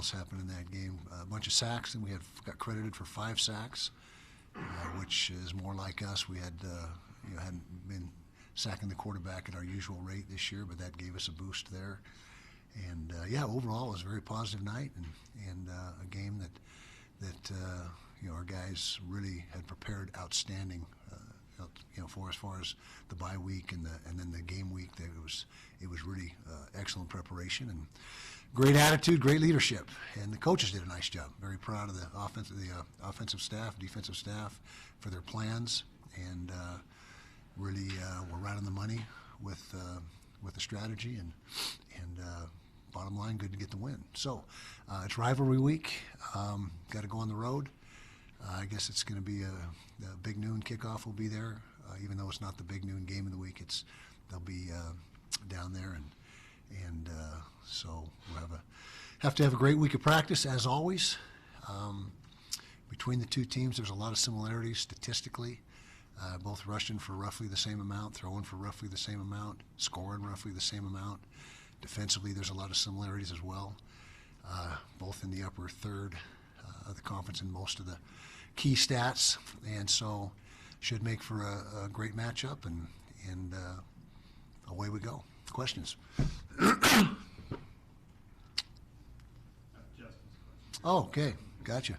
else happened in that game. A bunch of sacks, and we got credited for 5 sacks, which is more like us. We hadn't been sacking the quarterback at our usual rate this year, but that gave us a boost there. And overall, it was a very positive night, and a game that our guys really had prepared outstanding. For as far as the bye week and then the game week, it was really excellent preparation and great attitude, great leadership, and the coaches did a nice job. Very proud of the offensive staff, defensive staff for their plans, and really we're right on the money with the strategy and bottom line, good to get the win. So it's rivalry week. Got to go on the road. I guess it's going to be the big noon kickoff will be there, even though it's not the big noon game of the week. They'll be down there, and so we'll have to have a great week of practice as always. Between the two teams, there's a lot of similarities statistically. Both rushing for roughly the same amount, throwing for roughly the same amount, scoring roughly the same amount. Defensively, there's a lot of similarities as well. Both in the upper third of the conference in most of the key stats, and so should make for a great matchup, and away we go. Questions? Oh, okay, gotcha.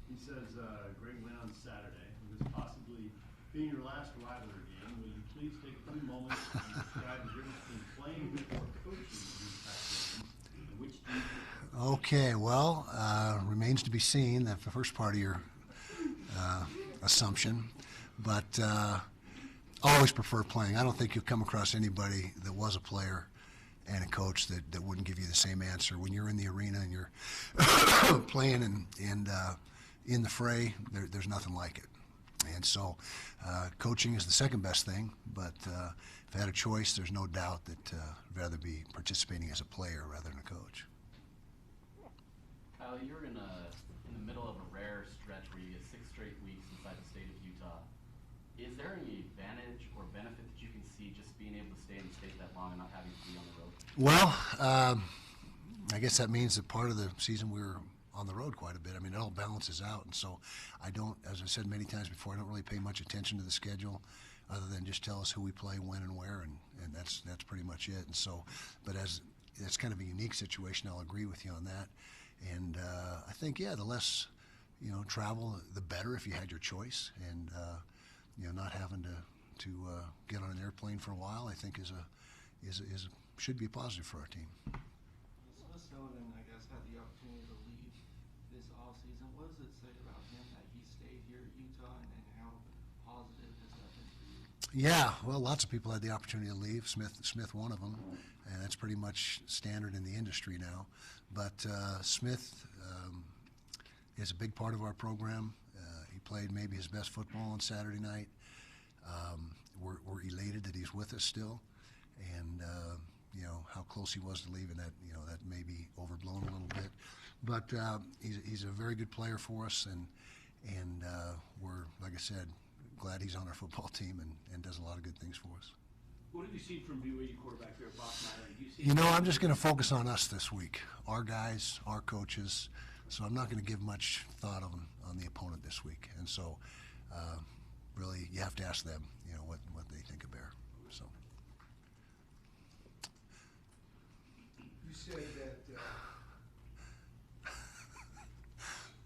He says, great win on Saturday. It was possibly being your last rivalry game. Will you please take a few moments and describe the difference between playing or coaching these types of games, and which do you prefer? Okay, well, remains to be seen, that the first part of your assumption, but I always prefer playing. I don't think you'll come across anybody that was a player and a coach that wouldn't give you the same answer. When you're in the arena and you're playing and in the fray, there's nothing like it. And so coaching is the second best thing, but if I had a choice, there's no doubt that I'd rather be participating as a player rather than a coach. Kyle, you're in the middle of a rare stretch where you get 6 straight weeks inside the state of Utah. Is there any advantage or benefit that you can see just being able to stay in the state that long and not having to be on the road? Well, I guess that means that part of the season we were on the road quite a bit. I mean, it all balances out, and so I don't, as I said many times before, I don't really pay much attention to the schedule other than just tell us who we play, when, and where, and that's pretty much it. And so, but as it's kind of a unique situation, I'll agree with you on that. And I think, the less, travel, the better if you had your choice. And, not having to get on an airplane for a while, I think should be a positive for our team. Smith Snowden, I guess, had the opportunity to leave this offseason. What does it say about him that he stayed here at Utah, and how positive has that been for you? Yeah, well, lots of people had the opportunity to leave. Smith one of them, and that's pretty much standard in the industry now. But Smith is a big part of our program. He played maybe his best football on Saturday night. We're elated that he's with us still, and how close he was to leaving, that may be overblown a little bit. But he's a very good player for us, and we're, like I said, glad he's on our football team and does a lot of good things for us. What have you seen from BYU quarterback there, Bob Snyder? I'm just going to focus on us this week, our guys, our coaches. So I'm not going to give much thought on the opponent this week. And so, really, you have to ask them, what they think of Bear. So. You said that.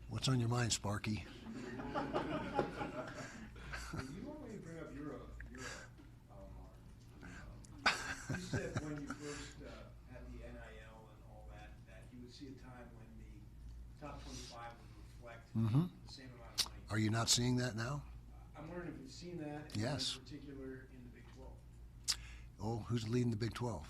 What's on your mind, Sparky? You want me to bring up your you said when you first had the NIL and all that you would see a time when the top 25 would reflect the same amount of money. Are you not seeing that now? I'm wondering if you've seen that, Yes. in particular in the Big 12. Oh, who's leading the Big 12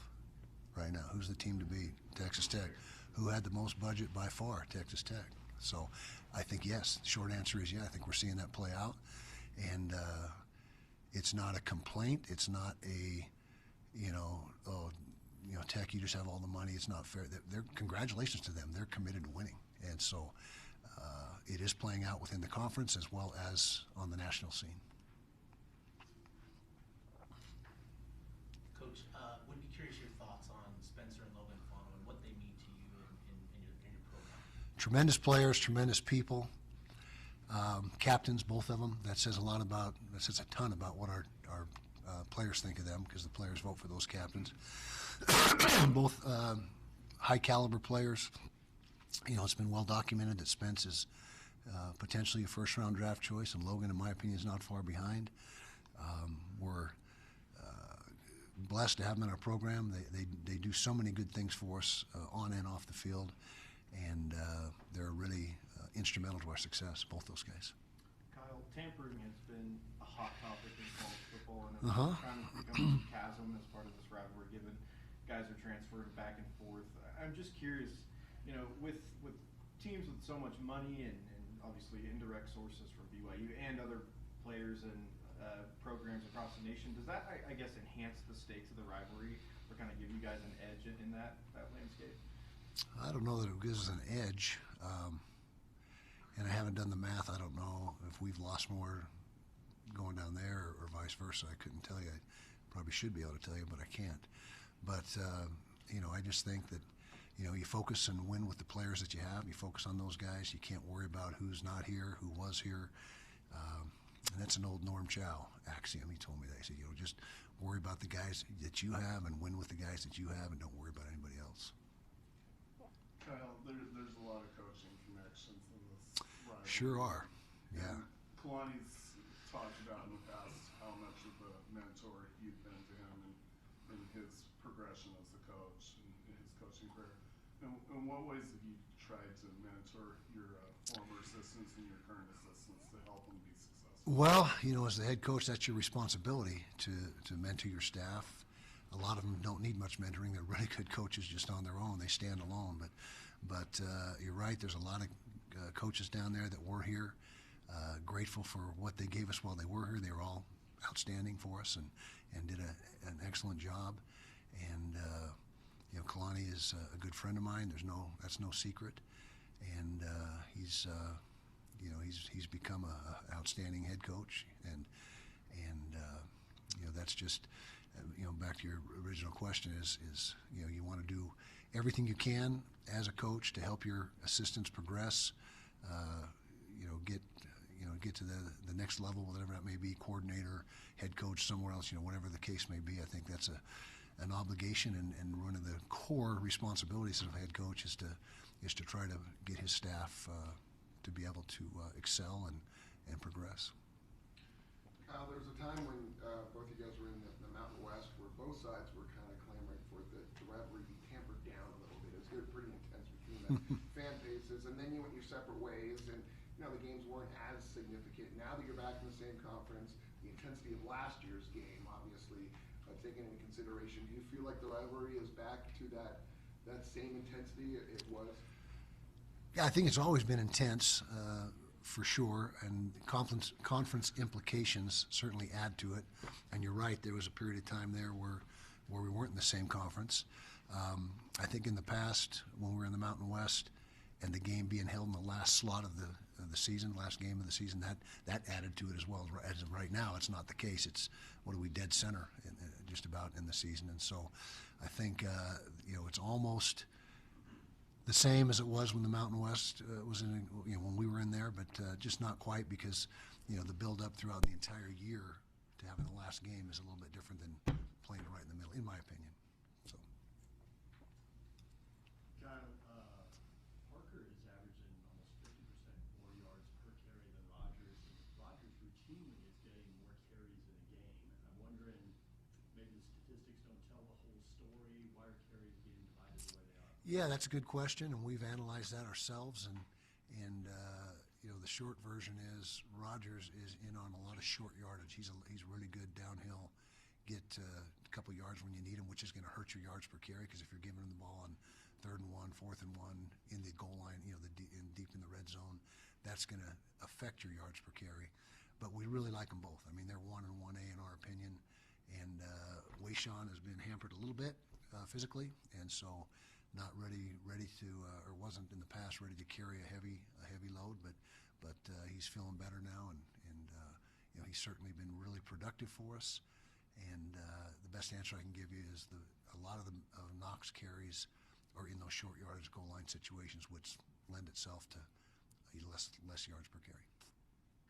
right now? Who's the team to beat? Texas Tech. Who had the most budget by far? Texas Tech. So I think yes. The short answer is yeah. I think we're seeing that play out. And it's not a complaint. It's not a, Tech, you just have all the money. It's not fair. Congratulations to them. They're committed to winning. And so it is playing out within the conference as well as on the national scene. Coach, would be curious your thoughts on Spencer and Logan Fano and what they mean to you in your Tremendous players, tremendous people, captains, both of them. That says a ton about what our players think of them, because the players vote for those captains. Both high caliber players. You know, it's been well documented that Spence is potentially a first-round draft choice, and Logan, in my opinion, is not far behind. We're blessed to have them in our program. They do so many good things for us on and off the field, and they're really instrumental to our success, both those guys. Kyle, tampering has been a hot topic in college football, and Uh-huh. it's kind of become a chasm as part of this rivalry, given guys are transferring back and forth. I'm just curious, you know, with teams with so much money and obviously indirect sources from BYU and other players and programs across the nation, does that, I guess, enhance the stakes of the rivalry or kind of give you guys an edge in that landscape? I don't know that it gives us an edge, and I haven't done the math. I don't know if we've lost more going down there or vice versa. I couldn't tell you. I probably should be able to tell you, but I can't. But you know, I just think that, you know, you focus and win with the players that you have. You focus on those guys. You can't worry about who's not here, who was here. And that's an old Norm Chow axiom. He told me that. He said, you know, just worry about the guys that you have and win with the guys that you have, and don't worry about anybody else. Kyle, there's a lot of coaching connections in this rivalry. Sure are. Yeah. And Kalani's talked about in the past how much of a mentor you've been to him in his progression as a coach and in his coaching career. In what ways have you tried to mentor your former assistants and your current assistants to help them be successful? Well, you know, as the head coach, that's your responsibility to mentor your staff. A lot of them don't need much mentoring. They're really good coaches just on their own. They stand alone. But you're right. There's a lot of coaches down there that were here. Grateful for what they gave us while they were here. They were all outstanding for us and did an excellent job. And you know, Kalani is a good friend of mine. That's no secret. And he's become a outstanding head coach. And you know, that's just, you know, back to your original question is you know, you want to do everything you can as a coach to help your assistants progress, get to the next level, whatever that may be, coordinator, head coach, somewhere else, you know, whatever the case may be. I think that's an obligation, and one of the core responsibilities of a head coach is to try to get his staff to be able to excel and progress. Kyle, there was a time when both you guys were in the Mountain West where both sides were kind of clamoring for the rivalry be tampered down a little bit. It was getting pretty intense between the fan bases, and then you went your separate ways, and you know, the games weren't as significant. Now that you're back in the same conference, the intensity of last year's game, obviously, taken into consideration, do you feel like the rivalry is back to that same intensity it was? Yeah, I think it's always been intense, for sure, and conference implications certainly add to it. And you're right, there was a period of time there where we weren't in the same conference. I think in the past, when we were in the Mountain West, and the game being held in the last slot of the season, last game of the season, that added to it as well. As of right now, it's not the case. It's what are we, dead center just about in the season, and so I think you know, it's almost the same as it was when the Mountain West was in, you know, when we were in there, but just not quite, because you know, the build up throughout the entire year to having the last game is a little bit different than playing it right in the middle, in my opinion. So. Kyle, Parker is averaging almost 50% more yards per carry than Rodgers, and Rodgers routinely is getting more carries in a game. And I'm wondering, maybe the statistics don't tell the whole story. Why are carries being divided the way they are? Yeah, that's a good question, and we've analyzed that ourselves. And you know, the short version is Rodgers is in on a lot of short yardage. He's really good downhill, get a couple yards when you need him, which is going to hurt your yards per carry, because if you're giving him the ball on 3rd and 1, 4th and 1 in the goal line, you know, deep in the red zone, that's going to affect your yards per carry. But we really like them both. I mean, they're 1 and 1A in our opinion, and Wayshawn has been hampered a little bit physically, and so not ready to, or wasn't in the past ready to carry a heavy load, but he's feeling better now, and you know, he's certainly been really productive for us. And the best answer I can give you is a lot of Knox carries are in those short yardage goal line situations, which, lend itself to less yards per carry.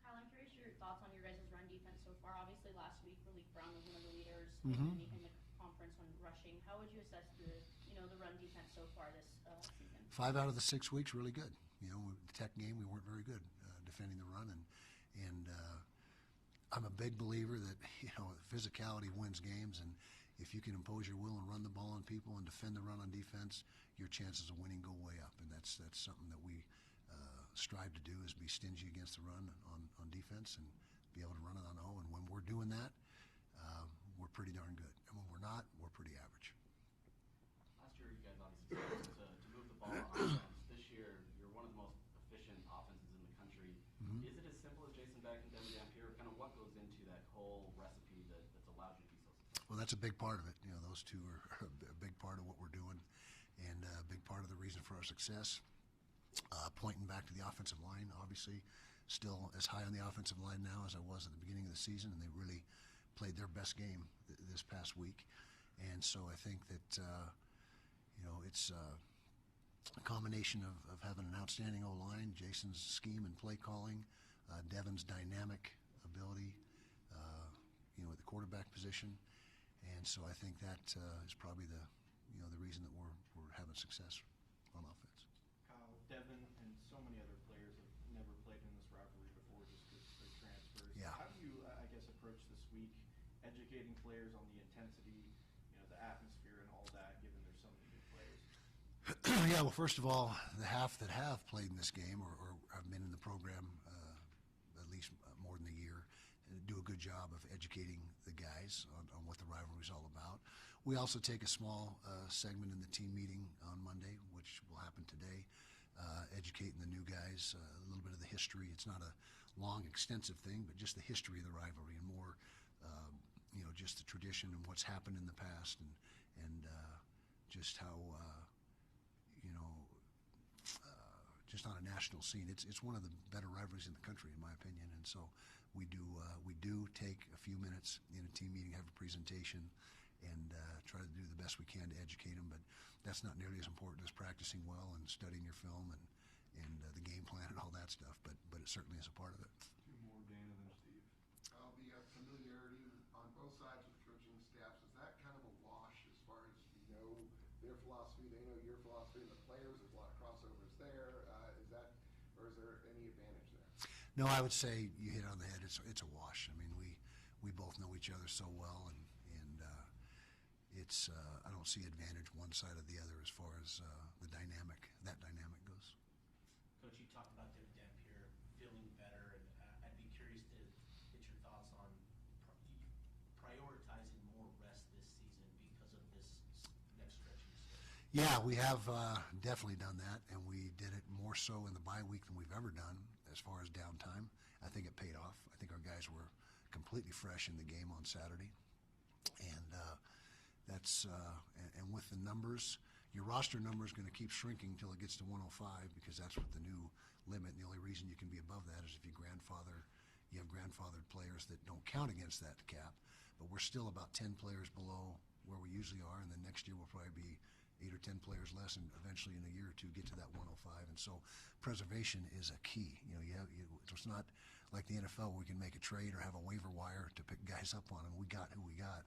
Kyle, I'm curious your thoughts on your guys' run defense so far. Obviously, last week, Malik Brown was one of the leaders in the conference on rushing. How would you assess the run defense so far this season? 5 out of the 6 weeks, really good. The Tech game, we weren't very good defending the run, and I'm a big believer that physicality wins games, and if you can impose your will and run the ball on people and defend the run on defense, your chances of winning go way up, and that's something that we strive to do, is be stingy against the run on defense and be able to run it on O. And when we're doing that, we're pretty darn good. And when we're not, we're pretty average. Last year, you guys obviously struggled to move the ball on offense. This year, you're one of the most efficient offenses in the country. Is it as simple as Jason Beck and Devin Dampier? Kind of what goes into that whole recipe that's allowed you to be so successful? Well, that's a big part of it. Those two are a big part of what we're doing, and a big part of the reason for our success. Pointing back to the offensive line, obviously, still as high on the offensive line now as I was at the beginning of the season, and they really played their best game this past week. And so I think that it's a combination of having an outstanding O-line, Jason's scheme and play calling, Devin's dynamic ability, at the quarterback position, and so I think that is probably the reason that we're having success on offense. Kyle, Devin and so many other players have never played in this rivalry before just because they're transfers. Yeah. How do you, approach this week, educating players on the intensity, the atmosphere and all that, given there's so many new players? Yeah, well, first of all, the half that have played in this game or have been in the program at least more than a year do a good job of educating the guys on what the rivalry is all about. We also take a small segment in the team meeting on Monday, which will happen today, educating the new guys a little bit of the history. It's not a long, extensive thing, but just the history of the rivalry and more, just the tradition and what's happened in the past and just how, just on a national scene. It's one of the better rivalries in the country, in my opinion. And so we do take a few minutes in a team meeting, have a presentation, and try to do the best we can to educate them. But that's not nearly as important as practicing well and studying your film and the game plan and all that stuff. But it certainly is a part of it. Two more Dana than Steve. The familiarity on both sides with coaching staffs, is that kind of a wash as far as their philosophy, they know your philosophy, and the players, there's a lot of crossovers there. Is there any advantage there? No, I would say you hit it on the head. It's a wash. I mean, we both know each other so well, and it's I don't see advantage one side or the other as far as that dynamic goes. Coach, you talked about David Dampier feeling better, and I'd be curious to get your thoughts on prioritizing more rest this season because of this next stretch of the schedule. Yeah, we have definitely done that, and we did it more so in the bye week than we've ever done as far as downtime. I think it paid off. I think our guys were completely fresh in the game on Saturday, and that's and with the numbers, your roster number is going to keep shrinking until it gets to 105 because that's what the new limit. And the only reason you can be above that is if you have grandfathered players that don't count against that cap. But we're still about 10 players below where we usually are, and then next year we'll probably be 8 or 10 players less, and eventually in a year or two get to that 105. And so preservation is a key. It's not like the NFL where we can make a trade or have a waiver wire to pick guys up on, and we got who we got,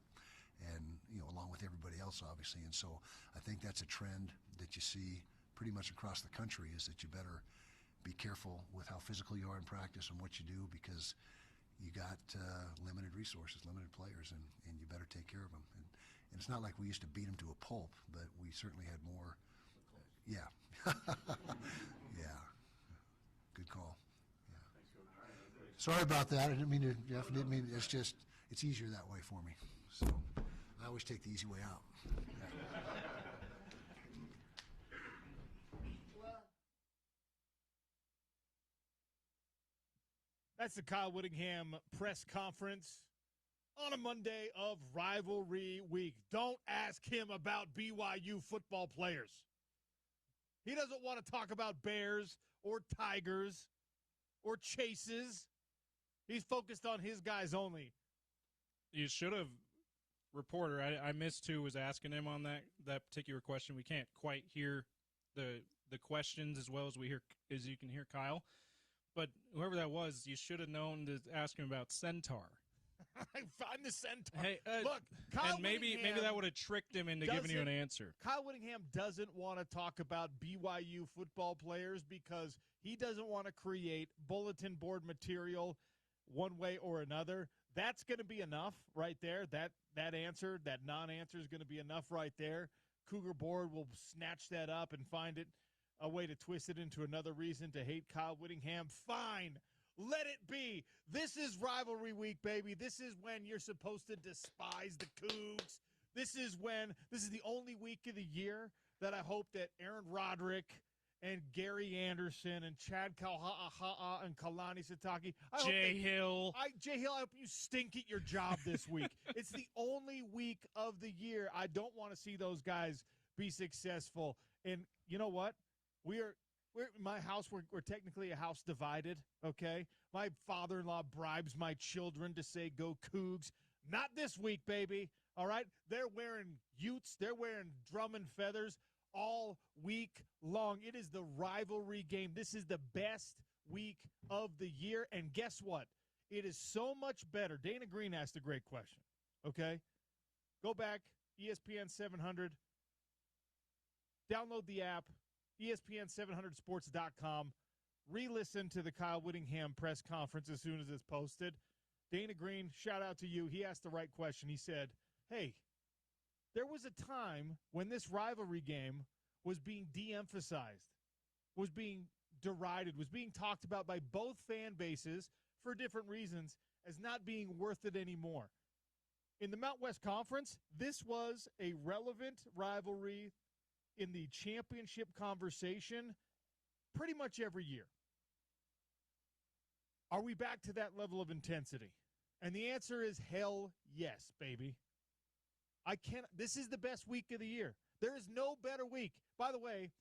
and along with everybody else, obviously. And so I think that's a trend that you see pretty much across the country, is that you better be careful with how physical you are in practice and what you do, because you got limited resources, limited players, and you better take care of them. And it's not like we used to beat them to a pulp, but we certainly had more. Yeah. Yeah. Good call. Yeah. Sorry about that. I didn't mean to, Jeff. I didn't mean, it's easier that way for me. So I always take the easy way out. That's the Kyle Whittingham press conference on a Monday of rivalry week. Don't ask him about BYU football players. He doesn't want to talk about Bears or Tigers or Chases. He's focused on his guys only. You should have, reporter. I missed who was asking him on that particular question. We can't quite hear the the questions as well as you can hear Kyle. But whoever that was, you should have known to ask him about Centaur. Find the Centaur. Hey, look, Kyle and maybe Whittingham that would have tricked him into giving you an answer. Kyle Whittingham doesn't want to talk about BYU football players because he doesn't want to create bulletin board material one way or another. That's going to be enough right there. That answer, that non-answer is going to be enough right there. Cougar Board will snatch that up and find it a way to twist it into another reason to hate Kyle Whittingham. Fine. Let it be. This is rivalry week, baby. This is when you're supposed to despise the Cougs. This is the only week of the year that I hope that Aaron Roderick and Gary Anderson and Chad Kalha'a and Kalani Sataki. Jay Hill, I hope you stink at your job this week. It's the only week of the year I don't want to see those guys be successful. And you know what? We're my house, we're technically a house divided, okay? My father-in-law bribes my children to say, go Cougs. Not this week, baby, all right? They're wearing Utes. They're wearing drum and feathers all week long. It is the rivalry game. This is the best week of the year. And guess what? It is so much better. Dana Green asked a great question, okay? Go back, ESPN 700. Download the app. ESPN700sports.com. Re-listen to the Kyle Whittingham press conference as soon as it's posted. Dana Green, shout out to you. He asked the right question. He said, hey, there was a time when this rivalry game was being de-emphasized, was being derided, was being talked about by both fan bases for different reasons as not being worth it anymore. In the Mountain West Conference, this was a relevant rivalry in the championship conversation pretty much every year. Are we back to that level of intensity? And the answer is hell yes, baby. This is the best week of the year. There is no better week. By the way,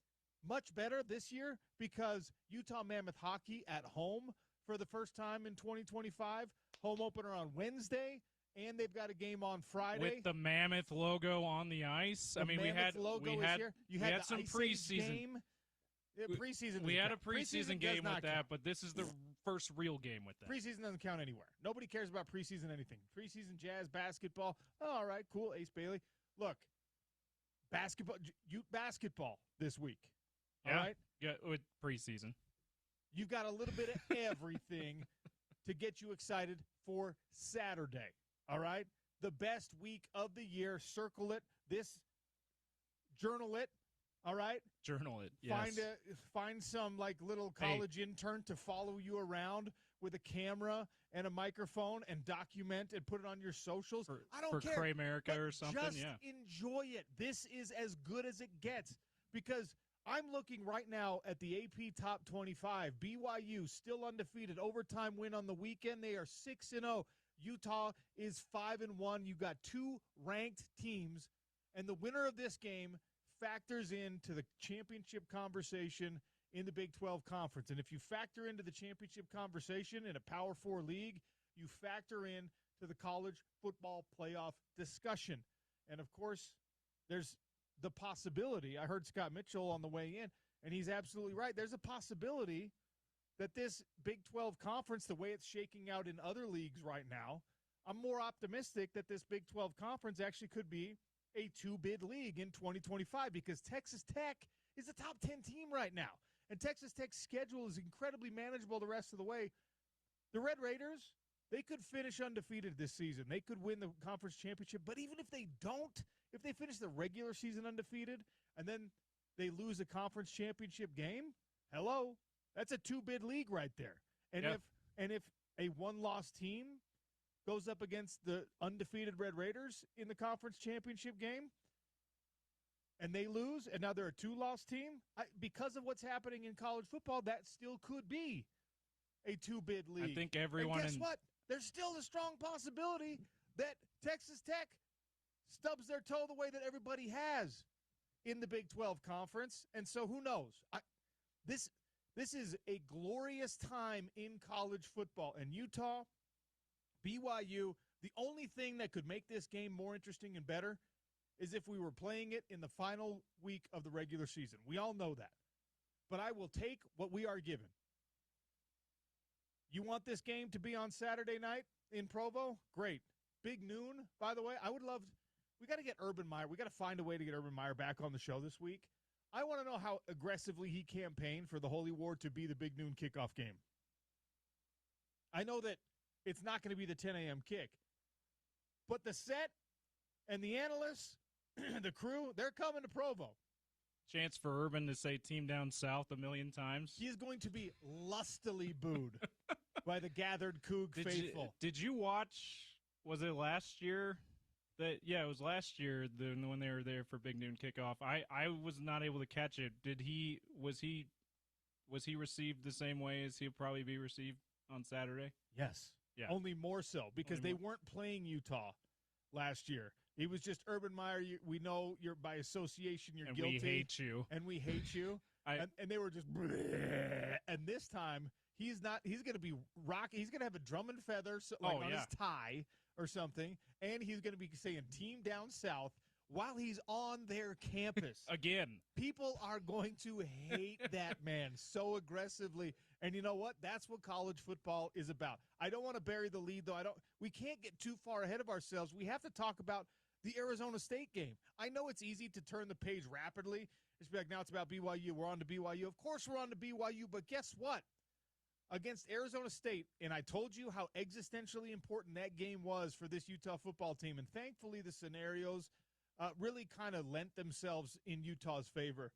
much better this year because Utah Mammoth hockey at home for the first time in 2025. Home opener on Wednesday. And they've got a game on Friday with the Mammoth logo on the ice. I mean, we had some preseason game. Preseason. We had a preseason game with that, but this is the first real game with that. Preseason doesn't count anywhere. Nobody cares about preseason anything. Preseason Jazz basketball. Oh, all right, cool. Ace Bailey. Look, Ute basketball this week. Yeah, all right, yeah, with preseason. You've got a little bit of everything to get you excited for Saturday. All right? The best week of the year. Circle it. Journal it. All right? Journal it, yes. Find some, like, little college intern to follow you around with a camera and a microphone and document and put it on your socials. I don't care. For Cray-America or something, just enjoy it. This is as good as it gets because I'm looking right now at the AP Top 25. BYU still undefeated. Overtime win on the weekend. They are 6-0. Utah is 5-1. You've got two ranked teams, and the winner of this game factors into the championship conversation in the Big 12 Conference. And if you factor into the championship conversation in a Power 4 league, you factor in to the college football playoff discussion. And, of course, there's the possibility. I heard Scott Mitchell on the way in, and he's absolutely right. There's a possibility that this Big 12 Conference, the way it's shaking out in other leagues right now, I'm more optimistic that this Big 12 Conference actually could be a two-bid league in 2025 because Texas Tech is a top 10 team right now. And Texas Tech's schedule is incredibly manageable the rest of the way. The Red Raiders, they could finish undefeated this season. They could win the conference championship. But even if they don't, if they finish the regular season undefeated and then they lose a conference championship game, hello, that's a two-bid league right there. And if a one-loss team goes up against the undefeated Red Raiders in the conference championship game and they lose, and now they're a two-loss team, because of what's happening in college football, that still could be a two-bid league. I think everyone. And guess what? There's still a strong possibility that Texas Tech stubs their toe the way that everybody has in the Big 12 Conference. And so who knows? This is a glorious time in college football. And Utah, BYU, the only thing that could make this game more interesting and better is if we were playing it in the final week of the regular season. We all know that. but I will take what we are given. You want this game to be on Saturday night in Provo? Great. Big noon, by the way. I would love – we got to get Urban Meyer. We got to find a way to get Urban Meyer back on the show this week. I want to know how aggressively he campaigned for the Holy War to be the big noon kickoff game. I know that it's not going to be the 10 a.m. kick, but the set and the analysts, the crew, they're coming to Provo. Chance for Urban to say team down south a million times. He is going to be lustily booed by the gathered Coug faithful. Did you watch, was it last year? It was last year when they were there for Big Noon Kickoff. I was not able to catch it. Was he received the same way as he'll probably be received on Saturday? Yes. Yeah. Only more so because they weren't playing Utah last year. He was just Urban Meyer. We know you're by association. You're guilty. We hate you. And we hate you. and they were just. Bleh. And this time he's not. He's going to be rocking. He's going to have a drum and feather on his tie or something, and he's going to be saying "Team Down South" while he's on their campus again. People are going to hate that man so aggressively. And you know what? That's what college football is about. I don't want to bury the lead, though. We can't get too far ahead of ourselves. We have to talk about the Arizona State game. I know it's easy to turn the page rapidly. It's like, now it's about BYU. We're on to BYU. Of course we're on to BYU, but guess what? Against Arizona State, and I told you how existentially important that game was for this Utah football team, and thankfully the scenarios really kind of lent themselves in Utah's favor.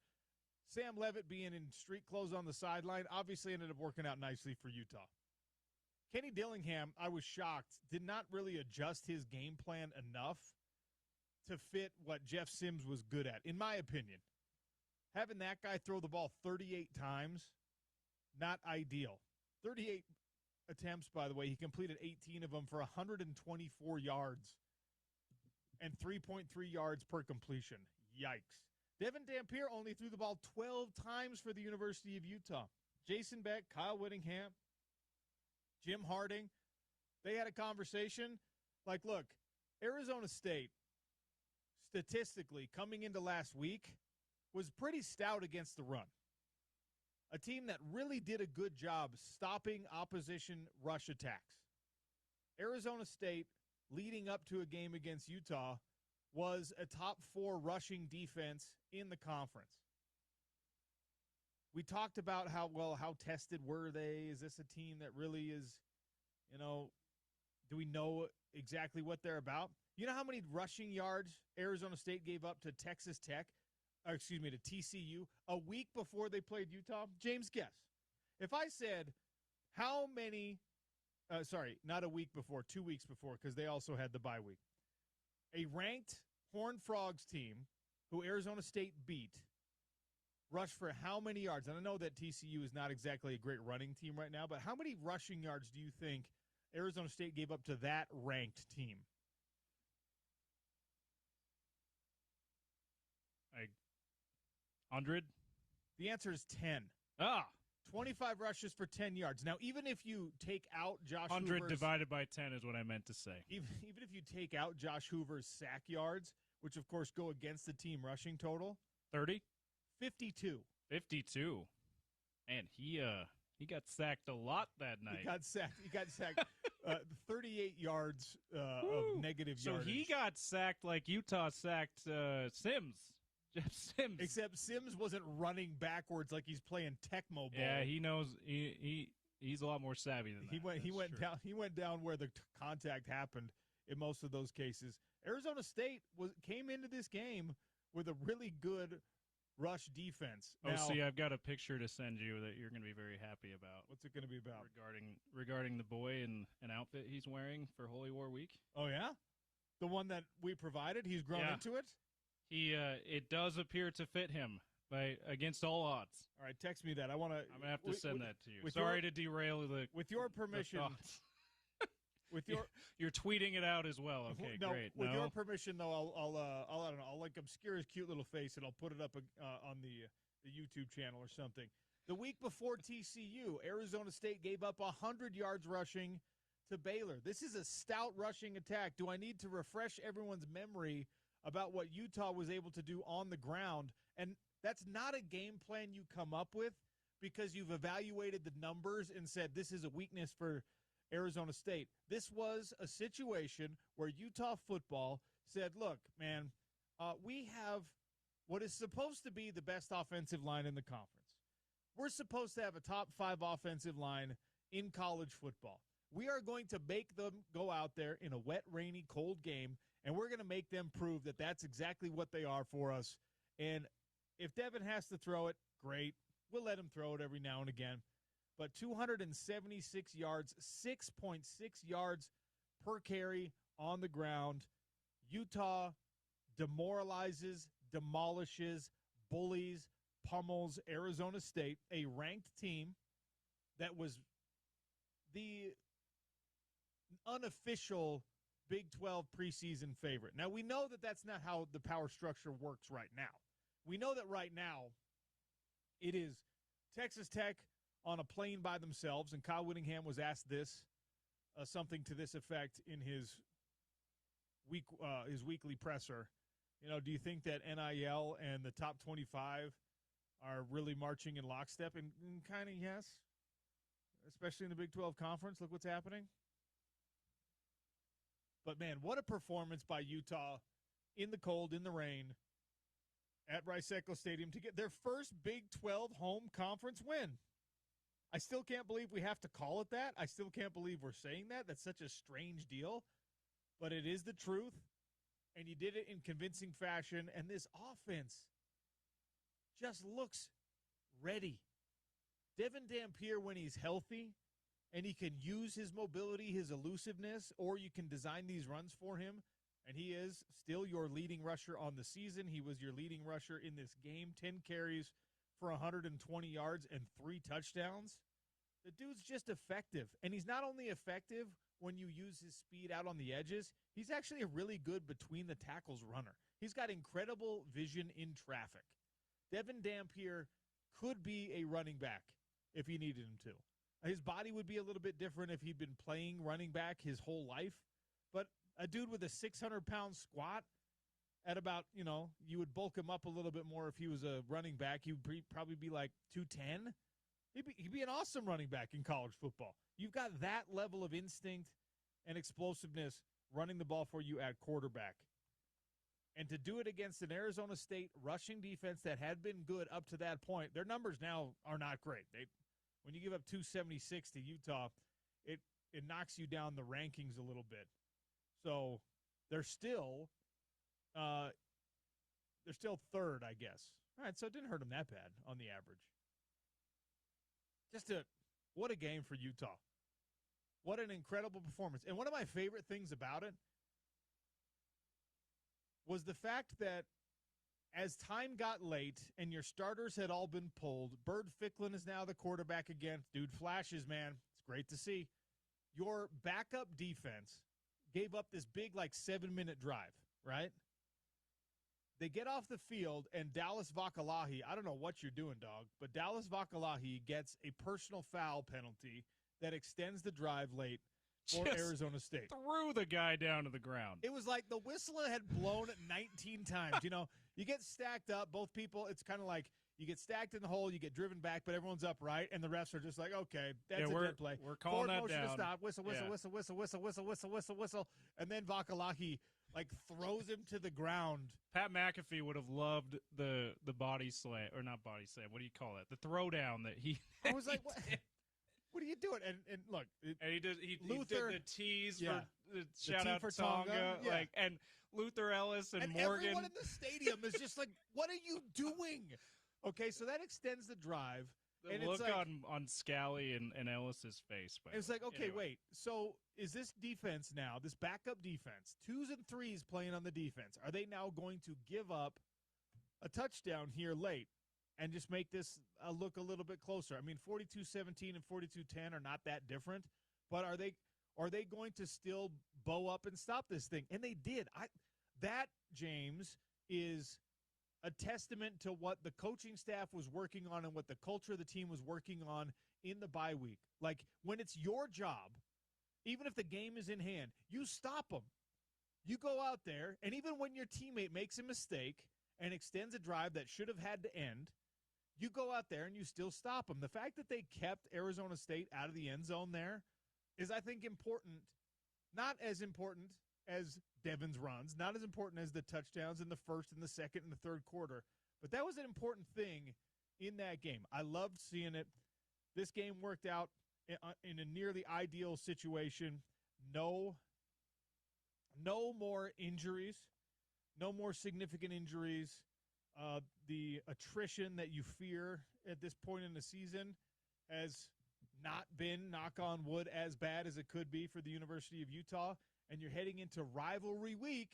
Sam Levitt being in street clothes on the sideline obviously ended up working out nicely for Utah. Kenny Dillingham, I was shocked, did not really adjust his game plan enough to fit what Jeff Sims was good at, in my opinion. Having that guy throw the ball 38 times, not ideal. 38 attempts, by the way. He completed 18 of them for 124 yards and 3.3 yards per completion. Yikes. Devin Dampier only threw the ball 12 times for the University of Utah. Jason Beck, Kyle Whittingham, Jim Harding, they had a conversation. Like, look, Arizona State, statistically, coming into last week, was pretty stout against the run. A team that really did a good job stopping opposition rush attacks. Arizona State, leading up to a game against Utah, was a top 4 rushing defense in the conference. We talked about how tested were they? Is this a team that really is, do we know exactly what they're about? You know how many rushing yards Arizona State gave up to Texas Tech? To TCU a week before they played Utah? James, guess. If I said how many, not a week before, 2 weeks before, because they also had the bye week. A ranked Horned Frogs team who Arizona State beat rushed for how many yards? And I know that TCU is not exactly a great running team right now, but how many rushing yards do you think Arizona State gave up to that ranked team? 100? The answer is 10. 25 rushes for 10 yards. Now, even if you take out Josh 100 divided by 10 is what I meant to say. Even if you take out Josh Hoover's sack yards, which, of course, go against the team rushing total. 30? 52. 52. Man, he got sacked a lot that night. He got sacked 38 yards of negative yardage. So he got sacked like Utah sacked Sims. Jeff Sims. Except Sims wasn't running backwards like he's playing Tecmo Bowl. Yeah, he knows. He's a lot more savvy than that. He went down where the contact happened in most of those cases. Arizona State came into this game with a really good rush defense. Now, see, I've got a picture to send you that you're going to be very happy about. What's it going to be about? Regarding the boy and an outfit he's wearing for Holy War Week. Oh yeah, the one that we provided. He's grown into it. It does appear to fit him against all odds. All right, text me that. I'm gonna have to send that to you. Sorry to derail the. With your permission. You're tweeting it out as well. Okay, great. With your permission, though, I'll obscure his cute little face and I'll put it up on the YouTube channel or something. The week before TCU, Arizona State gave up 100 yards rushing to Baylor. This is a stout rushing attack. Do I need to refresh everyone's memory about what Utah was able to do on the ground? And That's not a game plan you come up with because you've evaluated the numbers and said this is a weakness for Arizona State. This was a situation where Utah football said, look, man, we have what is supposed to be the best offensive line in the conference. We're supposed to have a top 5 offensive line in college football. We are going to make them go out there in a wet, rainy, cold game, and we're going to make them prove that that's exactly what they are for us. And if Devin has to throw it, great. We'll let him throw it every now and again. But 276 yards, 6.6 yards per carry on the ground. Utah demoralizes, demolishes, bullies, pummels Arizona State, a ranked team that was the unofficial Big 12 preseason favorite. Now, we know that that's not how the power structure works right now. We know that right now it is Texas Tech on a plane by themselves, and Kyle Whittingham was asked this, something to this effect in his weekly presser. You know, do you think that NIL and the top 25 are really marching in lockstep? And kind of yes, especially in the Big 12 conference. Look what's happening. But, man, what a performance by Utah in the cold, in the rain, at Rice-Eccles Stadium to get their first Big 12 home conference win. I still can't believe we have to call it that. I still can't believe we're saying that. That's such a strange deal. But it is the truth, and you did it in convincing fashion, and this offense just looks ready. Devin Dampier, when he's healthy, and he can use his mobility, his elusiveness, or you can design these runs for him, and he is still your leading rusher on the season. He was your leading rusher in this game, 10 carries for 120 yards and 3 touchdowns. The dude's just effective, and he's not only effective when you use his speed out on the edges, he's actually a really good between the tackles runner. He's got incredible vision in traffic. Devin Dampier could be a running back if he needed him to. His body would be a little bit different if he'd been playing running back his whole life. But a dude with a 600-pound squat at about, you would bulk him up a little bit more if he was a running back. He would probably be like 210. He'd be an awesome running back in college football. You've got that level of instinct and explosiveness running the ball for you at quarterback. And to do it against an Arizona State rushing defense that had been good up to that point, their numbers now are not great. When you give up 276 to Utah, it knocks you down the rankings a little bit. So they're still third, I guess. All right, so it didn't hurt them that bad on the average. What a game for Utah. What an incredible performance. And one of my favorite things about it was the fact that as time got late and your starters had all been pulled, Bird Ficklin is now the quarterback again. Dude flashes, man. It's great to see. Your backup defense gave up this big, 7-minute drive, right? They get off the field, and Dallas Vakalahi, I don't know what you're doing, dog, but Dallas Vakalahi gets a personal foul penalty that extends the drive late for Arizona State. Threw the guy down to the ground. It was like the whistle had blown 19 times. You get stacked up, both people, it's kind of like you get stacked in the hole, you get driven back, but everyone's upright, and the refs are just like, okay, that's a dead play. We're calling Forward that motion down. To stop. Whistle, whistle. And then Vakalahi, throws him to the ground. Pat McAfee would have loved the body slam, or not body slam, what do you call it? The throwdown that he I was like, what? What are you doing? And look, and he did Luther, the tease yeah, for shout out for Tonga, yeah. and Luther Ellis and Morgan. Everyone in the stadium is just like, what are you doing? Okay, so that extends the drive. The and look it's on Scally and Ellis's face. It's like, okay, anyway. wait. So is this defense now, this backup defense, 2s and 3s playing on the defense, are they now going to give up a touchdown here late and just make this look a little bit closer? I mean, 42-17 and 42-10 are not that different, but are they going to still bow up and stop this thing? And they did. That, James, is a testament to what the coaching staff was working on and what the culture of the team was working on in the bye week. Like, when it's your job, even if the game is in hand, you stop them. You go out there, and even when your teammate makes a mistake and extends a drive that should have had to end, you go out there and you still stop them. The fact that they kept Arizona State out of the end zone there is, I think, important. Not as important as Devin's runs, not as important as the touchdowns in the first and the second and the third quarter, but that was an important thing in that game. I loved seeing it. This game worked out in a nearly ideal situation. No more injuries, no more significant injuries. The attrition that you fear at this point in the season has not been, knock on wood, as bad as it could be for the University of Utah. And you're heading into rivalry week,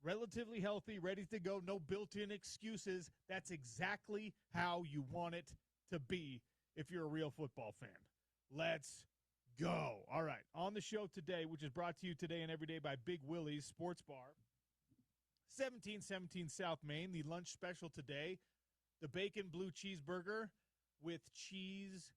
relatively healthy, ready to go, no built-in excuses. That's exactly how you want it to be if you're a real football fan. Let's go. All right, on the show today, which is brought to you today and every day by Big Willie's Sports Bar, 1717 South Main. The lunch special today, the bacon blue cheeseburger with cheese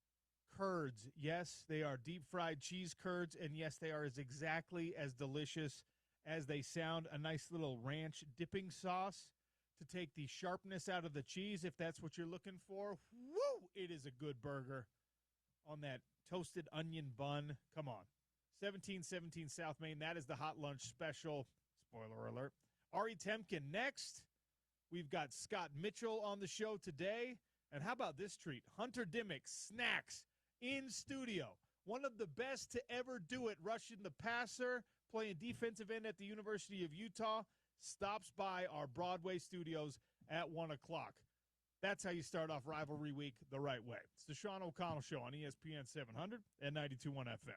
curds. Yes, they are deep-fried cheese curds, and yes, they are exactly as delicious as they sound. A nice little ranch dipping sauce to take the sharpness out of the cheese, if that's what you're looking for. Woo! It is a good burger on that toasted onion bun. Come on. 1717 South Main. That is the hot lunch special. Spoiler alert. Ari Temkin next. We've got Scott Mitchell on the show today. And how about this treat? Hunter Dimmick, snacks in studio. One of the best to ever do it, rushing the passer, playing defensive end at the University of Utah, stops by our Broadway studios at 1 o'clock. That's how you start off rivalry week the right way. It's the Sean O'Connell Show on ESPN 700 and 92.1 FM.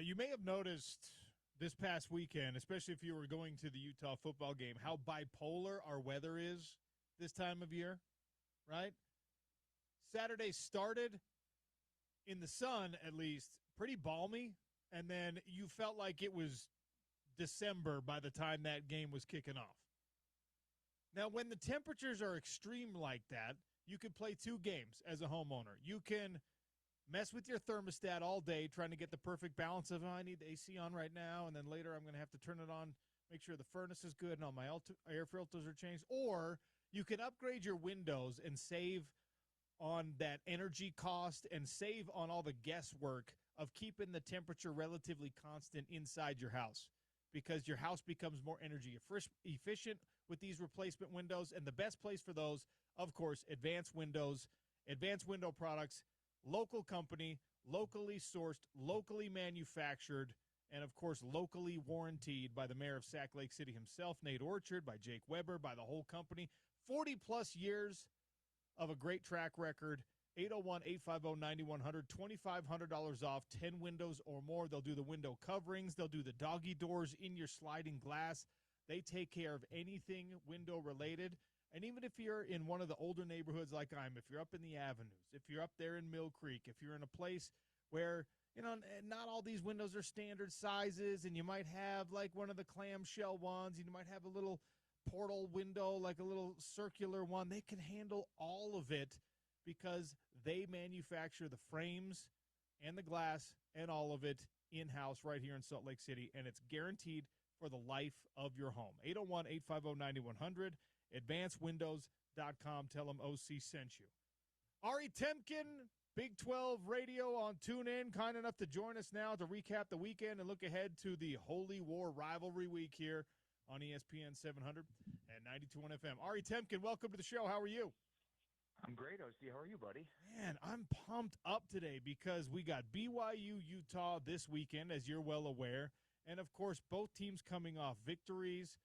You may have noticed this past weekend, especially if you were going to the Utah football game, how bipolar our weather is this time of year, right? Saturday started in the sun, at least, pretty balmy, and then you felt like it was December by the time that game was kicking off. Now, when the temperatures are extreme like that, you could play two games as a homeowner. You can mess with your thermostat all day trying to get the perfect balance of, I need the AC on right now, and then later I'm going to have to turn it on, make sure the furnace is good and all my air filters are changed. Or you can upgrade your windows and save on that energy cost and save on all the guesswork of keeping the temperature relatively constant inside your house, because your house becomes more energy efficient with these replacement windows. And the best place for those, of course, Advanced Windows, Advanced Window Products, local company, locally sourced, locally manufactured, and, of course, locally warranted by the mayor of Sac Lake City himself, Nate Orchard, by Jake Weber, by the whole company. 40-plus years of a great track record. 801-850-9100, $2,500 off, 10 windows or more. They'll do the window coverings. They'll do the doggy doors in your sliding glass. They take care of anything window-related. And even if you're in one of the older neighborhoods like I'm, if you're up in the avenues, if you're up there in Mill Creek, if you're in a place where, you know, not all these windows are standard sizes, and you might have like one of the clamshell ones, and you might have a little portal window, like a little circular one, they can handle all of it because they manufacture the frames and the glass and all of it in-house right here in Salt Lake City, and it's guaranteed for the life of your home. 801-850-9100, advancedwindows.com. Tell them OC sent you. Ari Temkin, Big 12 Radio on TuneIn, kind enough to join us now to recap the weekend and look ahead to the Holy War Rivalry Week here on ESPN 700 and 92.1 FM. Ari Temkin, welcome to the show. How are you? I'm great, OC. How are you, buddy? Man, I'm pumped up today because we got BYU, Utah this weekend, as you're well aware. And, of course, both teams coming off victories.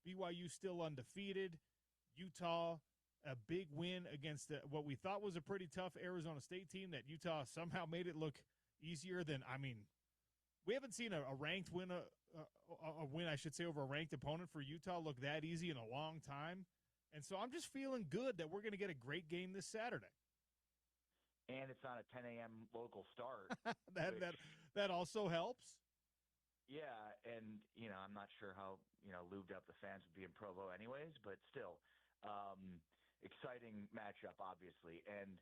BYU still undefeated. Utah, a big win against what we thought was a pretty tough Arizona State team that Utah somehow made it look easier than, I mean, we haven't seen a ranked win, a win, I should say, over a ranked opponent for Utah look that easy in a long time. And so I'm just feeling good that we're going to get a great game this Saturday. And it's on a 10 a.m. local start. that also helps. Yeah, and, you know, I'm not sure how, you know, lubed up the fans would be in Provo anyways, but still, exciting matchup, obviously. And,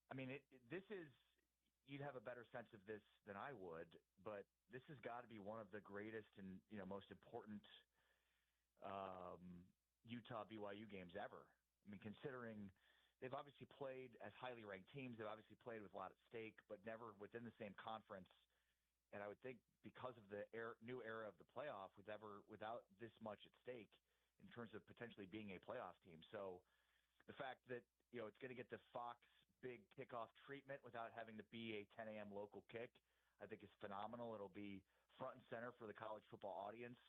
I mean, this is – you'd have a better sense of this than I would, but this has got to be one of the greatest and, you know, most important Utah-BYU games ever. I mean, considering they've obviously played as highly ranked teams, they've obviously played with a lot at stake, but never within the same conference. And I would think because of the new era of the playoff, without this much at stake in terms of potentially being a playoff team. So the fact that, you know, it's going to get the Fox big kickoff treatment without having to be a 10 a.m. local kick, I think is phenomenal. It'll be front and center for the college football audience.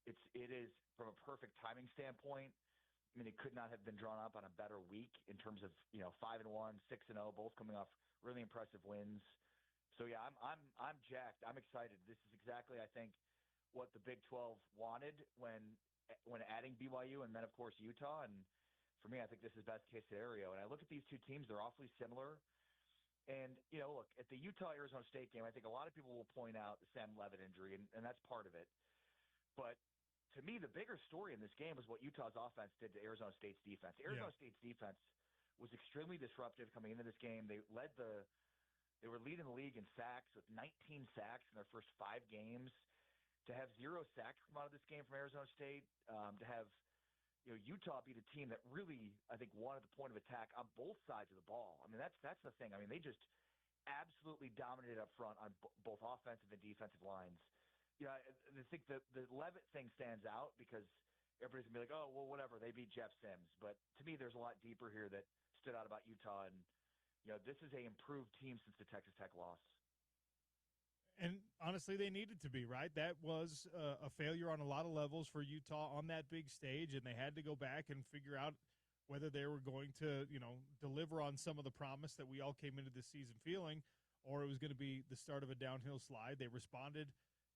It is, from a perfect timing standpoint, I mean, it could not have been drawn up on a better week in terms of, you know, 5-1, 6-0, both coming off really impressive wins. So yeah, I'm jacked. I'm excited. This is exactly, I think, what the Big 12 wanted when adding BYU and then, of course, Utah. And for me, I think this is best case scenario. And I look at these two teams; they're awfully similar. And you know, look at the Utah-Arizona State game. I think a lot of people will point out the Sam Levitt injury, and that's part of it. But to me, the bigger story in this game was what Utah's offense did to Arizona State's defense. Arizona State's defense was extremely disruptive coming into this game. They were leading the league in sacks with 19 sacks in their first 5 games. To have 0 sacks come out of this game from Arizona State, to have, you know, Utah beat a team that really, I think, wanted the point of attack on both sides of the ball. I mean, that's the thing. I mean, they just absolutely dominated up front on both offensive and defensive lines. You know, I think the Levitt thing stands out because everybody's going to be like, oh, well, whatever, they beat Jeff Sims. But to me, there's a lot deeper here that stood out about Utah. And, you know, this is an improved team since the Texas Tech loss. And honestly, they needed to be, right? That was a failure on a lot of levels for Utah on that big stage, and they had to go back and figure out whether they were going to, you know, deliver on some of the promise that we all came into this season feeling, or it was going to be the start of a downhill slide. They responded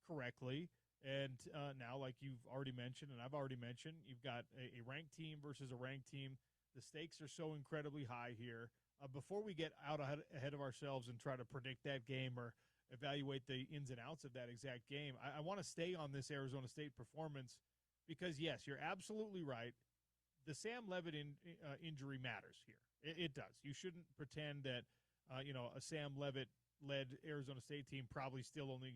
correctly. And now, like you've already mentioned, and I've already mentioned, you've got a ranked team versus a ranked team. The stakes are so incredibly high here. Before we get out ahead of ourselves and try to predict that game or evaluate the ins and outs of that exact game, I want to stay on this Arizona State performance because, yes, you're absolutely right. The Sam Levitt injury matters here. It does. You shouldn't pretend that, a Sam Levitt-led Arizona State team probably still only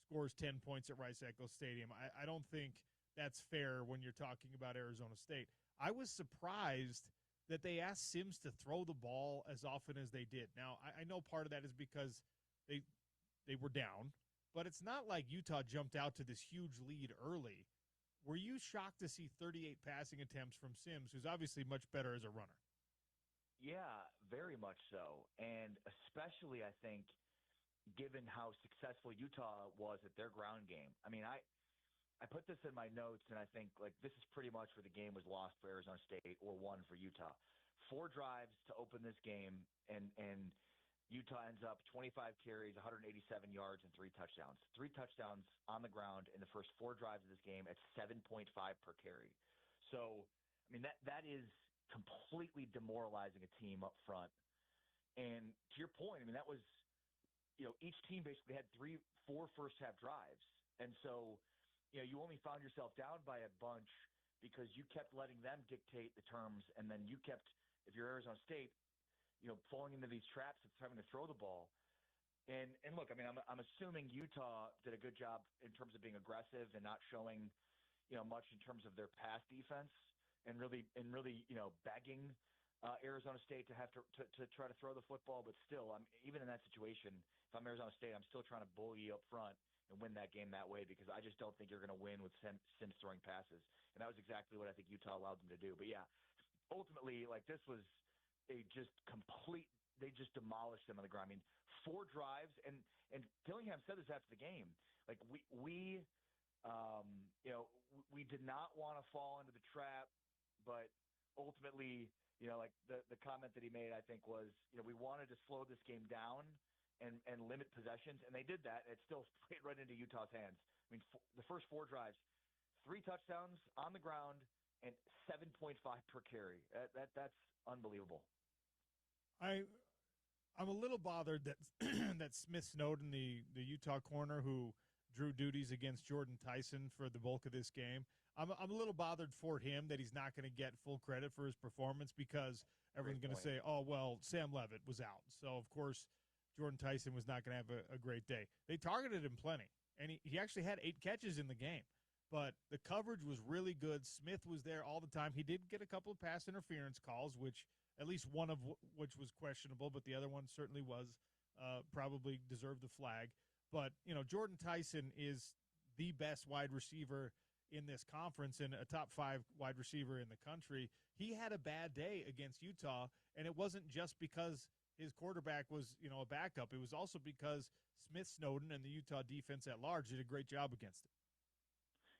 scores 10 points at Rice-Eccles Stadium. I don't think that's fair when you're talking about Arizona State. I was surprised that they asked Sims to throw the ball as often as they did. Now, I know part of that is because they were down, but it's not like Utah jumped out to this huge lead early. Were you shocked to see 38 passing attempts from Sims, who's obviously much better as a runner? Yeah, very much so. And especially, I think, given how successful Utah was at their ground game. I mean, I put this in my notes, and I think, this is pretty much where the game was lost for Arizona State or won for Utah. 4 drives to open this game, and Utah ends up 25 carries, 187 yards, and 3 touchdowns. 3 touchdowns on the ground in the first 4 drives of this game at 7.5 per carry. So, I mean, that is completely demoralizing a team up front. And to your point, I mean, that was, each team basically had 4 first-half drives. And so, you only found yourself down by a bunch because you kept letting them dictate the terms, and then you kept, if you're Arizona State, falling into these traps of having to throw the ball. And look, I mean, I'm assuming Utah did a good job in terms of being aggressive and not showing, much in terms of their pass defense and really begging Arizona State to have to try to throw the football. But still, even in that situation, if I'm Arizona State, I'm still trying to bully you up front and win that game that way because I just don't think you're going to win with Sims throwing passes. And that was exactly what I think Utah allowed them to do. But, yeah, ultimately, this was they just demolished them on the ground. I mean, 4 drives, and Dillingham said this after the game. We did not want to fall into the trap, but ultimately, the comment that he made, I think, was, we wanted to slow this game down and limit possessions, and they did that. It still played right into Utah's hands. I mean, the first 4 drives, 3 touchdowns on the ground and 7.5 per carry. That's unbelievable. I'm a little bothered that that Smith Snowden, the Utah corner who drew duties against Jordan Tyson for the bulk of this game, I'm a little bothered for him that he's not going to get full credit for his performance because everyone's going to say, oh, well, Sam Levitt was out. So, of course, Jordan Tyson was not going to have a great day. They targeted him plenty, and he actually had 8 catches in the game. But the coverage was really good. Smith was there all the time. He did get a couple of pass interference calls, which at least one of which was questionable, but the other one certainly was probably deserved the flag. But, Jordan Tyson is the best wide receiver in this conference and a top 5 wide receiver in the country. He had a bad day against Utah, and it wasn't just because his quarterback was, a backup. It was also because Smith Snowden and the Utah defense at large did a great job against it.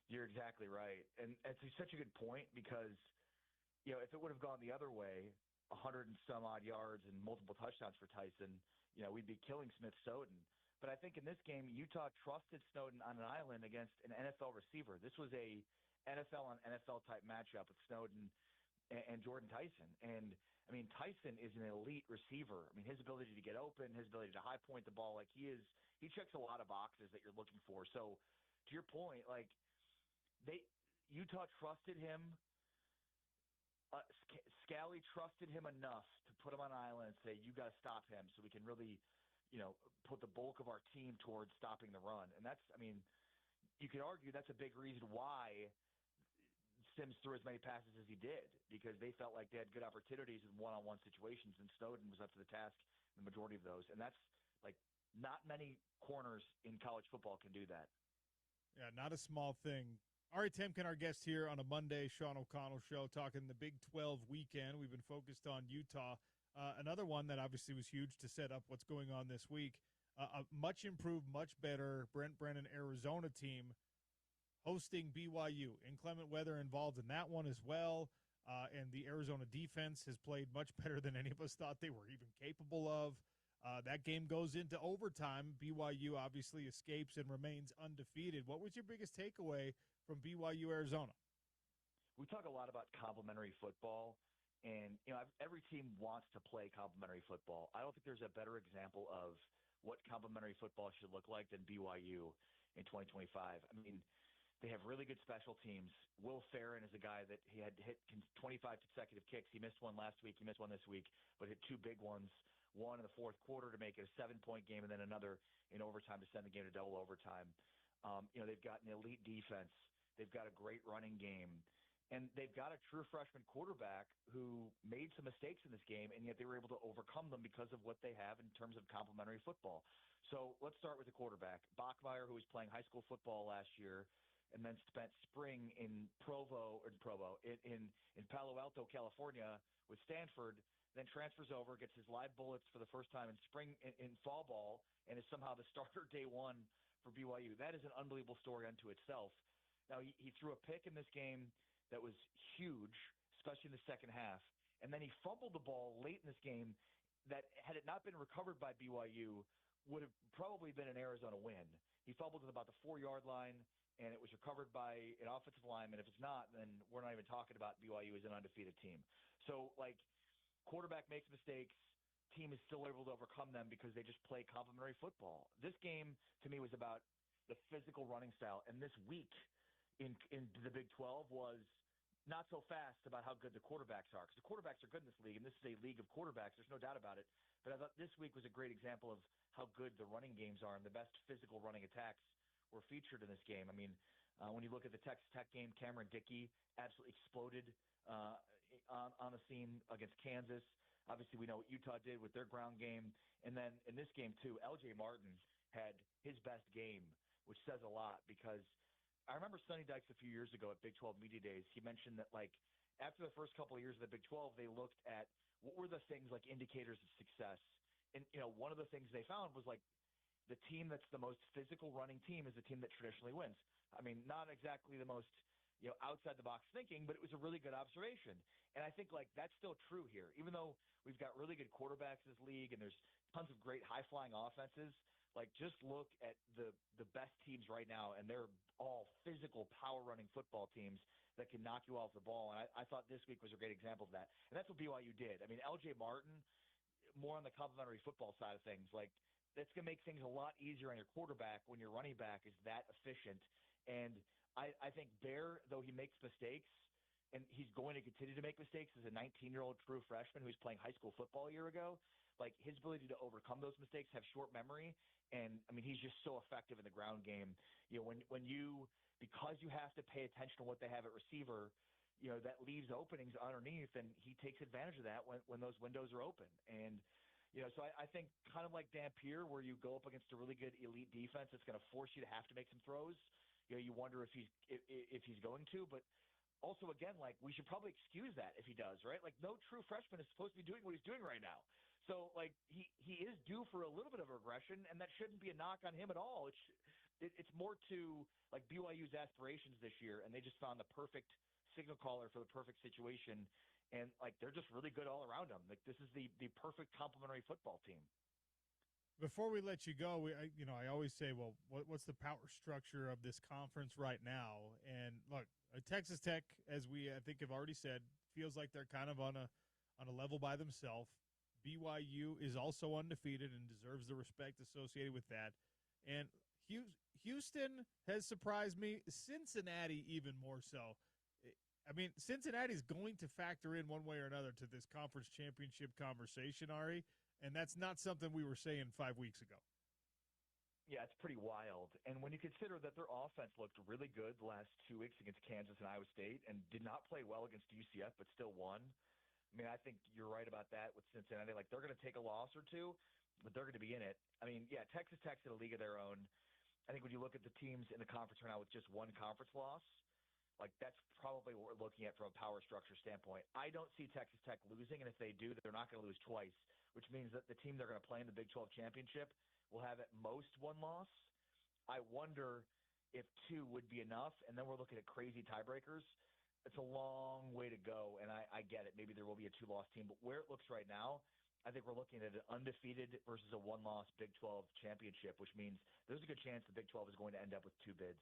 You're exactly right. And it's such a good point because, if it would have gone the other way, 100 and some odd yards and multiple touchdowns for Tyson, we'd be killing Smith Snowden. But I think in this game, Utah trusted Snowden on an island against an NFL receiver. This was a NFL on NFL type matchup with Snowden and Jordan Tyson. And, I mean, Tyson is an elite receiver. I mean, his ability to get open, his ability to high point the ball, he checks a lot of boxes that you're looking for. So, to your point, Utah trusted him. Scally trusted him enough to put him on an island and say, you got to stop him so we can really, put the bulk of our team towards stopping the run. And that's, I mean, you could argue that's a big reason why Sims threw as many passes as he did, because they felt like they had good opportunities in one-on-one situations, and Snowden was up to the task in the majority of those. And that's, not many corners in college football can do that. Yeah, not a small thing. Ari Temkin, our guest here on a Monday, Sean O'Connell Show, talking the Big 12 weekend. We've been focused on Utah. Another one that obviously was huge to set up what's going on this week. A much improved, much better Brent Brennan Arizona team hosting BYU. Inclement weather involved in that one as well. And the Arizona defense has played much better than any of us thought they were even capable of. That game goes into overtime. BYU obviously escapes and remains undefeated. What was your biggest takeaway from BYU Arizona? We talk a lot about complementary football, and every team wants to play complementary football. I don't think there's a better example of what complementary football should look like than BYU in 2025. I mean, they have really good special teams. Will Farron is a guy that he had hit 25 consecutive kicks. He missed one last week. He missed one this week, but hit two big ones, one in the fourth quarter to make it a 7-point game and then another in overtime to send the game to double overtime. They've got an elite defense. They've got a great running game. And they've got a true freshman quarterback who made some mistakes in this game, and yet they were able to overcome them because of what they have in terms of complementary football. So let's start with the quarterback. Bachmeier, who was playing high school football last year, and then spent spring in Palo Alto, California with Stanford, then transfers over, gets his live bullets for the first time in spring in fall ball, and is somehow the starter day one for BYU. That is an unbelievable story unto itself. Now, he threw a pick in this game that was huge, especially in the second half, and then he fumbled the ball late in this game that, had it not been recovered by BYU, would have probably been an Arizona win. He fumbled at about the 4-yard line, and it was recovered by an offensive lineman. If it's not, then we're not even talking about BYU as an undefeated team. So, quarterback makes mistakes, team is still able to overcome them because they just play complementary football. This game, to me, was about the physical running style, and this week in the Big 12 was not so fast about how good the quarterbacks are, because the quarterbacks are good in this league, and this is a league of quarterbacks. There's no doubt about it. But I thought this week was a great example of how good the running games are, and the best physical running attacks were featured in this game. I mean, when you look at the Texas Tech game, Cameron Dickey absolutely exploded on the scene against Kansas. Obviously, we know what Utah did with their ground game. And then in this game, too, L.J. Martin had his best game, which says a lot, because I remember Sonny Dykes a few years ago at Big 12 Media Days. He mentioned that, after the first couple of years of the Big 12, they looked at what were the things indicators of success. And, one of the things they found was, the team that's the most physical running team is the team that traditionally wins. I mean, not exactly the most, outside the box thinking, but it was a really good observation. And I think that's still true here. Even though we've got really good quarterbacks in this league and there's tons of great high flying offenses, just look at the best teams right now, and they're all physical power running football teams that can knock you off the ball. And I thought this week was a great example of that. And that's what BYU did. I mean, L.J. Martin, more on the complementary football side of things, that's going to make things a lot easier on your quarterback when your running back is that efficient. And I think Bear, though he makes mistakes, and he's going to continue to make mistakes as a 19-year-old true freshman who's playing high school football a year ago, his ability to overcome those mistakes, have short memory, and, I mean, he's just so effective in the ground game. Because you have to pay attention to what they have at receiver, that leaves openings underneath, and he takes advantage of that when those windows are open. And so I think kind of like Dampier, where you go up against a really good elite defense that's going to force you to have to make some throws. You wonder if he's going to, but also, again, we should probably excuse that if he does, right? No true freshman is supposed to be doing what he's doing right now. So, he is due for a little bit of regression, and that shouldn't be a knock on him at all. It's more to, BYU's aspirations this year, and they just found the perfect signal caller for the perfect situation. And, they're just really good all around them. This is the perfect complementary football team. Before we let you go, I always say, well, what's the power structure of this conference right now? And, look, Texas Tech, as we, I think, have already said, feels like they're kind of on a level by themselves. BYU is also undefeated and deserves the respect associated with that. And Houston has surprised me. Cincinnati even more so. I mean, Cincinnati's going to factor in one way or another to this conference championship conversation, Ari, and that's not something we were saying 5 weeks ago. Yeah, it's pretty wild. And when you consider that their offense looked really good the last 2 weeks against Kansas and Iowa State and did not play well against UCF but still won, I mean, I think you're right about that with Cincinnati. They're going to take a loss or two, but they're going to be in it. I mean, yeah, Texas Tech's in a league of their own. I think when you look at the teams in the conference right now with just one conference loss, that's probably what we're looking at from a power structure standpoint. I don't see Texas Tech losing, and if they do, they're not going to lose twice, which means that the team they're going to play in the Big 12 championship will have at most one loss. I wonder if two would be enough, and then we're looking at crazy tiebreakers. It's a long way to go, and I get it. Maybe there will be a two-loss team, but where it looks right now, I think we're looking at an undefeated versus a one-loss Big 12 championship, which means there's a good chance the Big 12 is going to end up with 2 bids.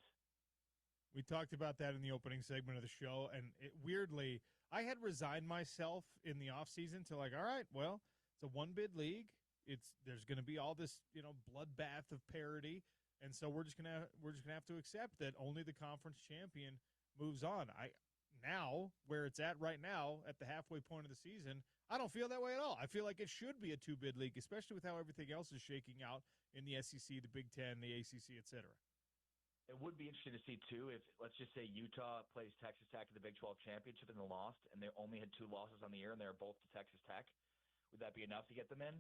We talked about that in the opening segment of the show, and weirdly, I had resigned myself in the offseason to like, all right, well, it's a one-bid league. There's going to be all this, bloodbath of parity, and so we're just gonna have to accept that only the conference champion moves on. Now where it's at right now at the halfway point of the season, I don't feel that way at all. I feel like it should be a 2-bid league, especially with how everything else is shaking out in the SEC, the Big Ten, the ACC, et cetera. It would be interesting to see, too, if, let's just say, Utah plays Texas Tech in the Big 12 championship and they lost, and they only had 2 losses on the year, and they're both to Texas Tech. Would that be enough to get them in?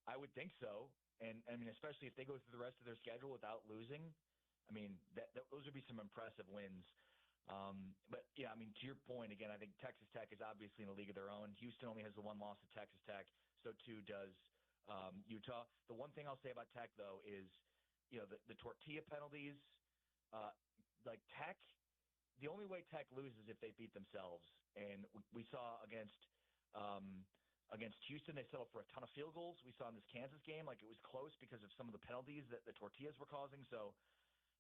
I would think so. And, I mean, especially if they go through the rest of their schedule without losing, I mean, those would be some impressive wins. But, yeah, I mean, to your point, again, I think Texas Tech is obviously in a league of their own. Houston only has the 1 loss to Texas Tech, so too does Utah. The one thing I'll say about Tech, though, is, the tortilla penalties – like Tech, the only way Tech loses is if they beat themselves. And we saw against Houston, they settled for a ton of field goals. We saw in this Kansas game, like it was close because of some of the penalties that the tortillas were causing. So,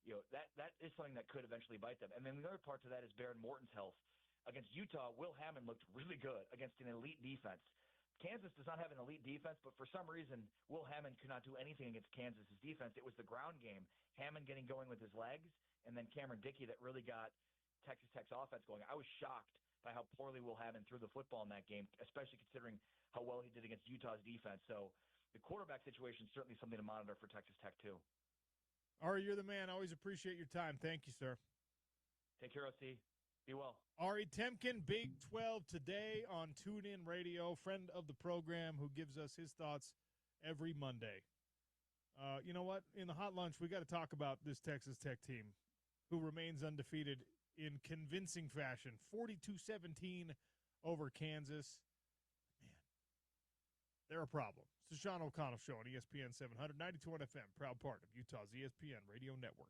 that is something that could eventually bite them. And then the other part to that is Baron Morton's health. Against Utah, Will Hammond looked really good against an elite defense. Kansas does not have an elite defense, but for some reason, Will Hammond could not do anything against Kansas' defense. It was the ground game, Hammond getting going with his legs, and then Cameron Dickey that really got Texas Tech's offense going. I was shocked by how poorly Will Hammond threw the football in that game, especially considering how well he did against Utah's defense. So the quarterback situation is certainly something to monitor for Texas Tech, too. Ari, you're the man. Always appreciate your time. Thank you, sir. Take care, OC. Be well. Ari Temkin, Big 12 today on TuneIn Radio, friend of the program who gives us his thoughts every Monday. You know what? In the hot lunch, we got to talk about this Texas Tech team who remains undefeated in convincing fashion. 42-17 over Kansas. Man, they're a problem. It's the Sean O'Connell Show on ESPN 700, 92.1 FM, proud part of Utah's ESPN radio network.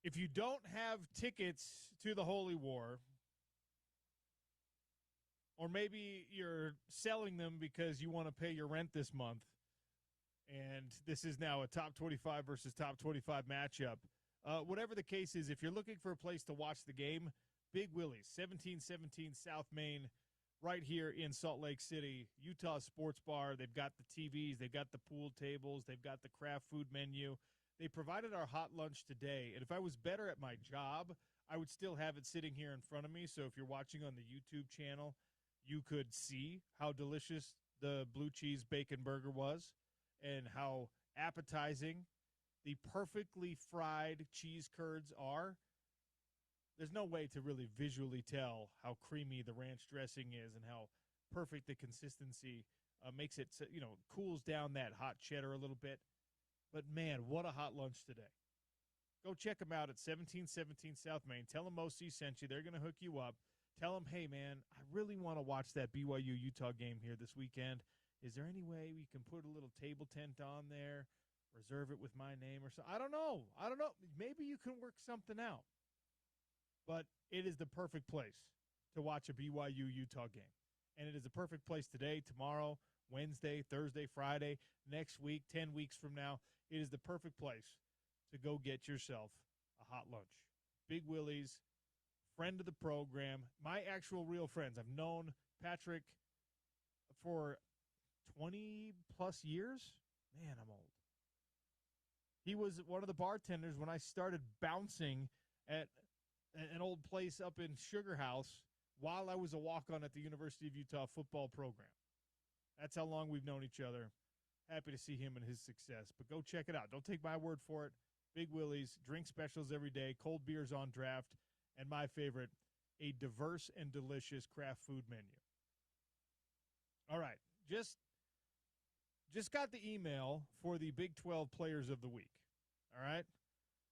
If you don't have tickets to the Holy War, or maybe you're selling them because you want to pay your rent this month, and this is now a top 25 versus top 25 matchup, whatever the case is, if you're looking for a place to watch the game, Big Willie's, 1717 South Main, right here in Salt Lake City, Utah Sports Bar. They've got the TVs, they've got the pool tables, they've got the craft food menu. They provided our hot lunch today, and if I was better at my job, I would still have it sitting here in front of me. So if you're watching on the YouTube channel, you could see how delicious the blue cheese bacon burger was and how appetizing the perfectly fried cheese curds are. There's no way to really visually tell how creamy the ranch dressing is and how perfect the consistency makes it, cools down that hot cheddar a little bit. But, man, what a hot lunch today. Go check them out at 1717 South Main. Tell them OC sent you. They're going to hook you up. Tell them, hey, man, I really want to watch that BYU-Utah game here this weekend. Is there any way we can put a little table tent on there, reserve it with my name or something? I don't know. Maybe you can work something out. But it is the perfect place to watch a BYU-Utah game. And it is the perfect place today, tomorrow, Wednesday, Thursday, Friday, next week, 10 weeks from now. It is the perfect place to go get yourself a hot lunch. Big Willie's, friend of the program, my actual real friends. I've known Patrick for 20-plus years. Man, I'm old. He was one of the bartenders when I started bouncing at an old place up in Sugar House while I was a walk-on at the University of Utah football program. That's how long we've known each other. Happy to see him and his success. But go check it out. Don't take my word for it. Big Willie's, drink specials every day, cold beers on draft, and my favorite, a diverse and delicious craft food menu. All right. Just got the email for the Big 12 Players of the Week. All right?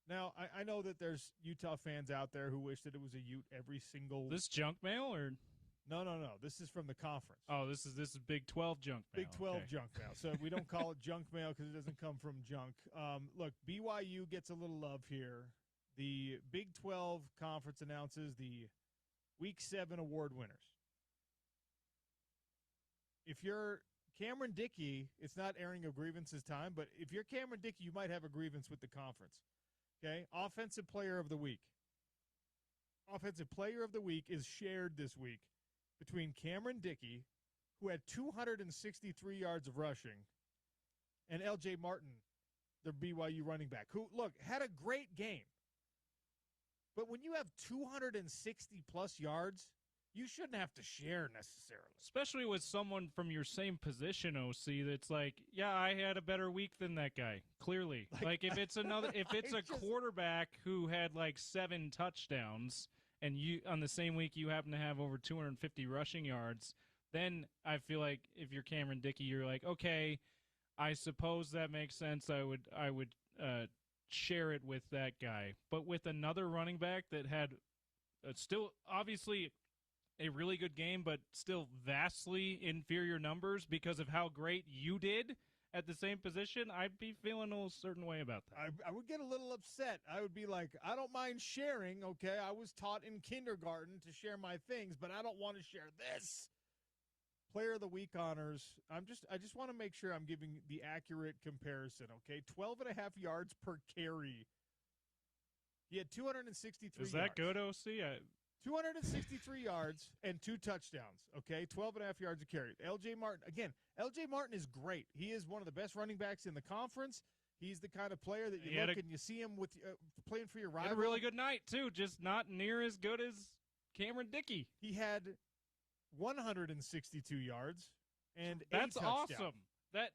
Now, I know that there's Utah fans out there who wish that it was a Ute every single... This junk mail or... No. This is from the conference. Oh, this is Big 12 junk mail. Big 12 junk mail. So we don't call it junk mail because it doesn't come from junk. Look, BYU gets a little love here. The Big 12 conference announces the Week 7 award winners. If you're Cameron Dickey, it's not airing of grievances time, but if you're Cameron Dickey, you might have a grievance with the conference. Okay? Offensive Player of the Week. Offensive Player of the Week is shared this week between Cameron Dickey, who had 263 yards of rushing, and L.J. Martin, the BYU running back, who, look, had a great game. But when you have 260-plus yards, you shouldn't have to share necessarily. Especially with someone from your same position, OC, that's like, yeah, I had a better week than that guy, clearly. Like if it's a quarterback who had like 7 touchdowns, and you on the same week you happen to have over 250 rushing yards, then I feel like if you're Cameron Dickey, you're like, okay, I suppose that makes sense. I would share it with that guy. But with another running back that had still obviously a really good game, but still vastly inferior numbers because of how great you did at the same position, I'd be feeling a certain way about that. I would get a little upset. I would be like, I don't mind sharing, okay? I was taught in kindergarten to share my things, but I don't want to share this. Player of the Week honors. I just want to make sure I'm giving the accurate comparison, okay? 12.5 yards per carry. He had 263 yards. Is that good, OC? 263 yards and 2 touchdowns, okay? 12.5 yards a carry. L.J. Martin, again, L.J. Martin is great. He is one of the best running backs in the conference. He's the kind of player that you look and you see him with playing for your rival. He had a really good night, too, just not near as good as Cameron Dickey. He had 162 yards and That's 8 touchdowns. awesome. That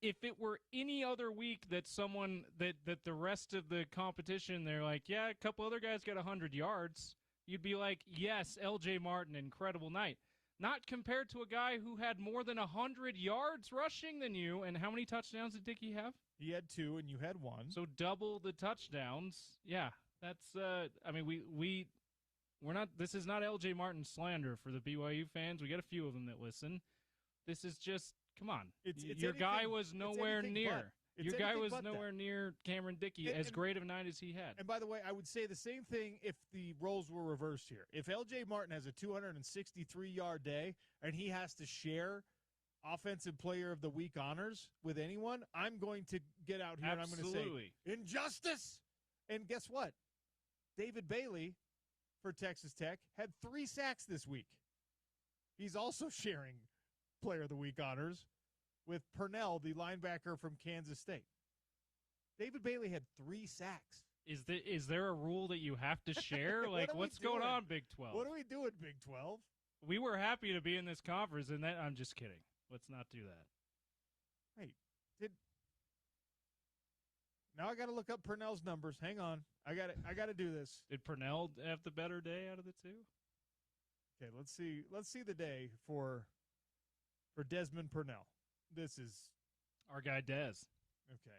if it were any other week that someone that the rest of the competition, they're like, yeah, a couple other guys got 100 yards, you'd be like, yes, L.J. Martin, incredible night. Not compared to a guy who had more than 100 yards rushing than you. And how many touchdowns did Dickey have? He had 2 and you had 1. So double the touchdowns. Yeah, that's I mean, we're not, this is not L.J. Martin slander for the BYU fans. We got a few of them that listen. This is just, come on. Your guy was nowhere near. It's Your guy anything was but nowhere that. near Cameron Dickey, as great of a night as he had. And by the way, I would say the same thing if the roles were reversed here. If L.J. Martin has a 263-yard day and he has to share Offensive Player of the Week honors with anyone, I'm going to get out here Absolutely. and I'm going to say, injustice! And guess what? David Bailey for Texas Tech had 3 sacks this week. He's also sharing Player of the Week honors with Purnell, the linebacker from Kansas State. David Bailey had 3 sacks. Is there a rule that you have to share? Like, what's going on, Big 12? What are we doing, Big 12? We were happy to be in this conference, and I'm just kidding. Let's not do that. Wait, now I got to look up Purnell's numbers. Hang on, I got to do this. Did Purnell have the better day out of the two? Okay, let's see the day for Desmond Purnell. This is our guy Dez. Okay,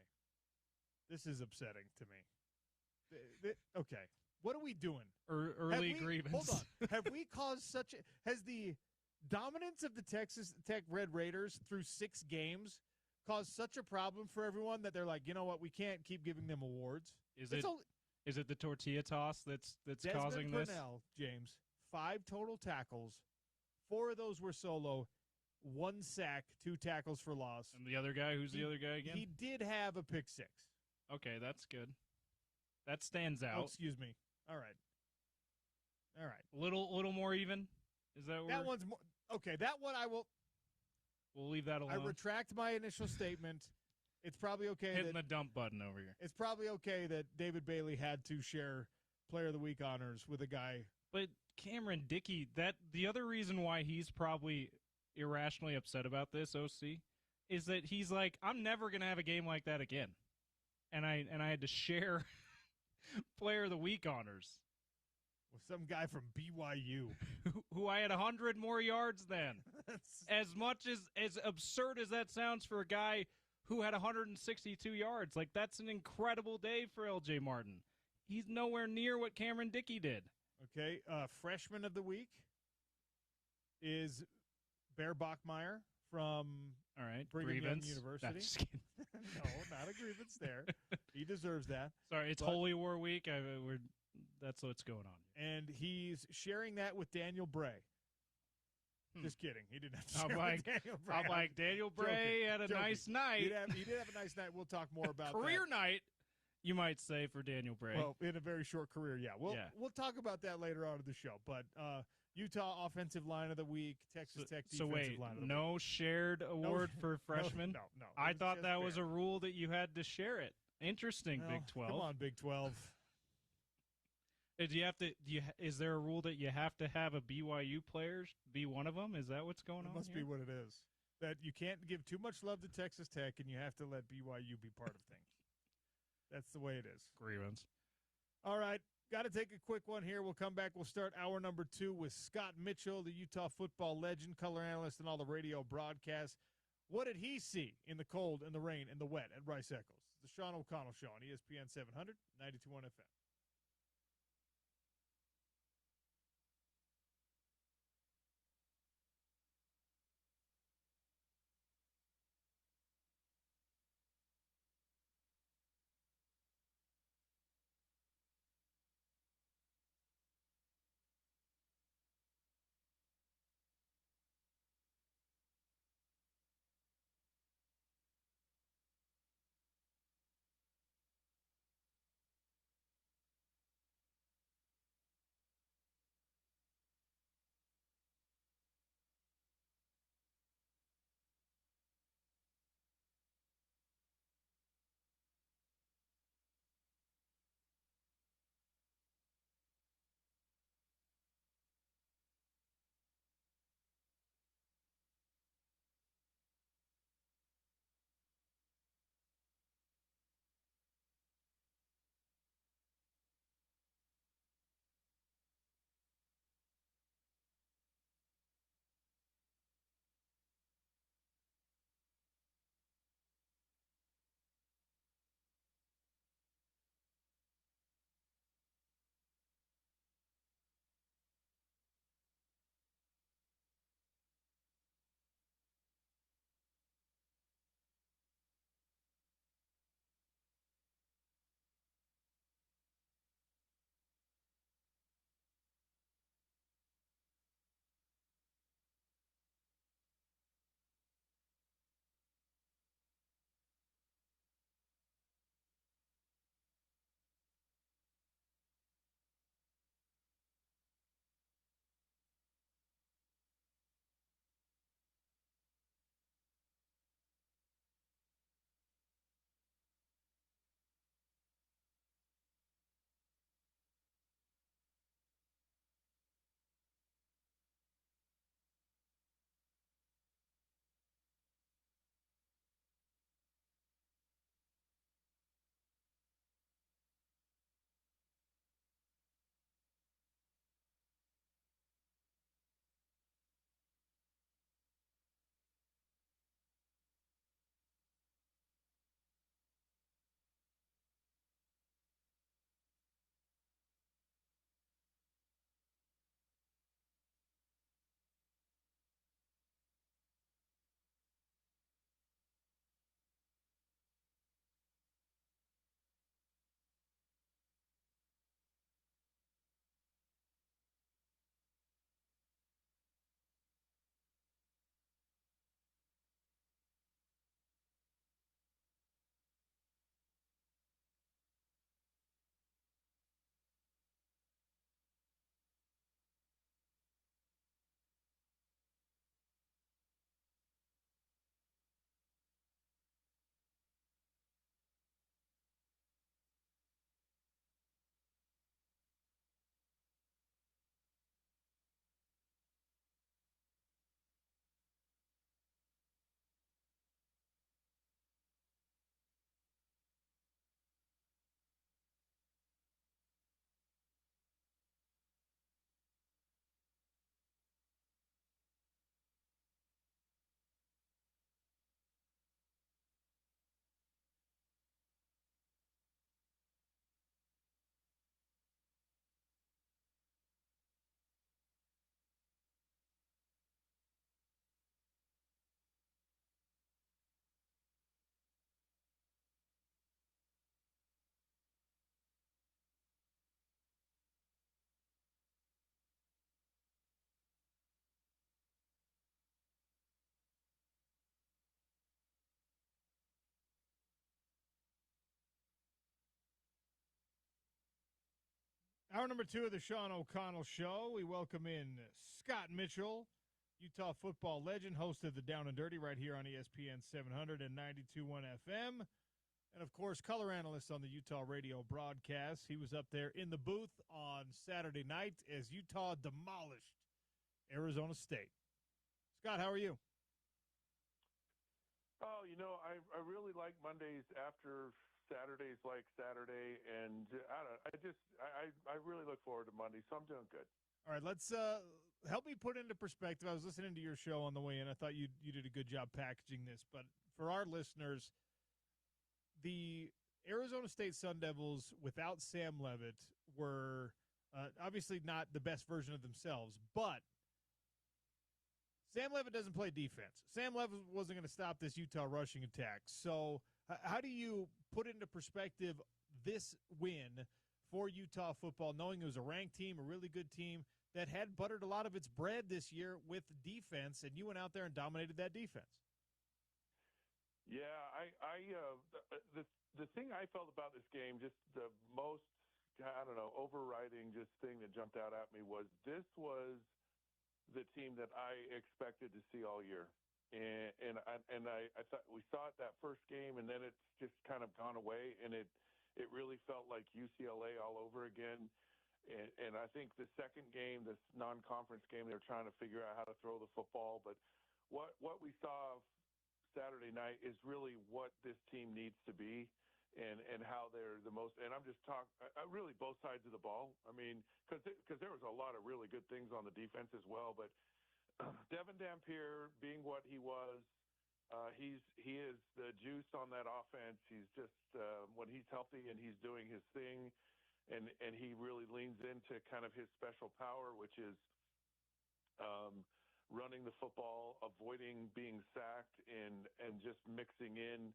this is upsetting to me. Okay, what are we doing? Early grievance. Hold on. Have we caused such a... Has the dominance of the Texas Tech Red Raiders through 6 games caused such a problem for everyone that they're like, you know what, we can't keep giving them awards? Is it the tortilla toss that's causing this? Desmond Purnell, James, 5 total tackles. 4 of those were solo. 1 sack, 2 tackles for loss. And the other guy, who's the other guy again? He did have a pick 6. Okay, that's good. That stands out. Oh, excuse me. All right. Little more even? Is that that one's more okay? That one we'll leave that alone. I retract my initial statement. It's probably okay. Hitting the dump button over here. It's probably okay that David Bailey had to share Player of the Week honors with a guy. But Cameron Dickey, the other reason why he's probably irrationally upset about this, OC, is that he's like, I'm never gonna have a game like that again, and I had to share Player of the Week honors with some guy from BYU who I had 100 more yards than. As much as absurd as that sounds for a guy who had 162 yards, like that's an incredible day for L.J. Martin. He's nowhere near what Cameron Dickey did. Okay, freshman of the week is Bear Bachmeyer from Brigham Young University. No, not a grievance there. He deserves that. Sorry, it's Holy War Week. That's what's going on. And he's sharing that with Daniel Bray. Just kidding. He didn't have to share with Daniel Bray. I'm like, Daniel Bray had a nice night. He did have a nice night. We'll talk more about career night, you might say, for Daniel Bray. Well, in a very short career, yeah. We'll talk about that later on in the show. But Utah Offensive Line of the Week, Texas Tech Defensive Line of the Week. No shared award for freshmen? No. I thought that was a rule that you had to share it. Interesting, Big 12. Come on, Big 12. Is there a rule that you have to have a BYU player be one of them? Is that what's going on? It must be what it is. That you can't give too much love to Texas Tech, and you have to let BYU be part of things. That's the way it is. Grievance. All right. Got to take a quick one here. We'll come back. We'll start hour number 2 with Scott Mitchell, the Utah football legend, color analyst, and all the radio broadcasts. What did he see in the cold and the rain and the wet at Rice Eccles? The Sean O'Connell Show on ESPN 700, 92.1 FM. Hour number 2 of the Sean O'Connell Show. We welcome in Scott Mitchell, Utah football legend, host of the Down and Dirty right here on ESPN 700 and 92.1 FM. And, of course, color analyst on the Utah radio broadcast. He was up there in the booth on Saturday night as Utah demolished Arizona State. Scott, how are you? Oh, I really like Mondays after Saturdays like Saturday, and I really look forward to Monday, so I'm doing good. All right, let's help me put into perspective. I was listening to your show on the way in. I thought you did a good job packaging this, but for our listeners, the Arizona State Sun Devils without Sam Levitt were obviously not the best version of themselves, but Sam Levitt doesn't play defense. Sam Levitt wasn't going to stop this Utah rushing attack. So how do you put into perspective this win for Utah football, knowing it was a ranked team, a really good team that had buttered a lot of its bread this year with defense, and you went out there and dominated that defense? Yeah, the thing I felt about this game, just the most, overriding just thing that jumped out at me was this was the team that I expected to see all year. And I thought we saw it that first game, and then it's just kind of gone away, and it really felt like UCLA all over again. And I think the second game, this non-conference game, they're trying to figure out how to throw the football. But what we saw Saturday night is really what this team needs to be, and how they're the most. And I'm just talking really both sides of the ball. I mean, because there was a lot of really good things on the defense as well, but Devin Dampier being what he was, he is the juice on that offense. He's just when he's healthy and he's doing his thing, and he really leans into kind of his special power, which is running the football, avoiding being sacked, and just mixing in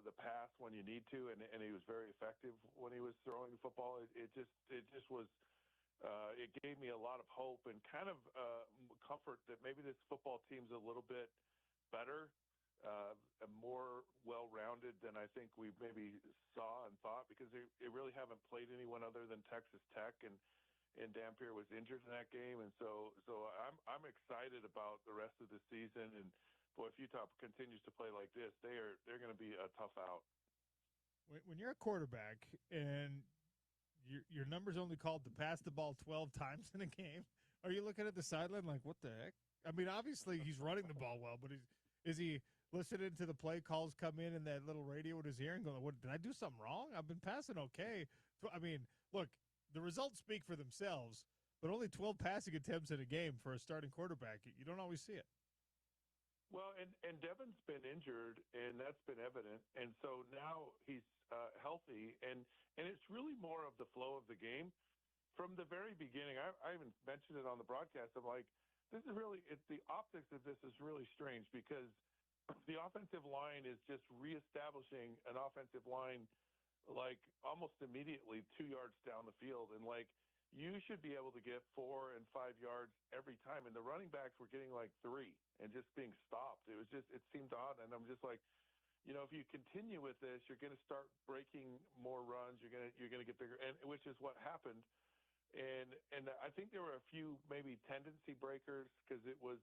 the pass when you need to, and he was very effective when he was throwing the football. It just was. It gave me a lot of hope and kind of comfort that maybe this football team's a little bit better, more well-rounded than I think we maybe saw and thought, because they really haven't played anyone other than Texas Tech, and Dampier was injured in that game, and so I'm excited about the rest of the season. And boy, if Utah continues to play like this, they're going to be a tough out. When you're a quarterback and your number's only called to pass the ball 12 times in a game, are you looking at the sideline like, what the heck? I mean, obviously he's running the ball well, but is he listening to the play calls come in that little radio with his ear and going, what, did I do something wrong? I've been passing okay. I mean, look, the results speak for themselves, but only 12 passing attempts in a game for a starting quarterback, you don't always see it. Well, and Devin's been injured, and that's been evident. And so now he's healthy, and it's really more of the flow of the game. From the very beginning, I even mentioned it on the broadcast. I'm like, the optics of this is really strange, because the offensive line is just reestablishing an offensive line like almost immediately 2 yards down the field. And like, you should be able to get 4 and 5 yards every time. And the running backs were getting like 3 and just being stopped. It seemed odd. And I'm just like, if you continue with this, you're going to start breaking more runs. You're going to get bigger, and which is what happened. And I think there were a few maybe tendency breakers, because it was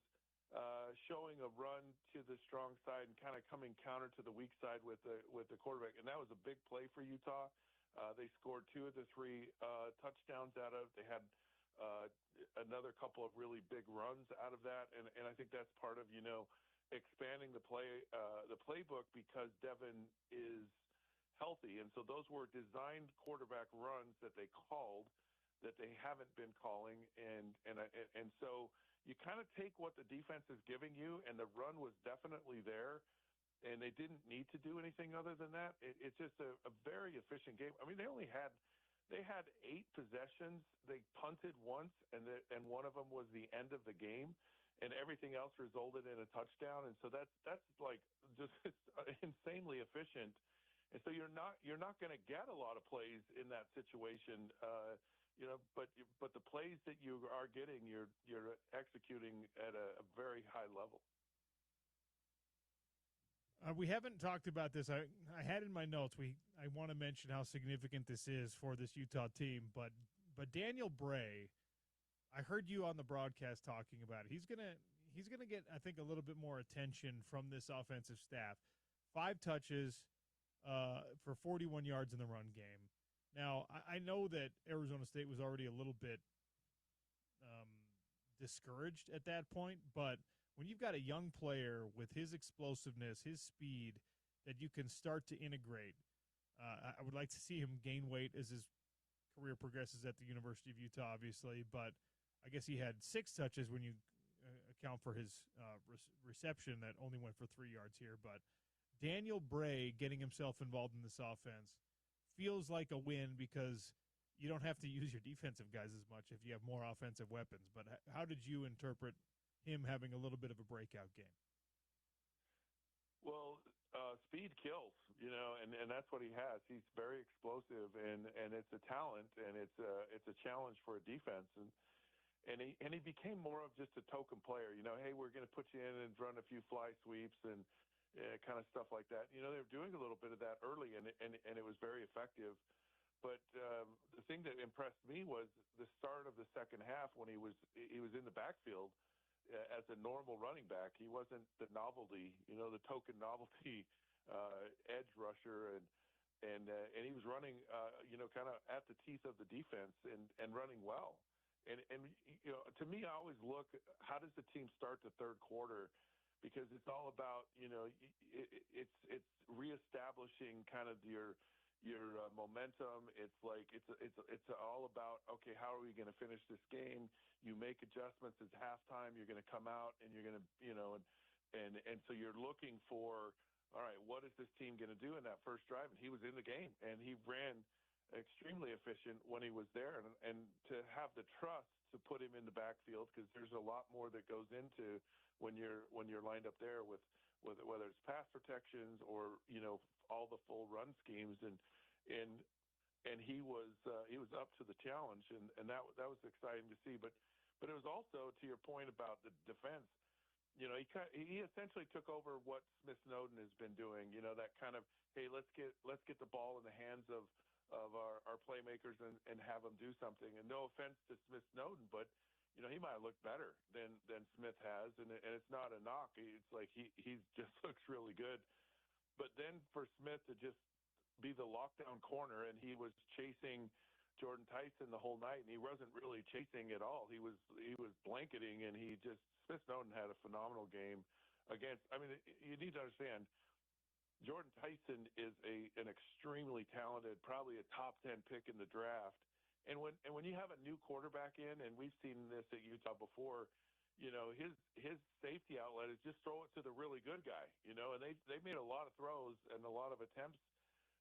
showing a run to the strong side and kind of coming counter to the weak side with the quarterback. And that was a big play for Utah. They scored 2 of the 3 touchdowns out of it. They had another couple of really big runs out of that. And I think that's part of, expanding the playbook, because Devin is healthy. And so those were designed quarterback runs that they called that they haven't been calling. And so you kind of take what the defense is giving you, and the run was definitely there, and they didn't need to do anything other than that. It's just a very efficient game. I mean, they had 8 possessions. They punted once, and one of them was the end of the game, and everything else resulted in a touchdown. And so that's like just insanely efficient. And so you're not going to get a lot of plays in that situation, but the plays that you are getting, you're executing at a very high level. We haven't talked about this. I had in my notes. I want to mention how significant this is for this Utah team, but But Daniel Bray, I heard you on the broadcast talking about it. He's gonna get, I think, a little bit more attention from this offensive staff. 5 touches for 41 yards in the run game. Now, I know that Arizona State was already a little bit discouraged at that point, but when you've got a young player with his explosiveness, his speed, that you can start to integrate, I would like to see him gain weight as his career progresses at the University of Utah, obviously, but I guess he had 6 touches when you account for his reception that only went for 3 yards here. But Daniel Bray getting himself involved in this offense feels like a win because you don't have to use your defensive guys as much if you have more offensive weapons. But how did you interpret him having a little bit of a breakout game? Well, speed kills, and that's what he has. He's very explosive, and it's a talent, and it's a challenge for a defense, and he became more of just a token player. Hey, we're going to put you in and run a few fly sweeps and kind of stuff like that. They were doing a little bit of that early, and it was very effective. But the thing that impressed me was the start of the second half when he was in the backfield as a normal running back. He wasn't the novelty, the token novelty edge rusher, and he was running, kind of at the teeth of the defense and running well. And to me, I always look, how does the team start the third quarter? Because it's all about, it's reestablishing kind of your momentum. It's like it's all about, okay, how are we going to finish this game? You make adjustments at halftime. You're going to come out and you're going to, and so you're looking for, all right, what is this team going to do in that first drive? And he was in the game, and he ran extremely efficient when he was there, and to have the trust to put him in the backfield, because there's a lot more that goes into when you're lined up there with whether it's pass protections or all the full run schemes, and he was up to the challenge, and that was exciting to see. But it was also, to your point about the defense, he essentially took over what Smith Snowden has been doing. That kind of, hey, let's get the ball in the hands of our playmakers and have them do something. And no offense to Smith Snowden, but he might have looked better than Smith has, and it's not a knock. It's like he just looks really good. But then for Smith to just be the lockdown corner, and he was chasing Jordan Tyson the whole night, and he wasn't really chasing at all. He was blanketing, and Smith Snowden had a phenomenal game against. I mean, you need to understand, Jordan Tyson is an extremely talented, probably a top 10 pick in the draft. And when you have a new quarterback in, and we've seen this at Utah before, his safety outlet is just throw it to the really good guy, and they made a lot of throws and a lot of attempts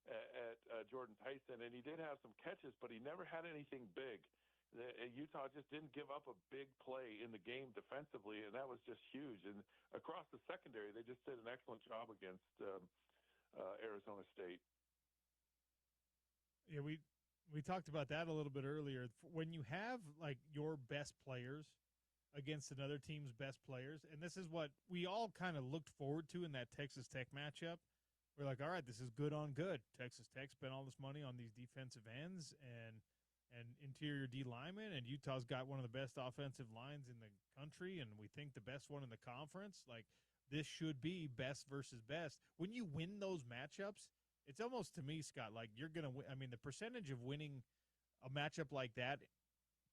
at Jordan Tyson, and he did have some catches, but he never had anything big. Utah just didn't give up a big play in the game defensively, and that was just huge. And across the secondary, they just did an excellent job against Arizona State. Yeah, we talked about that a little bit earlier. When you have like your best players against another team's best players, and this is what we all kind of looked forward to in that Texas Tech matchup. We're like, all right, this is good on good. Texas Tech spent all this money on these defensive ends and interior D linemen, and Utah's got one of the best offensive lines in the country, and we think the best one in the conference. Like, this should be best versus best. When you win those matchups, it's almost, to me, Scott, like you're going to win. I mean, the percentage of winning a matchup like that,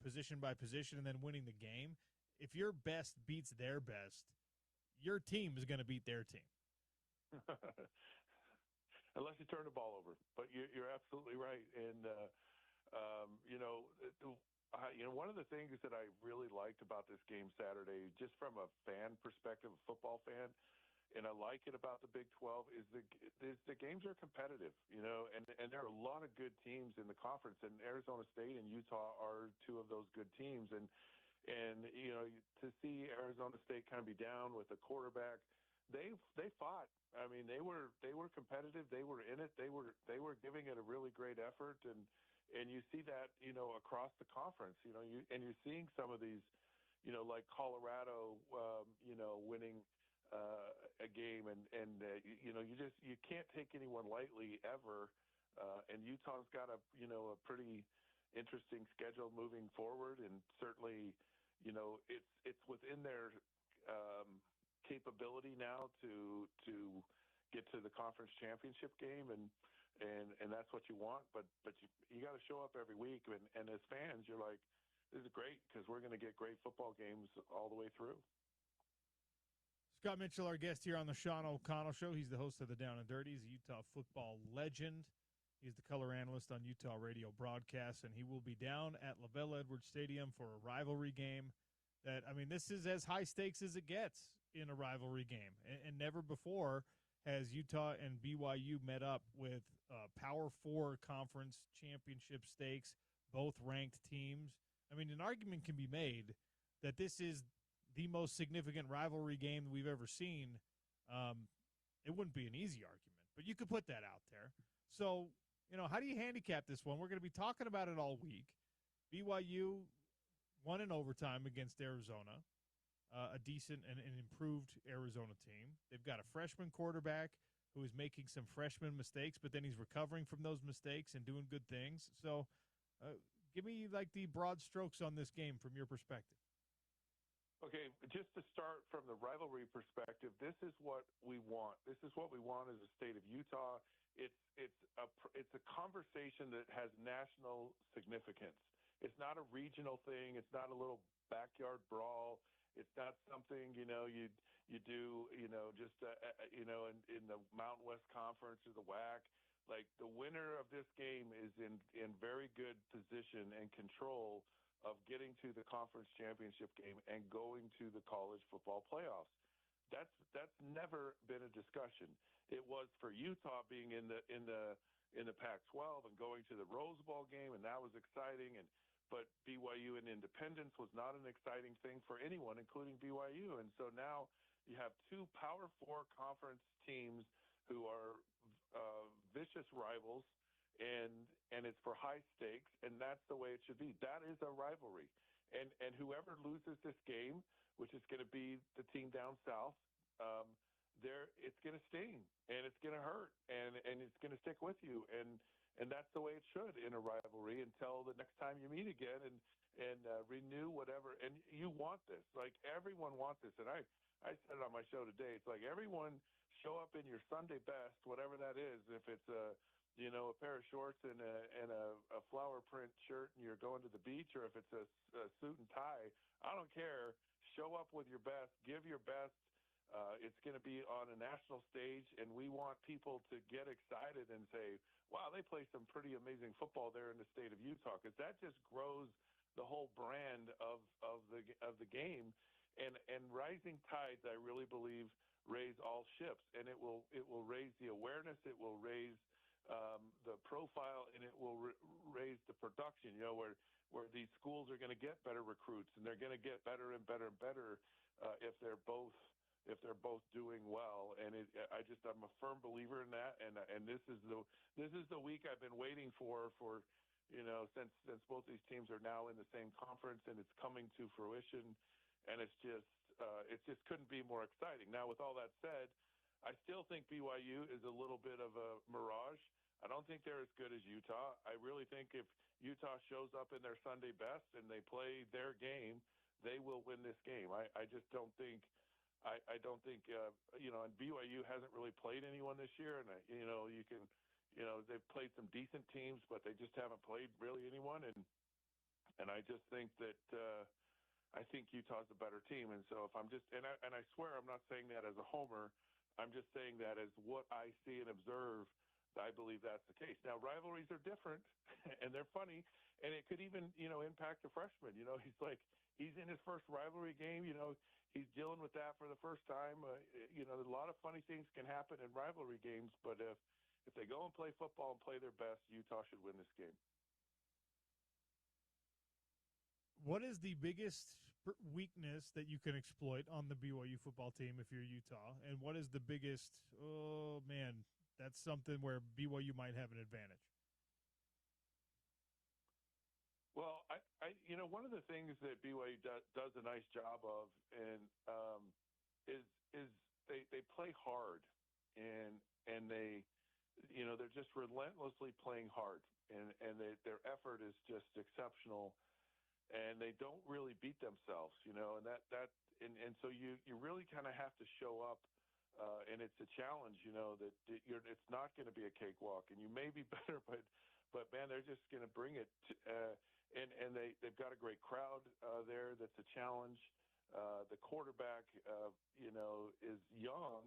position by position, and then winning the game, if your best beats their best, your team is going to beat their team. Unless you turn the ball over. But you're absolutely right. And, one of the things that I really liked about this game Saturday, just from a fan perspective, a football fan, and I like it about the Big 12, is the games are competitive, and there are a lot of good teams in the conference, and Arizona State and Utah are two of those good teams. And to see Arizona State kind of be down with a quarterback, they fought. I mean, they were competitive. They were in it. They were giving it a really great effort, and you see that across the conference. You're seeing some of these, like Colorado, winning a game, and you can't take anyone lightly ever. And Utah's got a pretty interesting schedule moving forward, and certainly, it's within their capability now to get to the conference championship game, and that's what you want. But you got to show up every week, and as fans, you're like, this is great because we're going to get great football games all the way through. Scott Mitchell, our guest here on the Sean O'Connell Show. He's the host of the Down and Dirty. He's a Utah football legend. He's the color analyst on Utah radio broadcasts, and he will be down at LaVell Edwards Stadium for a rivalry game. This is as high stakes as it gets in a rivalry game, and never before has Utah and BYU met up with Power 4 conference championship stakes, both ranked teams. An argument can be made that this is the most significant rivalry game that we've ever seen. It wouldn't be an easy argument, but you could put that out there. So, how do you handicap this one? We're going to be talking about it all week. BYU won in overtime against Arizona, a decent and an improved Arizona team. They've got a freshman quarterback who is making some freshman mistakes, but then he's recovering from those mistakes and doing good things. So give me the broad strokes on this game from your perspective. Okay, just to start from the rivalry perspective, this is what we want. This is what we want as a state of Utah. It's a conversation that has national significance. It's not a regional thing. It's not a little backyard brawl. It's not something you do just in the Mountain West Conference or the WAC. Like, the winner of this game is in very good position and control of getting to the conference championship game and going to the college football playoffs. That's never been a discussion. It was for Utah being in the Pac-12 and going to the Rose Bowl game, and that was exciting. But BYU and Independence was not an exciting thing for anyone, including BYU. And so now you have two Power 4 conference teams who are vicious rivals, and it's for high stakes, and that's the way it should be. That is a rivalry. And whoever loses this game, which is going to be the team down south, it's going to sting, and it's going to hurt, and it's going to stick with you. And that's the way it should in a rivalry until the next time you meet again and renew whatever. And you want this. Like, everyone wants this. And I said it on my show today. It's like, everyone show up in your Sunday best, whatever that is. If it's a pair of shorts and a flower print shirt and you're going to the beach, or if it's a suit and tie, I don't care. Show up with your best. Give your best. It's going to be on a national stage, and we want people to get excited and say, wow, they play some pretty amazing football there in the state of Utah, because that just grows the whole brand of the game. And rising tides, I really believe, raise all ships, and it will raise the awareness, it will raise the profile, and it will raise the production, where these schools are going to get better recruits, and they're going to get better and better and better if they're both doing well. And I'm a firm believer in that. And this is the week I've been waiting for since both these teams are now in the same conference, and it's coming to fruition. And it just couldn't be more exciting. Now, with all that said, I still think BYU is a little bit of a mirage. I don't think they're as good as Utah. I really think if Utah shows up in their Sunday best and they play their game, they will win this game. I just don't think. I don't think, and BYU hasn't really played anyone this year. And, they've played some decent teams, but they just haven't played really anyone. And I just think that I think Utah's a better team. And so if I'm just, and I swear I'm not saying that as a homer, I'm just saying that as what I see and observe, I believe that's the case. Now, rivalries are different, and they're funny, and it could even, impact a freshman. He's in his first rivalry game. He's dealing with that for the first time. A lot of funny things can happen in rivalry games, but if they go and play football and play their best, Utah should win this game. What is the biggest weakness that you can exploit on the BYU football team if you're Utah? And what is the biggest, that's something where BYU might have an advantage? Well, one of the things that BYU does a nice job of, and is they play hard, and they, they're just relentlessly playing hard. and their effort is just exceptional, and they don't really beat themselves, and so you really kind of have to show up, and it's a challenge, that it's not going to be a cakewalk, and you may be better, but man, they're just going to bring it, and they've got a great crowd there. That's a challenge. The quarterback, is young,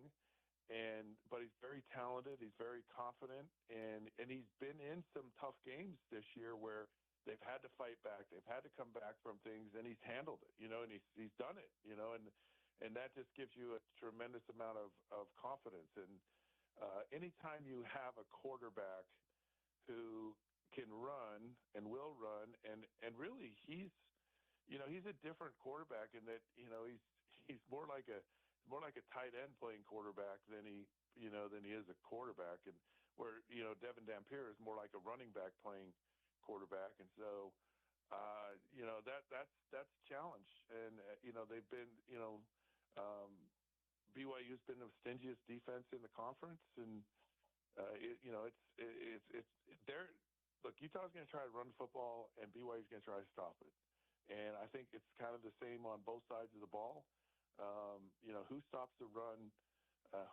but he's very talented. He's very confident, and he's been in some tough games this year where they've had to fight back. They've had to come back from things, and he's handled it, and he's done it, and that just gives you a tremendous amount of confidence. And anytime you have a quarterback who can run and will run, and really he's a different quarterback in that, he's more like a tight end playing quarterback than he is a quarterback, and where Devin Dampier is more like a running back playing quarterback, and so that's a challenge. And they've been BYU's been the stingiest defense in the conference, and look, Utah's going to try to run the football, and BYU's going to try to stop it. And I think it's kind of the same on both sides of the ball. Who stops the run,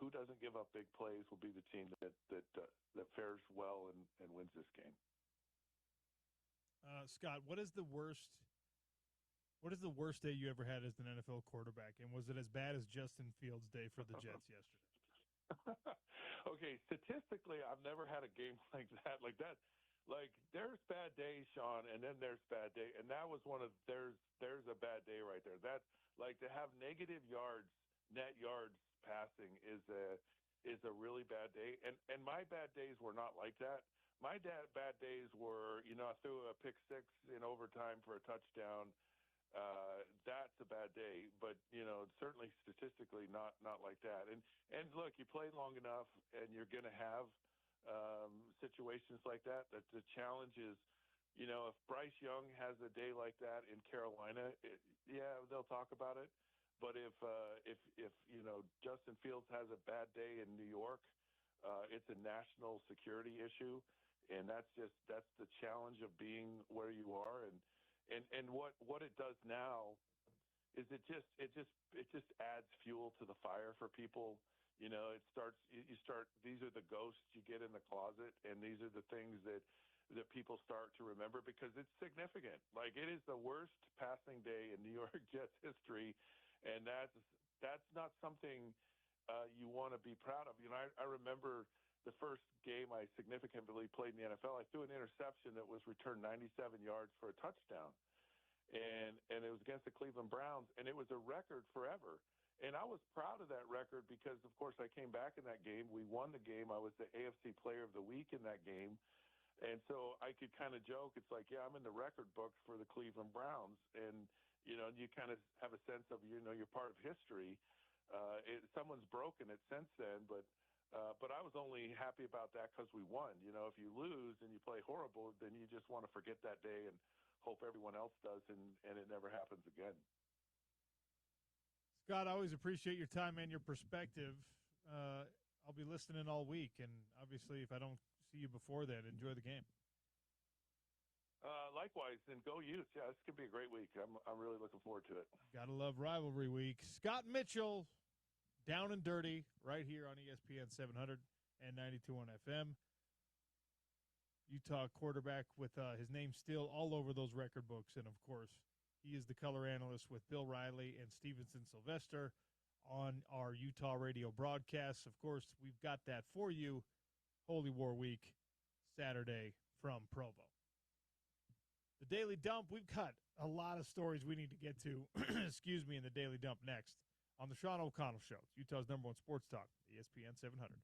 who doesn't give up big plays will be the team that fares well and wins this game. Scott, what is the worst day you ever had as an NFL quarterback, and was it as bad as Justin Fields' day for the Jets yesterday? Okay, statistically, I've never had a game like that. Like there's bad days, Sean, and then there's bad day, and that was one of there's a bad day right there. That, like, to have negative yards, net yards passing is a really bad day, and my bad days were not like that. My bad days were, I threw a pick six in overtime for a touchdown. That's a bad day, but certainly statistically not like that. And look, you play long enough, and you're going to have situations like that. That the challenge is, if Bryce Young has a day like that in Carolina, they'll talk about it. But if Justin Fields has a bad day in New York, it's a national security issue, and that's the challenge of being where you are. And what it does now is it just adds fuel to the fire for people. These are the ghosts you get in the closet, and these are the things that people start to remember because it's significant. Like, it is the worst passing day in New York Jets history, and that's not something you want to be proud of. I remember the first game I significantly played in the NFL. I threw an interception that was returned 97 yards for a touchdown, and it was against the Cleveland Browns, and it was a record forever. And I was proud of that record because, of course, I came back in that game. We won the game. I was the AFC Player of the Week in that game. And so I could kind of joke. It's like, yeah, I'm in the record books for the Cleveland Browns. And, you kind of have a sense of, you're part of history. Someone's broken it since then, but I was only happy about that because we won. If you lose and you play horrible, then you just want to forget that day and hope everyone else does, and it never happens again. Scott, I always appreciate your time and your perspective. I'll be listening all week, and obviously if I don't see you before then, enjoy the game. Likewise, and go Utes. Yeah, this could be a great week. I'm really looking forward to it. Gotta love rivalry week. Scott Mitchell, down and dirty, right here on ESPN 700 and 92.1 FM. Utah quarterback with his name still all over those record books, and of course, he is the color analyst with Bill Riley and Stevenson Sylvester on our Utah radio broadcasts. Of course, we've got that for you. Holy War Week, Saturday from Provo. The Daily Dump, we've got a lot of stories we need to get to, in the Daily Dump next on the Sean O'Connell Show. It's Utah's #1 sports talk, ESPN 700.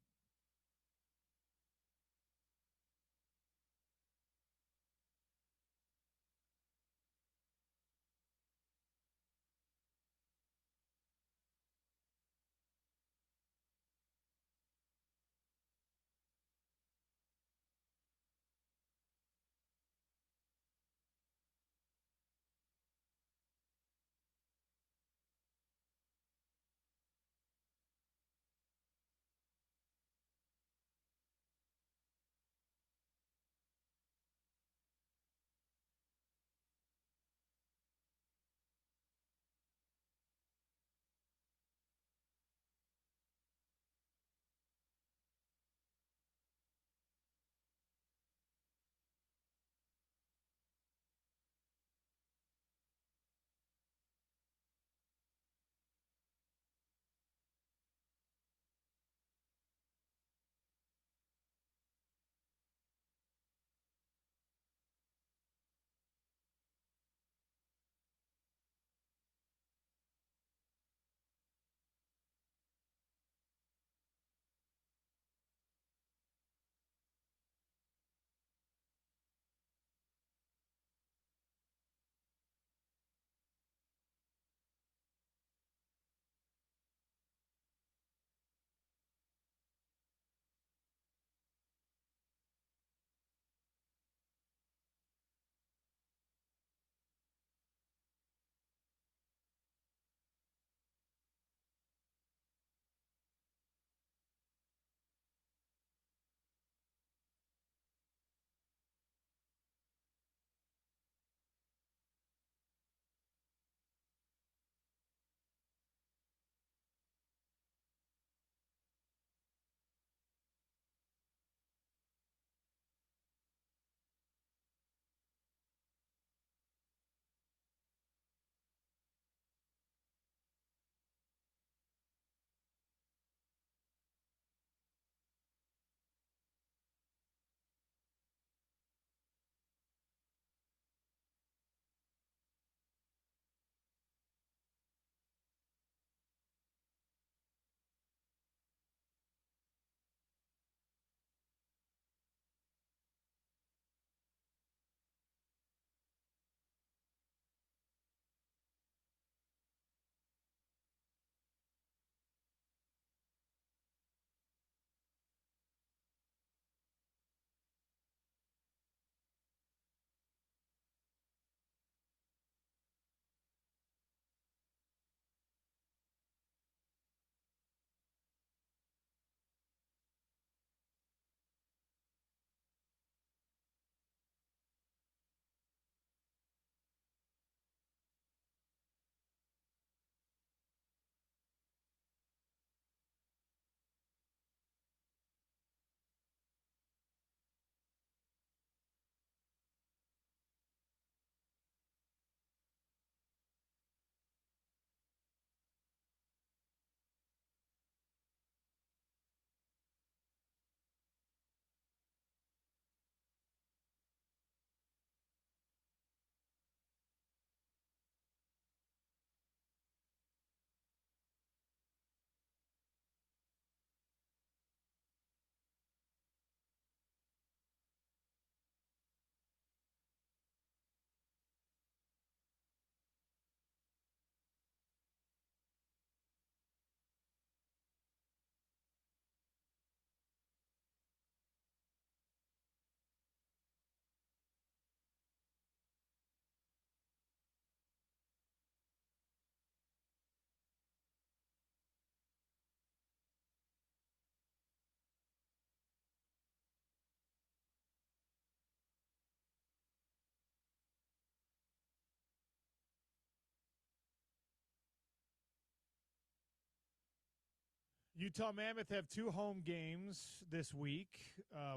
Utah Mammoth have 2 home games this week,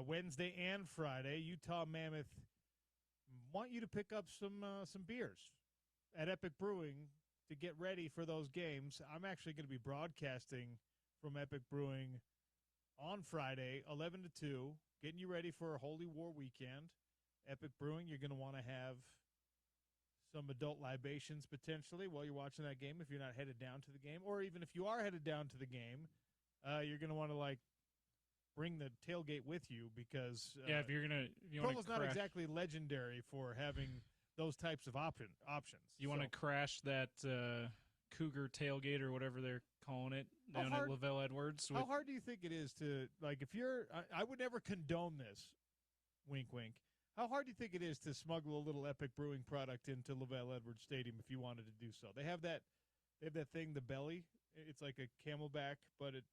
Wednesday and Friday. Utah Mammoth want you to pick up some beers at Epic Brewing to get ready for those games. I'm actually going to be broadcasting from Epic Brewing on Friday, 11 to 2, getting you ready for a Holy War weekend. Epic Brewing, you're going to want to have some adult libations potentially while you're watching that game if you're not headed down to the game. Or even if you are headed down to the game, you're going to want to, bring the tailgate with you because if you're gonna, Provo's not exactly legendary for having those types of options. You want to crash that Cougar tailgate or whatever they're calling it down at Lavelle Edwards. How hard do you think it is to, if you're, I would never condone this, wink, wink. How hard do you think it is to smuggle a little Epic Brewing product into Lavelle Edwards Stadium if you wanted to do so? They have that thing, the belly. It's like a camelback, but it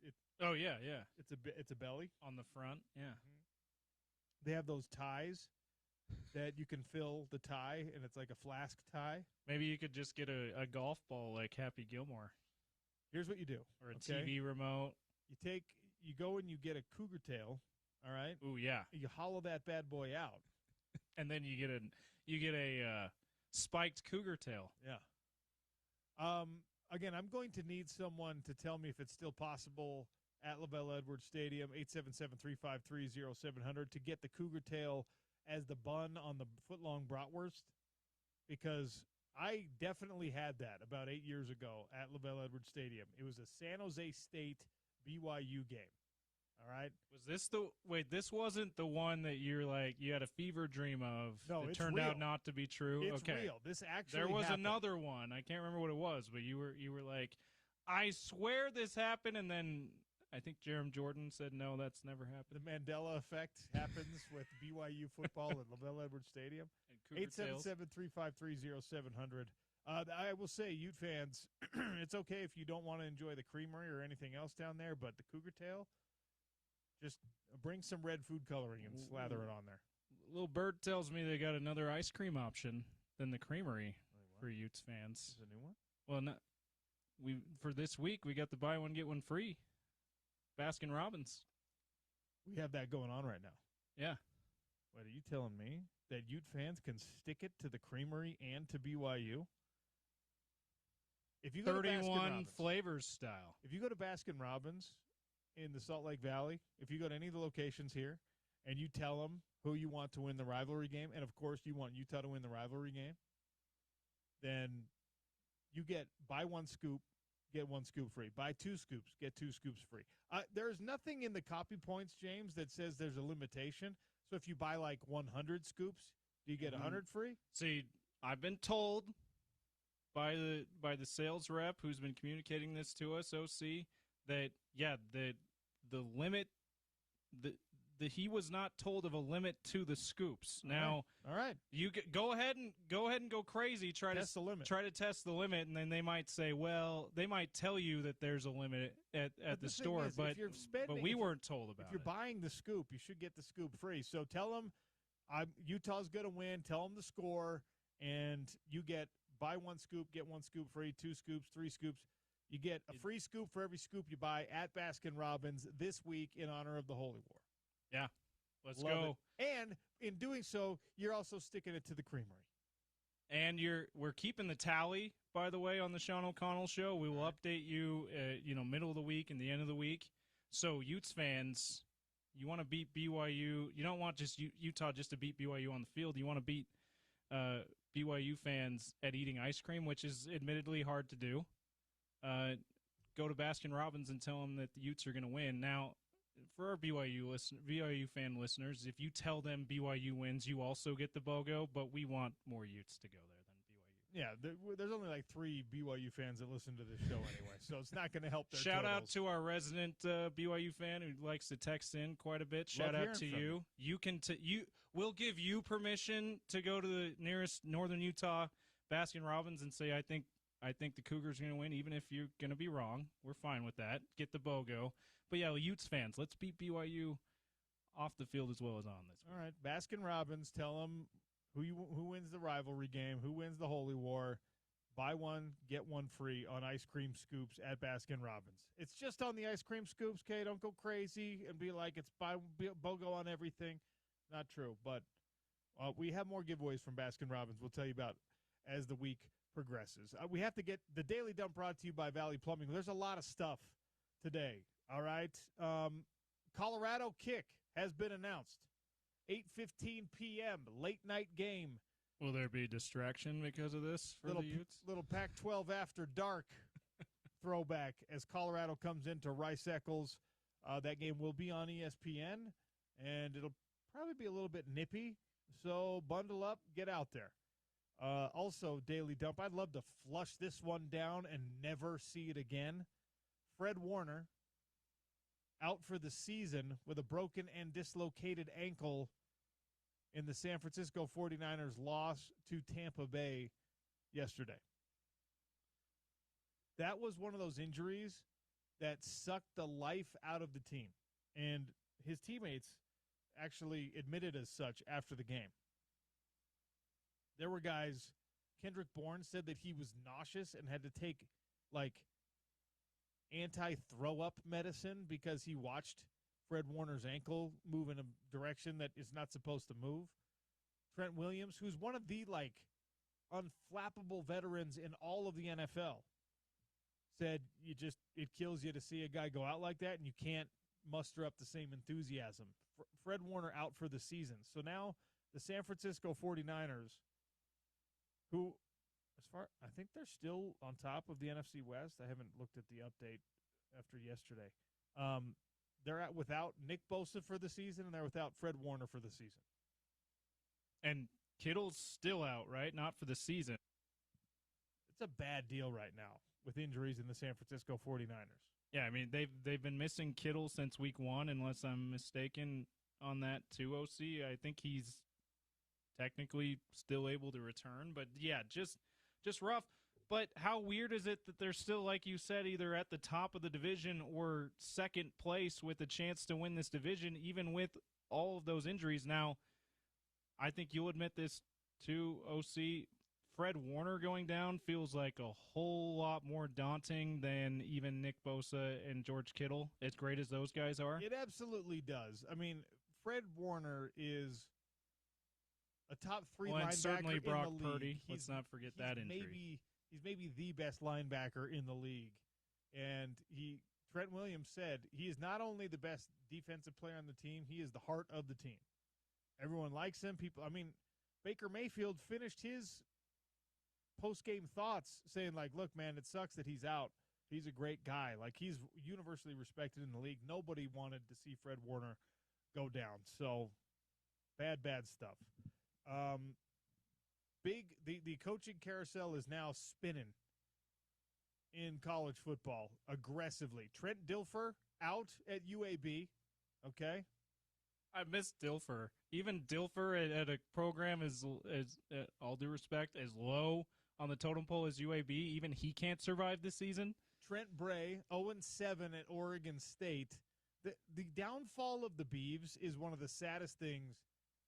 oh yeah. It's a belly on the front. Yeah. Mm-hmm. They have those ties that you can fill the tie, and it's like a flask tie. Maybe you could just get a golf ball like Happy Gilmore. Here's what you do. Or a TV remote. You go and you get a cougar tail, all right? Ooh, yeah. You hollow that bad boy out. And then you get a spiked cougar tail. Yeah. Again, I'm going to need someone to tell me if it's still possible at Lavelle Edwards Stadium, 877-353-0700, to get the cougar tail as the bun on the footlong bratwurst, because I definitely had that about 8 years ago at Lavelle Edwards Stadium. It was a San Jose State BYU game. All right. Was this this wasn't the one that you had a fever dream of no, that turned real. out not to be true? It's real. This actually there was happened. Another one. I can't remember what it was, but you were like, I swear this happened, and then I think Jerem Jordan said, no, that's never happened. The Mandela effect happens with BYU football at Lavelle Edwards Stadium. 877-353-0700. I will say, Ute fans, it's okay if you don't want to enjoy the creamery or anything else down there, but the cougar tail, just bring some red food coloring and slather it on there. Little Bird tells me they got another ice cream option than the creamery for Utes fans. Is a new one? Well, for this week, we got the buy one, get one free. Baskin Robbins. We have that going on right now. Yeah. Wait, are you telling me that Ute fans can stick it to the creamery and to BYU? If you go 31 flavors style. If you go to Baskin Robbins in the Salt Lake Valley, if you go to any of the locations here, and you tell them who you want to win the rivalry game, and of course you want Utah to win the rivalry game, then you get buy one scoop, get one scoop free. Buy 2 scoops, get 2 scoops free. There's nothing in the copy points, James, that says there's a limitation. So if you buy 100 scoops, do you get 100 free? See, I've been told by the sales rep who's been communicating this to us, OC, that the limit, he was not told of a limit to the scoops. Now, all right, you go ahead and go crazy. Try to test the limit, and then they might say, well, they might tell you that there's a limit at the store, but we weren't told about it. If you're buying the scoop, you should get the scoop free. So tell them Utah's going to win. Tell them the score, and you get buy one scoop, get one scoop free, 2 scoops, 3 scoops. You get a free scoop for every scoop you buy at Baskin Robbins this week in honor of the Holy War. Yeah, let's go. And in doing so, you're also sticking it to the creamery. And we're keeping the tally, by the way, on the Sean O'Connell Show. We will update you, middle of the week and the end of the week. So, Utes fans, you want to beat BYU. You don't want just Utah just to beat BYU on the field. You want to beat BYU fans at eating ice cream, which is admittedly hard to do. Go to Baskin Robbins and tell them that the Utes are going to win. Now, for our BYU fan listeners, if you tell them BYU wins, you also get the BOGO, but we want more Utes to go there than BYU. Yeah, there's only 3 BYU fans that listen to this show anyway, so it's not going to help their Shout totals. out to our resident BYU fan who likes to text in quite a bit. Shout out to you. We'll give you permission to go to the nearest Northern Utah Baskin Robbins and say, I think the Cougars are going to win, even if you're going to be wrong. We're fine with that. Get the BOGO. But, yeah, Utes fans, let's beat BYU off the field as well as on this week. All right, Baskin Robbins, tell them who wins the rivalry game, who wins the Holy War. buy one, get one free on ice cream scoops at Baskin-Robbins. It's just on the ice cream scoops, okay? Don't go crazy and be like it's BOGO on everything. Not true, but we have more giveaways from Baskin-Robbins we'll tell you about as the week progresses. We have to get the Daily Dump brought to you by Valley Plumbing. There's a lot of stuff today, all right? Colorado kick has been announced. 8:15 p.m., late-night game. Will there be distraction because of this for the Utes? Little Pac-12 after dark throwback as Colorado comes into Rice-Eccles. That game will be on ESPN, and it'll probably be a little bit nippy, so bundle up, get out there. Also, Daily Dump, I'd love to flush this one down and never see it again. Fred Warner out for the season with a broken and dislocated ankle in the San Francisco 49ers loss to Tampa Bay yesterday. That was one of those injuries that sucked the life out of the team, and his teammates actually admitted as such after the game. There were guys, Kendrick Bourne said that he was nauseous and had to take, anti-throw-up medicine because he watched Fred Warner's ankle move in a direction that is not supposed to move. Trent Williams, who's one of the, unflappable veterans in all of the NFL, said it kills you to see a guy go out like that, and you can't muster up the same enthusiasm. Fred Warner out for the season. So now the San Francisco 49ers, who, I think they're still on top of the NFC West. I haven't looked at the update after yesterday. They're without Nick Bosa for the season, and they're without Fred Warner for the season. And Kittle's still out, right? Not for the season. It's a bad deal right now with injuries in the San Francisco 49ers. Yeah, I mean, they've been missing Kittle since week 1, unless I'm mistaken on that too, OC. I think he's technically still able to return. But, yeah, just rough. But how weird is it that they're still, like you said, either at the top of the division or second place with a chance to win this division, even with all of those injuries? Now, I think you'll admit this too, OC. Fred Warner going down feels like a whole lot more daunting than even Nick Bosa and George Kittle, as great as those guys are. It absolutely does. I mean, Fred Warner is a top 3 linebacker and certainly Brock in the league. Purdy. Let's not forget that injury. He's maybe the best linebacker in the league. And Trent Williams said he is not only the best defensive player on the team, he is the heart of the team. Everyone likes him. Baker Mayfield finished his post-game thoughts saying, look, man, it sucks that he's out. He's a great guy. He's universally respected in the league. Nobody wanted to see Fred Warner go down. So, bad stuff. The coaching carousel is now spinning in college football aggressively. Trent Dilfer out at UAB, okay? I miss Dilfer. Even Dilfer at a program is all due respect, as low on the totem pole as UAB. Even he can't survive this season. Trent Bray, 0-7 at Oregon State. The downfall of the Beavs is one of the saddest things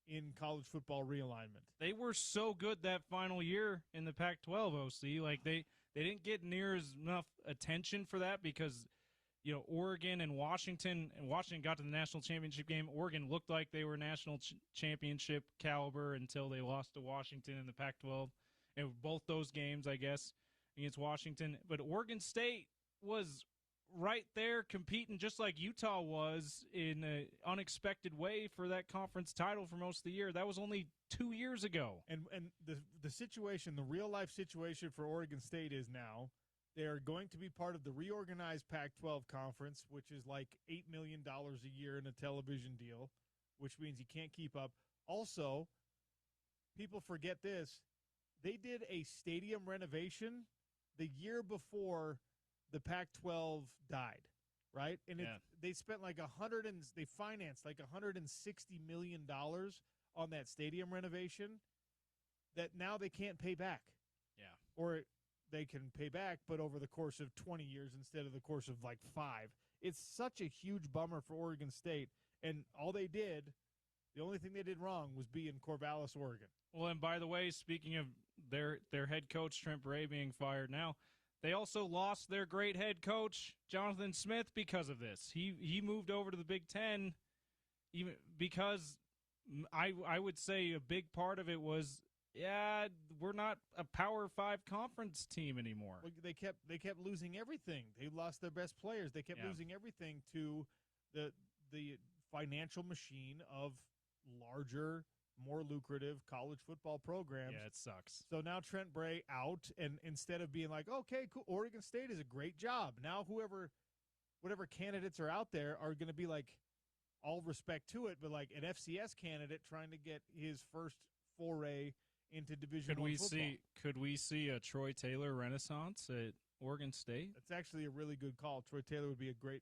in college football realignment. They were so good that final year in the Pac-12, OC. They didn't get near enough attention for that because Oregon and Washington got to the national championship game. Oregon looked like they were national championship caliber until they lost to Washington in the Pac-12. And both those games, I guess, against Washington. But Oregon State was right there competing just like Utah was in an unexpected way for that conference title for most of the year. That was only 2 years ago. And the situation, the real-life situation for Oregon State is now they're going to be part of the reorganized Pac-12 conference, which is like $8 million a year in a television deal, which means you can't keep up. Also, people forget this. They did a stadium renovation the year before the Pac-12 died, right? And they spent they financed like $160 million on that stadium renovation that now they can't pay back. Yeah. Or they can pay back, but over the course of 20 years instead of the course of 5. It's such a huge bummer for Oregon State. And all they did The only thing they did wrong was be in Corvallis, Oregon. Well, and by the way, speaking of their head coach Trent Bray being fired now, they also lost their great head coach Jonathan Smith because of this. He moved over to the Big Ten, even because I would say a big part of it was, we're not a Power 5 conference team anymore. Well, they kept losing everything. They lost their best players. They kept losing everything to the financial machine of larger, more lucrative college football programs. Yeah, it sucks. So now Trent Bray out, and instead of being like, okay, cool, Oregon State is a great job. Now whatever candidates are out there are going to be like, all respect to it, but like an FCS candidate trying to get his first foray into Division I football. Could we see a Troy Taylor renaissance at Oregon State? That's actually a really good call. Troy Taylor would be a great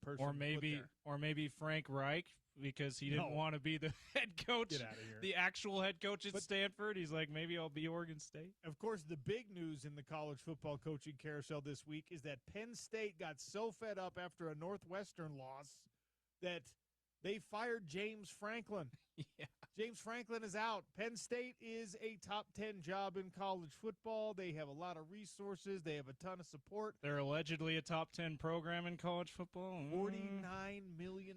person. Or maybe Frank Reich, because he didn't want to be the head coach. Get out of here. The actual head coach at Stanford. He's like, maybe I'll be Oregon State. Of course, the big news in the college football coaching carousel this week is that Penn State got so fed up after a Northwestern loss that they fired James Franklin. Yeah. James Franklin is out. Penn State is a top 10 job in college football. They have a lot of resources. They have a ton of support. They're allegedly a top 10 program in college football. $49 million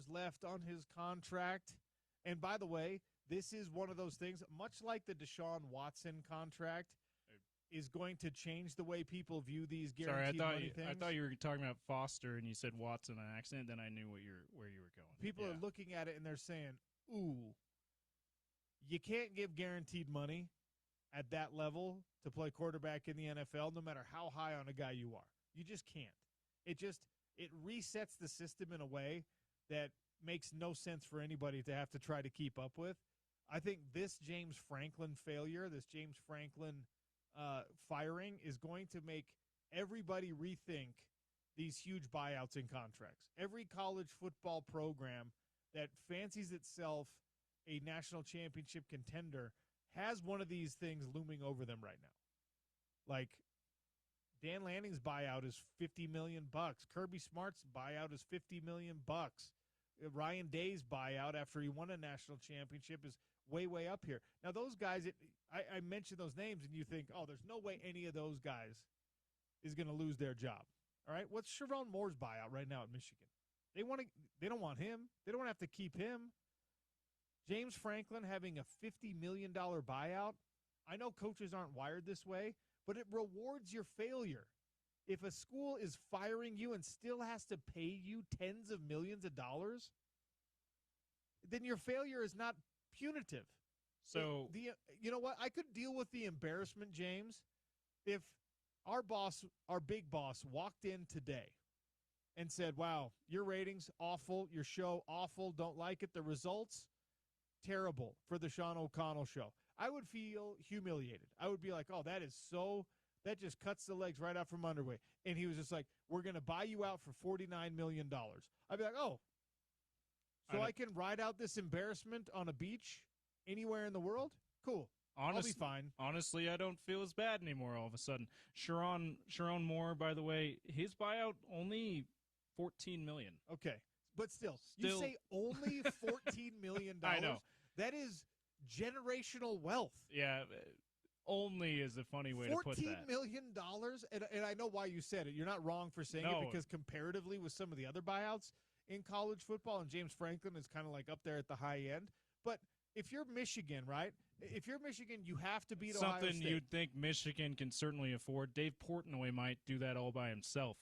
left on his contract. And by the way, this is one of those things, much like the Deshaun Watson contract, is going to change the way people view these guaranteed money things. I thought you were talking about Foster, and you said Watson on accident. Then I knew where you were going. People are looking at it and they're saying, "Ooh, you can't give guaranteed money at that level to play quarterback in the NFL, no matter how high on a guy you are. You just can't. It resets the system in a way that makes no sense for anybody to have to try to keep up with. I think this James Franklin failure, this James Franklin firing is going to make everybody rethink these huge buyouts in contracts. Every college football program that fancies itself a national championship contender has one of these things looming over them right now. Like Dan Lanning's buyout is $50 million. Kirby Smart's buyout is $50 million. Ryan Day's buyout after he won a national championship is way up here. Now, those guys, I mentioned those names, and you think, oh, there's no way any of those guys is going to lose their job. All right, what's Sharon Moore's buyout right now at Michigan? They don't want him. They don't have to keep him. James Franklin having a $50 million buyout. I know coaches aren't wired this way, but it rewards your failure. If a school is firing you and still has to pay you tens of millions of dollars, then your failure is not punitive. So you know what? I could deal with the embarrassment, James, if our big boss, walked in today and said, wow, your ratings, awful, your show, awful, don't like it, the results, terrible for the Sean O'Connell show. I would feel humiliated. I would be like, oh, that just cuts the legs right out from underway. And he was just like, we're going to buy you out for $49 million. I'd be like, oh, so I can ride out this embarrassment on a beach anywhere in the world? Cool. I'll be fine. Honestly, I don't feel as bad anymore all of a sudden. Sharon Moore, by the way, his buyout only $14 million. Okay. But still, you say only $14 million. I know. That is generational wealth. Yeah, only is a funny way to put that. $14 million, and I know why you said it. You're not wrong for saying it, because comparatively with some of the other buyouts in college football, and James Franklin is kind of like up there at the high end. But if you're Michigan, right? If you're Michigan, you have to beat Ohio State. Something you'd think Michigan can certainly afford. Dave Portnoy might do that all by himself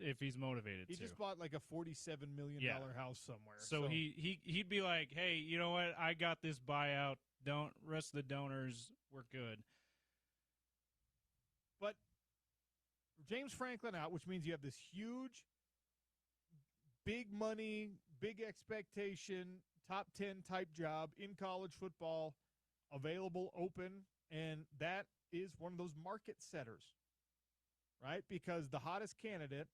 if he's motivated He just bought like a $47 million house somewhere. So he'd be like, hey, you know what? I got this buyout. Rest of the donors, we're good. But James Franklin out, which means you have this huge, big money, big expectation, top 10 type job in college football, available, open, and that is one of those market setters, right? Because the hottest candidate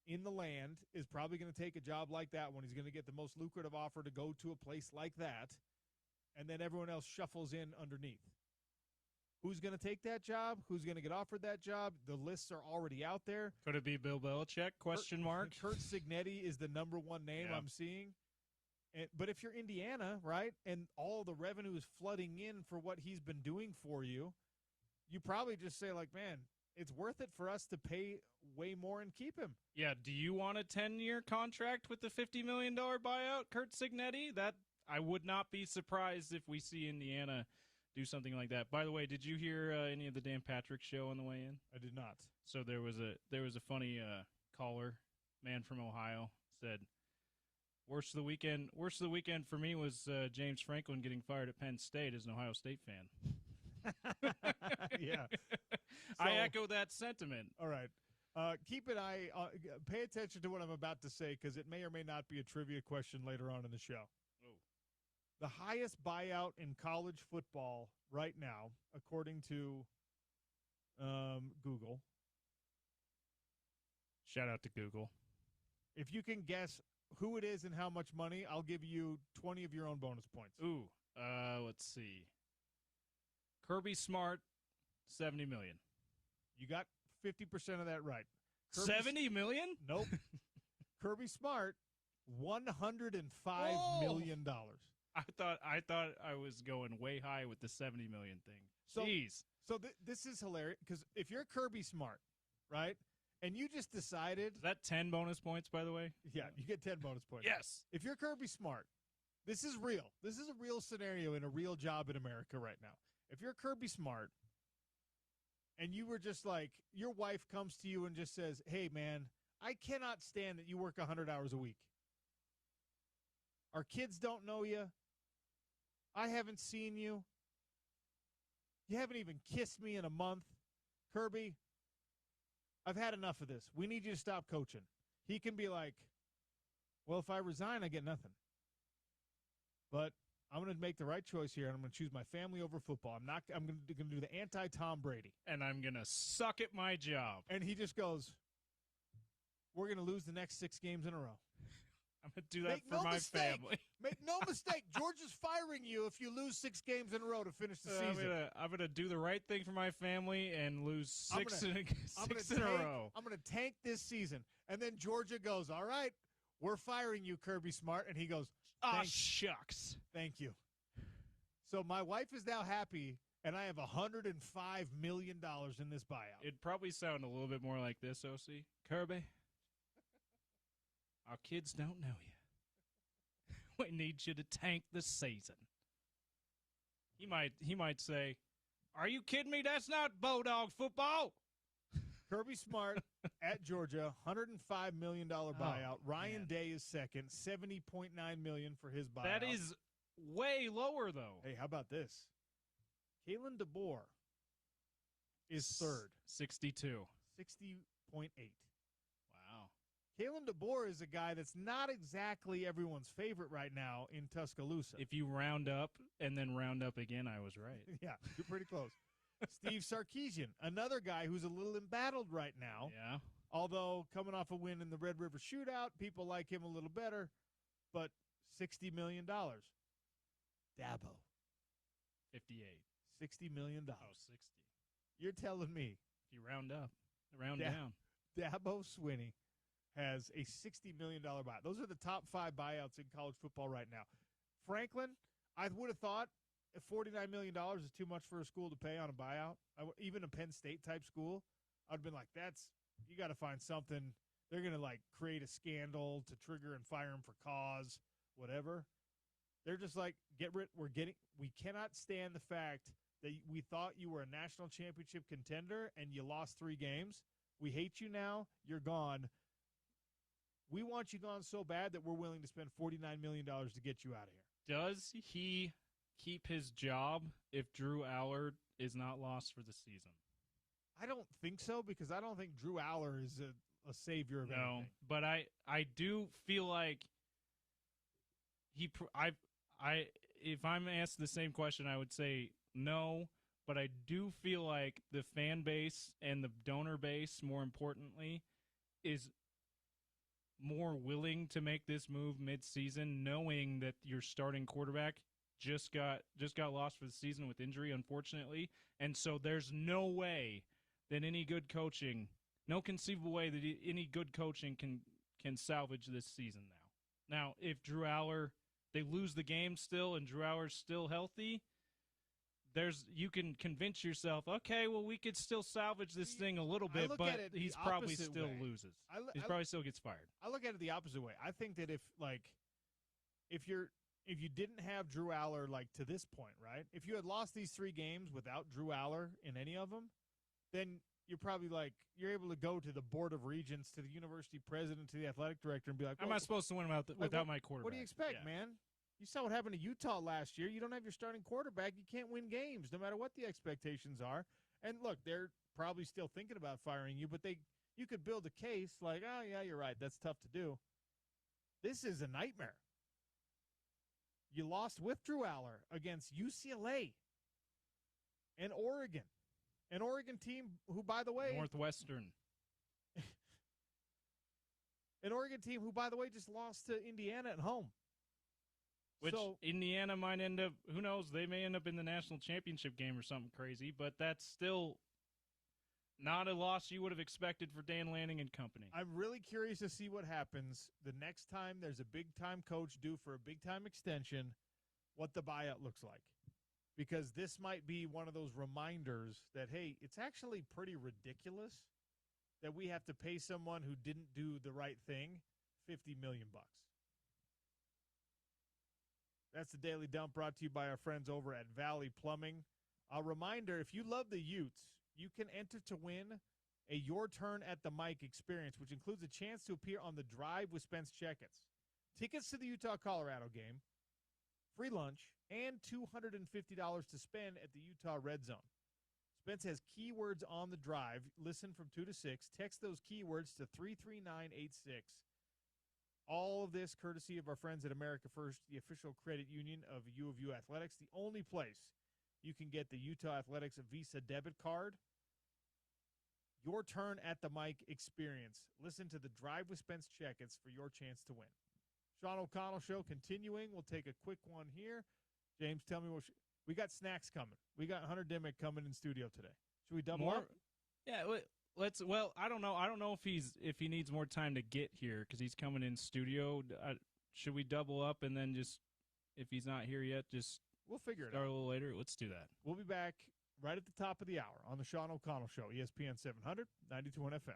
in the land is probably going to take a job like that one. He's going to get the most lucrative offer to go to a place like that, and then everyone else shuffles in underneath. Who's going to take that job? Who's going to get offered that job? The lists are already out there. Could it be Bill Belichick? Question mark. Curt Cignetti is the number one name I'm seeing. But if you're Indiana, right, and all the revenue is flooding in for what he's been doing for you, you probably just say, like, man, it's worth it for us to pay way more and keep him. Yeah, do you want a 10-year contract with the $50 million buyout, Kurt Signetti? That I would not be surprised if we see Indiana do something like that. By the way, did you hear any of the Dan Patrick show on the way in? I did not. So there was a funny caller, man from Ohio, said, worst of the weekend for me was James Franklin getting fired at Penn State as an Ohio State fan. Yeah. I echo that sentiment. All right. Keep an eye, pay attention to what I'm about to say because it may or may not be a trivia question later on in the show. Oh. The highest buyout in college football right now, according to Google. Shout out to Google. If you can guess who it is and how much money, I'll give you 20 of your own bonus points. Ooh, let's see. Kirby Smart, $70 million. You got 50% of that right. $70 million? Nope. Kirby Smart, $105 million. I thought I was going way high with the $70 million thing. Jeez. So this is hilarious because if you're Kirby Smart, right, and you just decided. Is that 10 bonus points, by the way? Yeah, you get 10 bonus points. Yes. If you're Kirby Smart, this is real. This is a real scenario in a real job in America right now. If you're Kirby Smart and you were just like, your wife comes to you and just says, hey, man, I cannot stand that you work 100 hours a week. Our kids don't know you. I haven't seen you. You haven't even kissed me in a month. Kirby, I've had enough of this. We need you to stop coaching. He can be like, well, if I resign, I get nothing. But I'm going to make the right choice here, and I'm going to choose my family over football. I'm going to do the anti-Tom Brady. And I'm going to suck at my job. And he just goes, we're going to lose the next 6 games in a row. I'm going to do that for my family. Make no mistake. George is firing you if you lose 6 games in a row to finish the season. I'm gonna do the right thing for my family and lose six in a row. I'm going to tank this season. And then Georgia goes, all right, we're firing you, Kirby Smart. And he goes, shucks. Thank you. So my wife is now happy, and I have $105 million in this buyout. It'd probably sound a little bit more like this, OC. Kirby, our kids don't know you. We need you to tank the season. He might say, are you kidding me? That's not Bulldog football. Kirby Smart at Georgia, $105 million buyout. Ryan man. Day is second, $70.9 million for his buyout. That is way lower, though. Hey, how about this? Kalen DeBoer is third. 62. 60.8. Wow. Kalen DeBoer is a guy that's not exactly everyone's favorite right now in Tuscaloosa. If you round up and then round up again, I was right. Yeah, you're pretty close. Steve Sarkisian, another guy who's a little embattled right now. Yeah. Although coming off a win in the Red River Shootout, people like him a little better. But $60 million. Dabo. 58. $60 million. Oh, 60. You're telling me. If you round up, round down. Dabo Swinney has a $60 million buyout. Those are the top 5 buyouts in college football right now. Franklin, I would have thought if $49 million is too much for a school to pay on a buyout, even a Penn State-type school, I'd have been like, you got to find something. They're going to, like, create a scandal to trigger and fire him for cause, whatever. They're just like, we cannot stand the fact that we thought you were a national championship contender and you lost 3 games. We hate you now. You're gone. We want you gone so bad that we're willing to spend $49 million to get you out of here. Does he keep his job if Drew Allard is not lost for the season? I don't think so because I don't think Drew Allard is a savior of anything. But I do feel like if I'm asked the same question, I would say no. But I do feel like the fan base and the donor base, more importantly, is more willing to make this move mid-season, knowing that your starting quarterback just got lost for the season with injury, unfortunately. And so there's no way that any good coaching, no conceivable way that any good coaching can salvage this season now. Now, if Drew Aller they lose the game still and Drew Hour's still healthy, you can convince yourself, okay, well, we could still salvage this thing a little bit, but he's probably still loses. He probably still gets fired. I look at it the opposite way. I think that if you didn't have Drew Aller to this point, right? If you had lost these 3 games without Drew Aller in any of them, then you're probably you're able to go to the board of regents, to the university president, to the athletic director, and be like, "How am I supposed to win without my quarterback?" What do you expect, man? You saw what happened to Utah last year. You don't have your starting quarterback. You can't win games, no matter what the expectations are. And look, they're probably still thinking about firing you, but you could build a case oh, yeah, you're right. That's tough to do. This is a nightmare. You lost with Drew Aller against UCLA and Oregon. An Oregon team who, by the way... Northwestern. An Oregon team who, by the way, just lost to Indiana at home. Which Indiana might end up, who knows, they may end up in the national championship game or something crazy, but that's still not a loss you would have expected for Dan Lanning and company. I'm really curious to see what happens the next time there's a big-time coach due for a big-time extension, what the buyout looks like. Because this might be one of those reminders that, hey, it's actually pretty ridiculous that we have to pay someone who didn't do the right thing $50 million. That's the Daily Dump, brought to you by our friends over at Valley Plumbing. A reminder, if you love the Utes, you can enter to win a Your Turn at the Mic experience, which includes a chance to appear on The Drive with Spence Checketts, tickets to the Utah-Colorado game, free lunch, and $250 to spend at the Utah Red Zone. Spence has keywords on The Drive. Listen from 2 to 6. Text those keywords to 33986. All of this courtesy of our friends at America First, the official credit union of U of U Athletics, the only place you can get the Utah Athletics Visa debit card. Your Turn at the Mic experience. Listen to The Drive with Spence Checketts for your chance to win. Sean O'Connell Show continuing. We'll take a quick one here. James, tell me we got snacks coming. We got Hunter Dimmick coming in studio today. Should we double up? Yeah, let's. Well, I don't know. I don't know if he needs more time to get here because he's coming in studio. Should we double up and then just, if he's not here yet, just we'll figure it start out a little later? Let's do that. We'll be back right at the top of the hour on the Sean O'Connell Show, ESPN 700, 92.1 FM.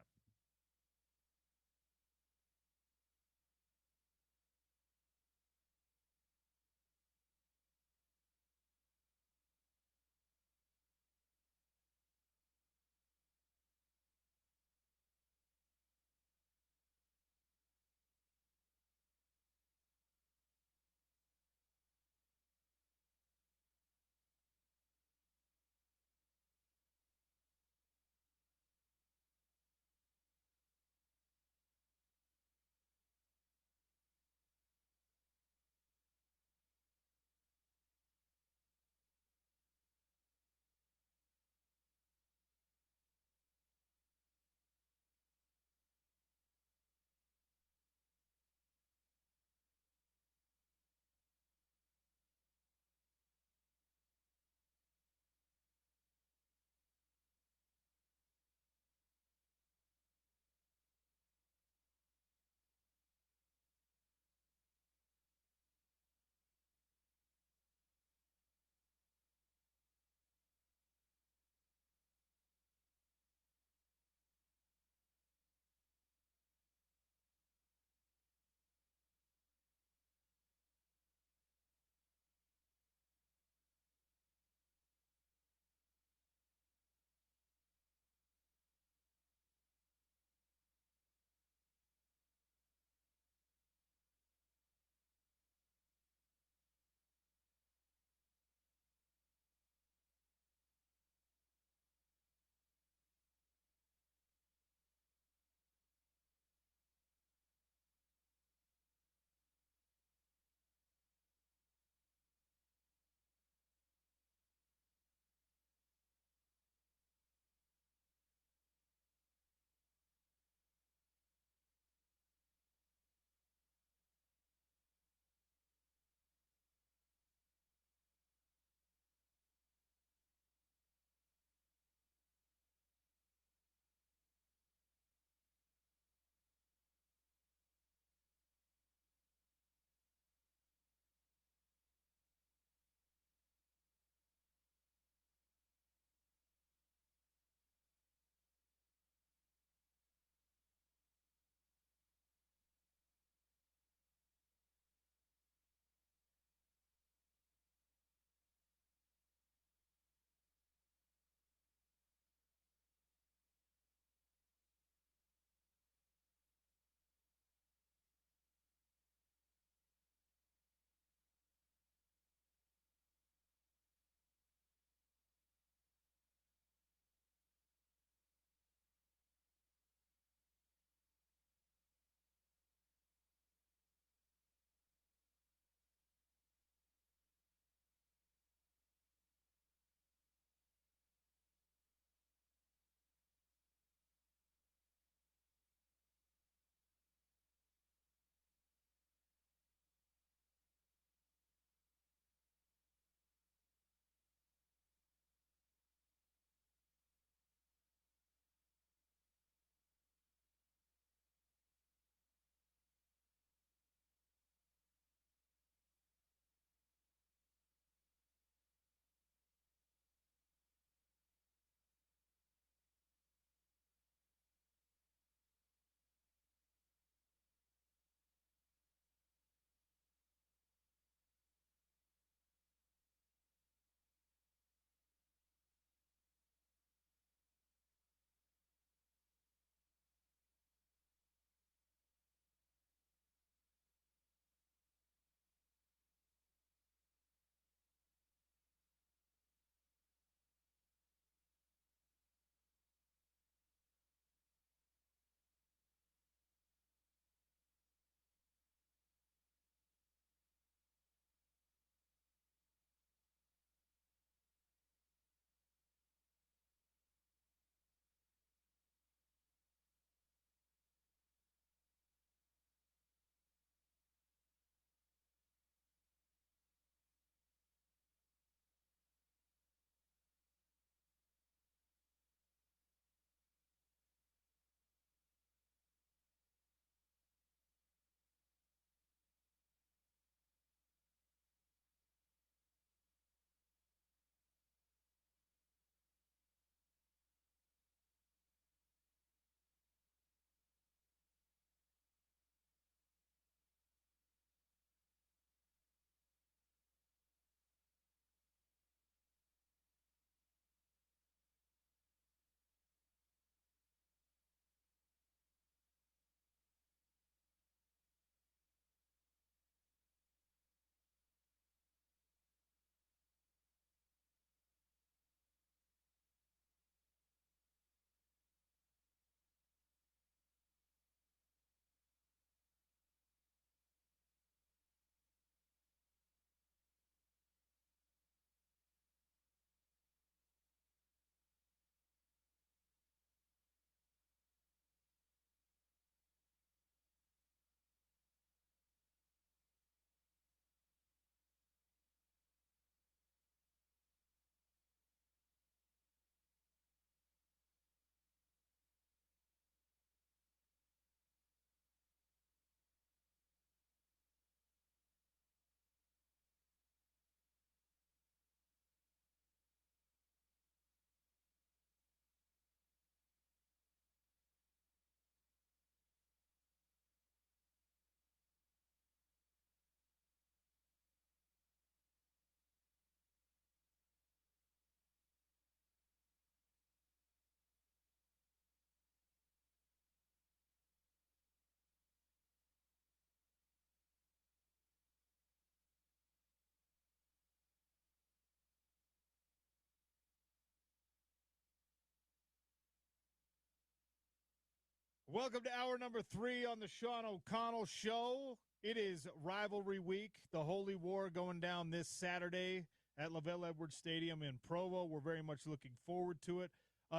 Welcome to hour number 3 on the Sean O'Connell Show. It is rivalry week, the Holy War going down this Saturday at LaVelle Edwards Stadium in Provo. We're very much looking forward to it.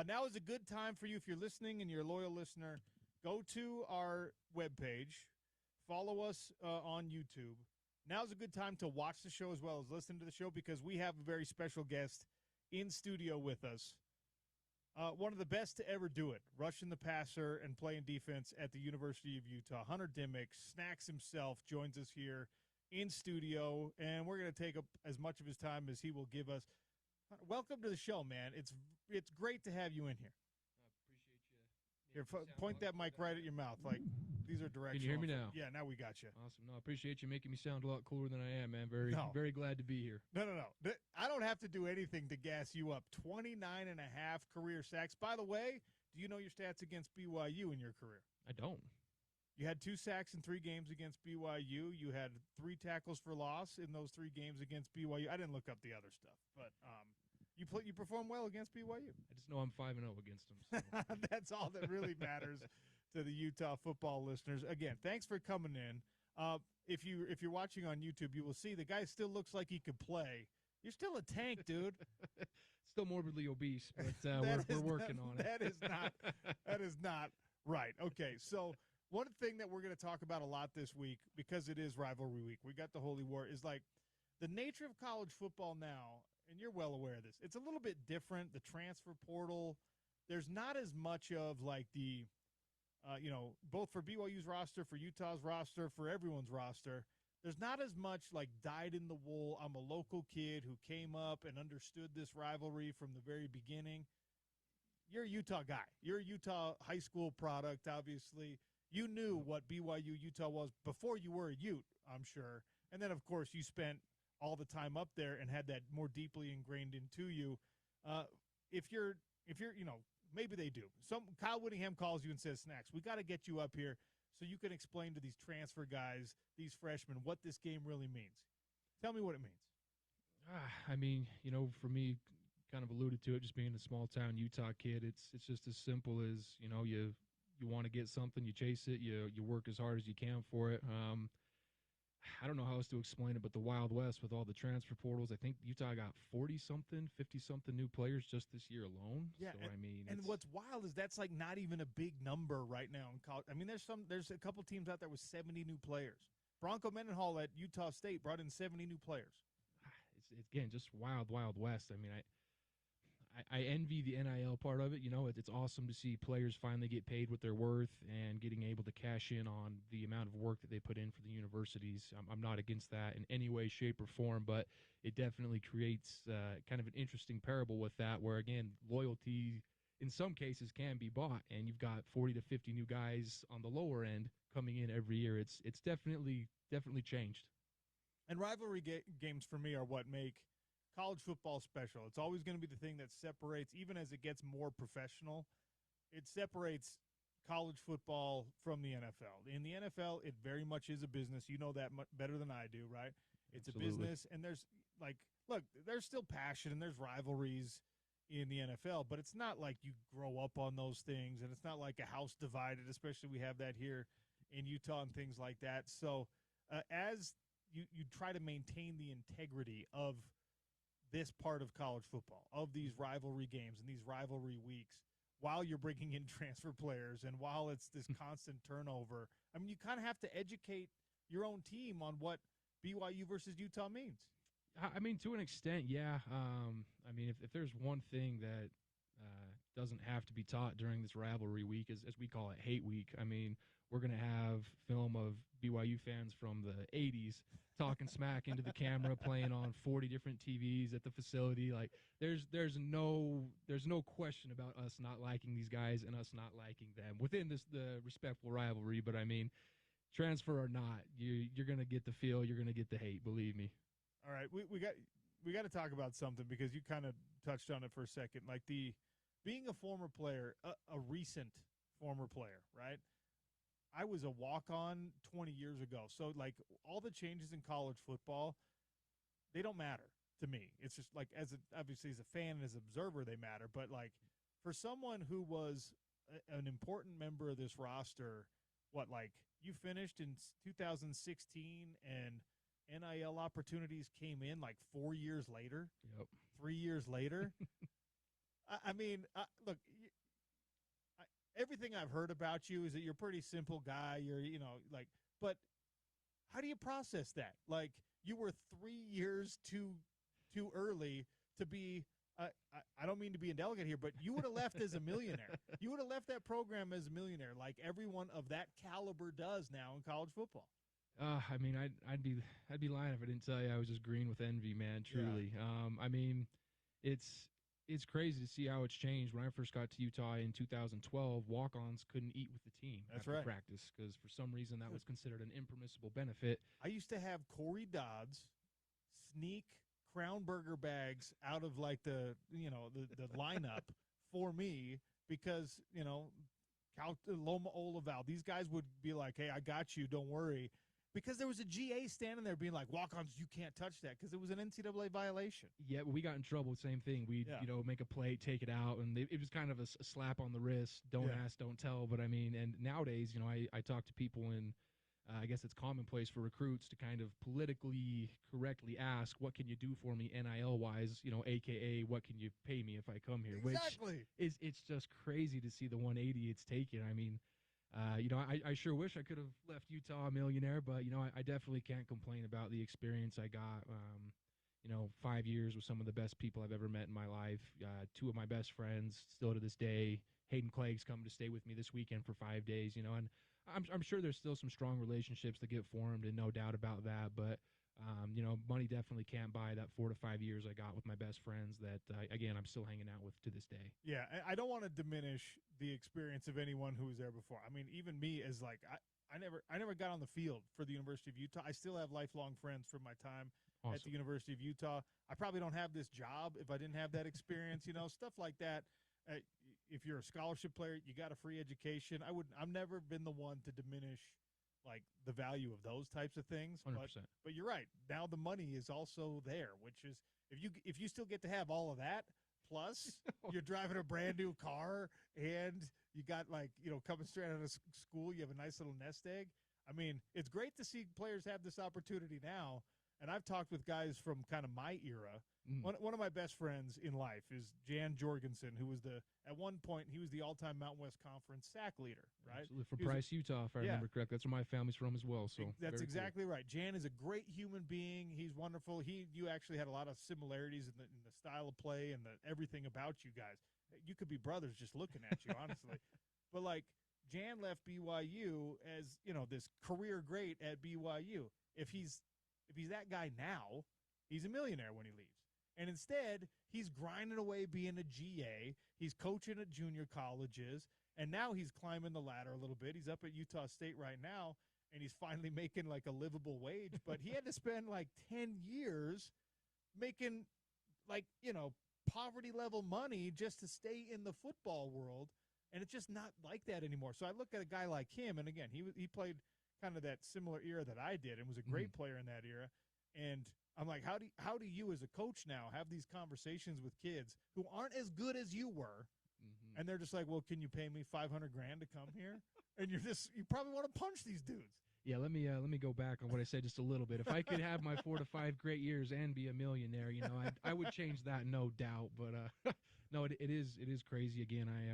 Now is a good time for you, if you're listening and you're a loyal listener, go to our webpage, follow us on YouTube. Now is a good time to watch the show as well as listen to the show because we have a very special guest in studio with us. One of the best to ever do it, rushing the passer and playing defense at the University of Utah. Hunter Dimmick, Snacks himself, joins us here in studio, and we're going to take up as much of his time as he will give us. Welcome to the show, man. It's great to have you in here. I appreciate you. Here, point that mic right at your mouth. Like, these are directional. Can you hear me now? Yeah, now we got you. Awesome. No, I appreciate you making me sound a lot cooler than I am, man. Very glad to be here. No. I don't have to do anything to gas you up. 29.5 career sacks. By the way, do you know your stats against BYU in your career? I don't. You had 2 sacks in 3 games against BYU. You had 3 tackles for loss in those 3 games against BYU. I didn't look up the other stuff, but you performed well against BYU. I just know I'm 5-0 against them. So. That's all that really matters to the Utah football listeners. Again, thanks for coming in. If you're watching on YouTube, you will see the guy still looks like he could play. You're still a tank, dude. Still morbidly obese, but we're working on it. That is not right. Okay, so one thing that we're going to talk about a lot this week, because it is rivalry week, we got the Holy War, is like the nature of college football now, and you're well aware of this. It's a little bit different. The transfer portal, there's not as much of like the both for BYU's roster, for Utah's roster, for everyone's roster, there's not as much like dyed-in-the-wool, I'm a local kid who came up and understood this rivalry from the very beginning. You're a Utah guy. You're a Utah high school product, obviously. You knew what BYU Utah was before you were a Ute, I'm sure. And then, of course, you spent all the time up there and had that more deeply ingrained into you. If you're maybe they do. Kyle Whittingham calls you and says, Snacks, we got to get you up here so you can explain to these transfer guys, these freshmen, what this game really means. Tell me what it means. I mean, for me, kind of alluded to it, just being a small-town Utah kid, it's just as simple as, you want to get something, you chase it, you work as hard as you can for it. I don't know how else to explain it, but the Wild West with all the transfer portals, I think Utah got 40-something, 50-something new players just this year alone. Yeah, so, and what's wild is that's like not even a big number right now in college. I mean, there's a couple teams out there with 70 new players. Bronco Mendenhall at Utah State brought in 70 new players. It's again, just wild, Wild West. I mean, I envy the NIL part of it. It's awesome to see players finally get paid what they're worth and getting able to cash in on the amount of work that they put in for the universities. I'm not against that in any way, shape, or form, but it definitely creates kind of an interesting parable with that where, again, loyalty in some cases can be bought, and you've got 40 to 50 new guys on the lower end coming in every year. It's definitely changed. And rivalry games for me are what make college football special. It's always going to be the thing that separates, even as it gets more professional, it separates college football from the NFL. In the NFL, it very much is a business. You know that much better than I do, right? It's Absolutely. a business, and there's there's still passion and there's rivalries in the NFL, but it's not like you grow up on those things, and it's not like a house divided, especially we have that here in Utah and things like that. So as you try to maintain the integrity of this part of college football, of these rivalry games and these rivalry weeks, while you're bringing in transfer players and while it's this constant turnover, I mean, you kind of have to educate your own team on what BYU versus Utah means. I mean, to an extent, yeah. I mean, if there's one thing that doesn't have to be taught during this rivalry week, as we call it, hate week, I mean, we're going to have film of BYU fans from the 80s talking smack into the camera, playing on 40 different TVs at the facility. Like, there's no question about us not liking these guys and us not liking them within the respectful rivalry. But I mean, transfer or not, you're going to get the feel, you're going to get the hate, believe me. All right, we got to talk about something because you kind of touched on it for a second. Like being a former player, a recent former player, right? I was a walk-on 20 years ago. So, like, all the changes in college football, they don't matter to me. It's just, like, obviously as a fan and as an observer, they matter. But, like, for someone who was an important member of this roster. What, like you finished in 2016 and NIL opportunities came in like 4 years later? Yep. 3 years later? I mean, look, everything I've heard about you is that you're a pretty simple guy. You're, but how do you process that? Like, you were 3 years too early to be. I don't mean to be indelicate here, but you would have left as a millionaire. You would have left that program as a millionaire, like everyone of that caliber does now in college football. I mean, I'd be lying if I didn't tell you I was just green with envy, man. Truly. Yeah. I mean, it's crazy to see how it's changed. When I first got to Utah in 2012, walk-ons couldn't eat with the team after right. practice because for some reason that was considered an impermissible benefit. I used to have Corey Dodds sneak Crown Burger bags out of like the lineup for me because, Loma Olaval, these guys would be like, hey, I got you, don't worry. Because there was a GA standing there being like, walk-ons, you can't touch that because it was an NCAA violation. Yeah, we got in trouble. Same thing. We'd, make a play, take it out, and it was kind of a slap on the wrist. Don't ask, don't tell. But, I mean, and nowadays, I talk to people and I guess it's commonplace for recruits to kind of politically correctly ask, what can you do for me NIL-wise, a.k.a. what can you pay me if I come here? Exactly. Which it's just crazy to see the 180 it's taken. I mean, I sure wish I could have left Utah a millionaire, but, I definitely can't complain about the experience I got. 5 years with some of the best people I've ever met in my life. Two of my best friends still to this day. Hayden Clagg's coming to stay with me this weekend for 5 days, and I'm sure there's still some strong relationships that get formed, and no doubt about that. But, money definitely can't buy that 4 to 5 years I got with my best friends that, again, I'm still hanging out with to this day. Yeah, I don't want to diminish the experience of anyone who was there before. I mean, even me as like I never got on the field for the University of Utah. I still have lifelong friends from my time at the University of Utah. I probably don't have this job if I didn't have that experience, stuff like that. If you're a scholarship player, you got a free education. I've never been the one to diminish like the value of those types of things. 100%. But you're right. Now the money is also there, which is if you still get to have all of that, plus you're driving a brand new car and you got coming straight out of school, you have a nice little nest egg. I mean, it's great to see players have this opportunity now. And I've talked with guys from kind of my era. One of my best friends in life is Jan Jorgensen, who was at one point he was the all-time Mountain West Conference sack leader, right? Absolutely. From Price, Utah, if I remember correctly. That's where my family's from as well. So that's exactly right. Jan is a great human being. He's wonderful. You actually had a lot of similarities in the style of play and everything about you guys. You could be brothers just looking at you, honestly. But like Jan left BYU as this career great at BYU. If he's that guy now, he's a millionaire when he leaves. And instead, he's grinding away being a GA. He's coaching at junior colleges. And now he's climbing the ladder a little bit. He's up at Utah State right now, and he's finally making like a livable wage. But he had to spend like 10 years making poverty-level money just to stay in the football world. And it's just not like that anymore. So I look at a guy like him, and again, he played kind of that similar era that I did and was a great player in that era. And I'm like, how do you as a coach now have these conversations with kids who aren't as good as you were? And they're just like, well, can you pay me $500,000 to come here? And you probably want to punch these dudes. Yeah, let me go back on what I said just a little bit. If I could have my 4 to 5 great years and be a millionaire, I would change that, no doubt. But no, it is crazy. Again, I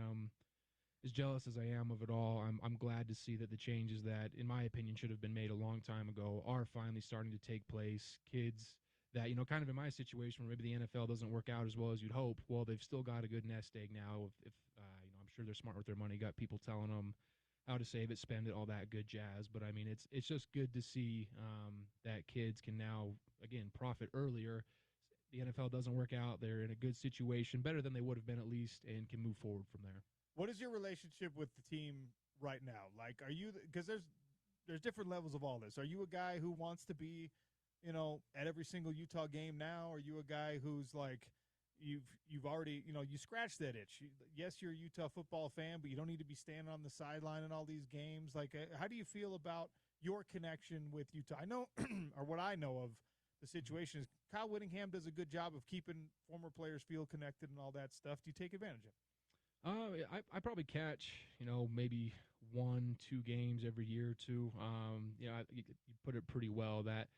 as jealous as I am of it all, I'm glad to see that the changes that, in my opinion, should have been made a long time ago are finally starting to take place. Kids that, kind of in my situation where maybe the NFL doesn't work out as well as you'd hope, well, they've still got a good nest egg now. If I'm sure they're smart with their money, got people telling them how to save it, spend it, all that good jazz. But, I mean, it's just good to see that kids can now, again, profit earlier. The NFL doesn't work out. They're in a good situation, better than they would have been at least, and can move forward from there. What is your relationship with the team right now? Like, are you – because there's different levels of all this. Are you a guy who wants to be, at every single Utah game now? Are you a guy who's like you've already – you scratched that itch? Yes, you're a Utah football fan, but you don't need to be standing on the sideline in all these games. Like, how do you feel about your connection with Utah? I know – or what I know of the situation is Kyle Whittingham does a good job of keeping former players feel connected and all that stuff. Do you take advantage of it? I probably catch, maybe 1-2 games every year or two. You put it pretty well. That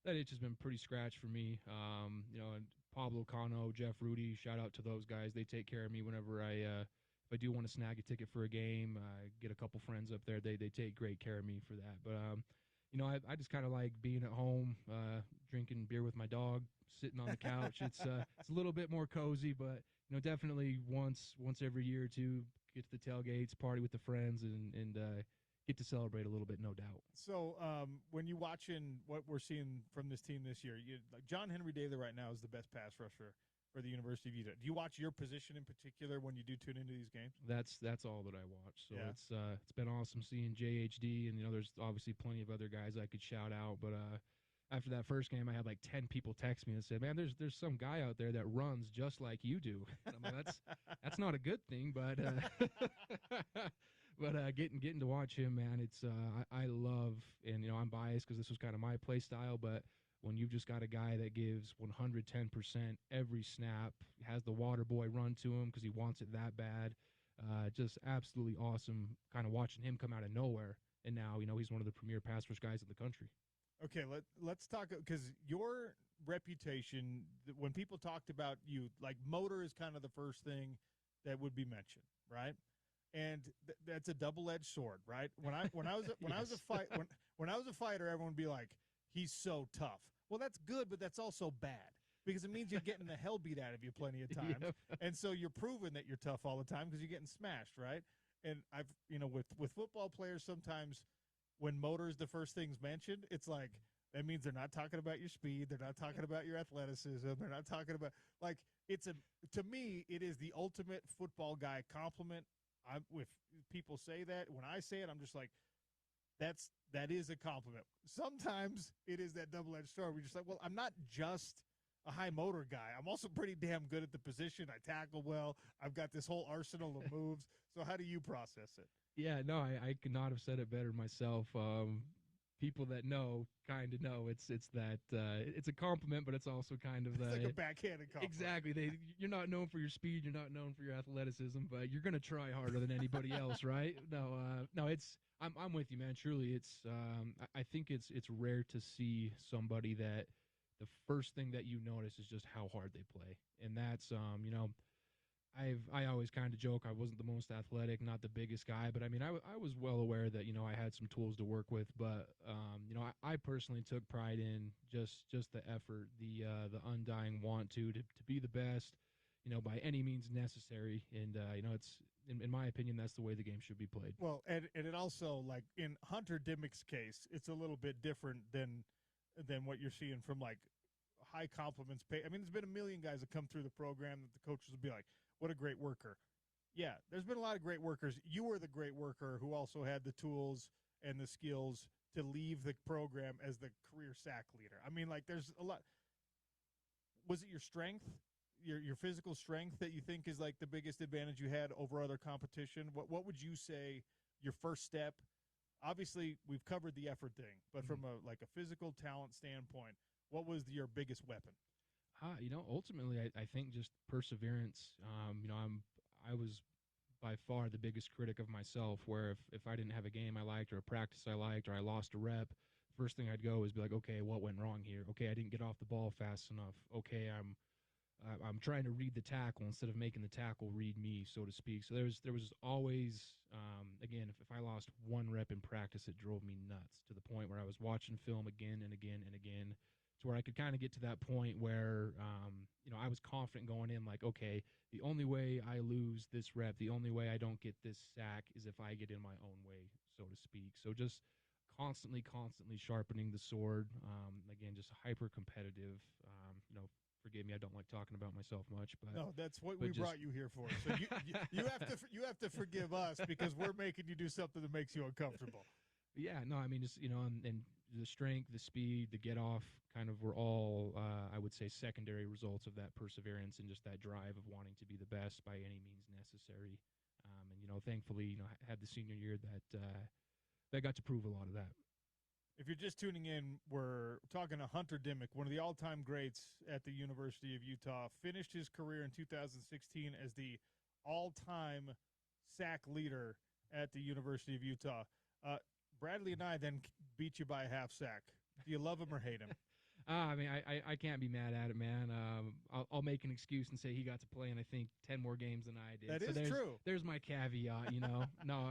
itch has been pretty scratched for me. And Pablo Cano, Jeff Rudy, shout out to those guys. They take care of me whenever if I do want to snag a ticket for a game, get a couple friends up there. They take great care of me for that. But I just kind of like being at home, drinking beer with my dog, sitting on the couch. It's a little bit more cozy, but definitely once every year or two, get to the tailgates, party with the friends, and get to celebrate a little bit, no doubt. So when you watching what we're seeing from this team this year, like John Henry Daly right now is the best pass rusher for the University of Utah. Do you watch your position in particular when you do tune into these games? That's all that I watch. So Yeah. it's been awesome seeing JHD, and there's obviously plenty of other guys I could shout out, but after that first game, I had like 10 people text me and said, "Man, there's some guy out there that runs just like you do." And I'm like, that's not a good thing, but getting to watch him, man, it's I love, and I'm biased because this was kind of my play style, but when you've just got a guy that gives 110% every snap, has the water boy run to him because he wants it that bad, just absolutely awesome. Kind of watching him come out of nowhere, and now he's one of the premier pass rush guys in the country. Okay, let's talk, because your reputation, when people talked about you, like motor is kind of the first thing that would be mentioned, right? And that's a double-edged sword, right? When I was a fighter, everyone would be like, he's so tough. Well, that's good, but that's also bad because it means you're getting the hell beat out of you plenty of times, Yep. and so you're proving that you're tough all the time because you're getting smashed, right? And I've with football players sometimes, when motor is the first thing's mentioned, it's like that means they're not talking about your speed, they're not talking about your athleticism, they're not talking about to me it is the ultimate football guy compliment. If people say that, when I say it, I'm just like, that is a compliment. Sometimes it is that double-edged sword. We're just like, well, I'm not just a high motor guy. I'm also pretty damn good at the position. I tackle well. I've got this whole arsenal of moves. So how do you process it? Yeah, no, I could not have said it better myself. People that know kind of know it's that it's a compliment, but it's also kind of It's like a backhanded compliment. Exactly. You're not known for your speed, you're not known for your athleticism, but you're gonna try harder than anybody else, right? No, I'm with you, man. Truly, it's I think it's rare to see somebody that the first thing that you notice is just how hard they play, and that's I always kind of joke I wasn't the most athletic, not the biggest guy, but I mean I was well aware that I had some tools to work with, but I personally took pride in just the effort, the undying want to be the best, by any means necessary, and it's in my opinion that's the way the game should be played. Well, and it also, like in Hunter Dimmick's case, it's a little bit different than what you're seeing from like high compliments pay. I mean, there's been a million guys that come through the program that the coaches will be like, what a great worker. Yeah, there's been a lot of great workers. You were the great worker who also had the tools and the skills to leave the program as the career sack leader. I mean, like, there's a lot. Was it your strength, your physical strength that you think is like the biggest advantage you had over other competition? What would you say your first step? Obviously, we've covered the effort thing, but from a physical talent standpoint, what was your biggest weapon? Ultimately, I think just perseverance. I was by far the biggest critic of myself, where if I didn't have a game I liked or a practice I liked or I lost a rep, first thing I'd go is be like, okay, what went wrong here? Okay, I didn't get off the ball fast enough. Okay, I'm trying to read the tackle instead of making the tackle read me, so to speak. So there was always, again, if I lost one rep in practice, it drove me nuts to the point where I was watching film again and again and again, to where I could kind of get to that point where, I was confident going in, like, okay, the only way I lose this rep, the only way I don't get this sack is if I get in my own way, so to speak. So just constantly sharpening the sword. Again, just hyper competitive. Forgive me, I don't like talking about myself much, but no, that's what we brought you here for. So you have to forgive us because we're making you do something that makes you uncomfortable. Yeah, no, I mean, just, and the strength, the speed, the get off kind of were all, I would say, secondary results of that perseverance and just that drive of wanting to be the best by any means necessary. And thankfully, I had the senior year that got to prove a lot of that. If you're just tuning in, we're talking to Hunter Dimmick, one of the all-time greats at the University of Utah. Finished his career in 2016 as the all-time sack leader at the University of Utah. Bradley and I then beat you by a half sack. Do you love him or hate him? I mean, I can't be mad at it, man. I'll make an excuse and say he got to play in, I think, 10 more games than I did. That is true. There's my caveat, you know. No,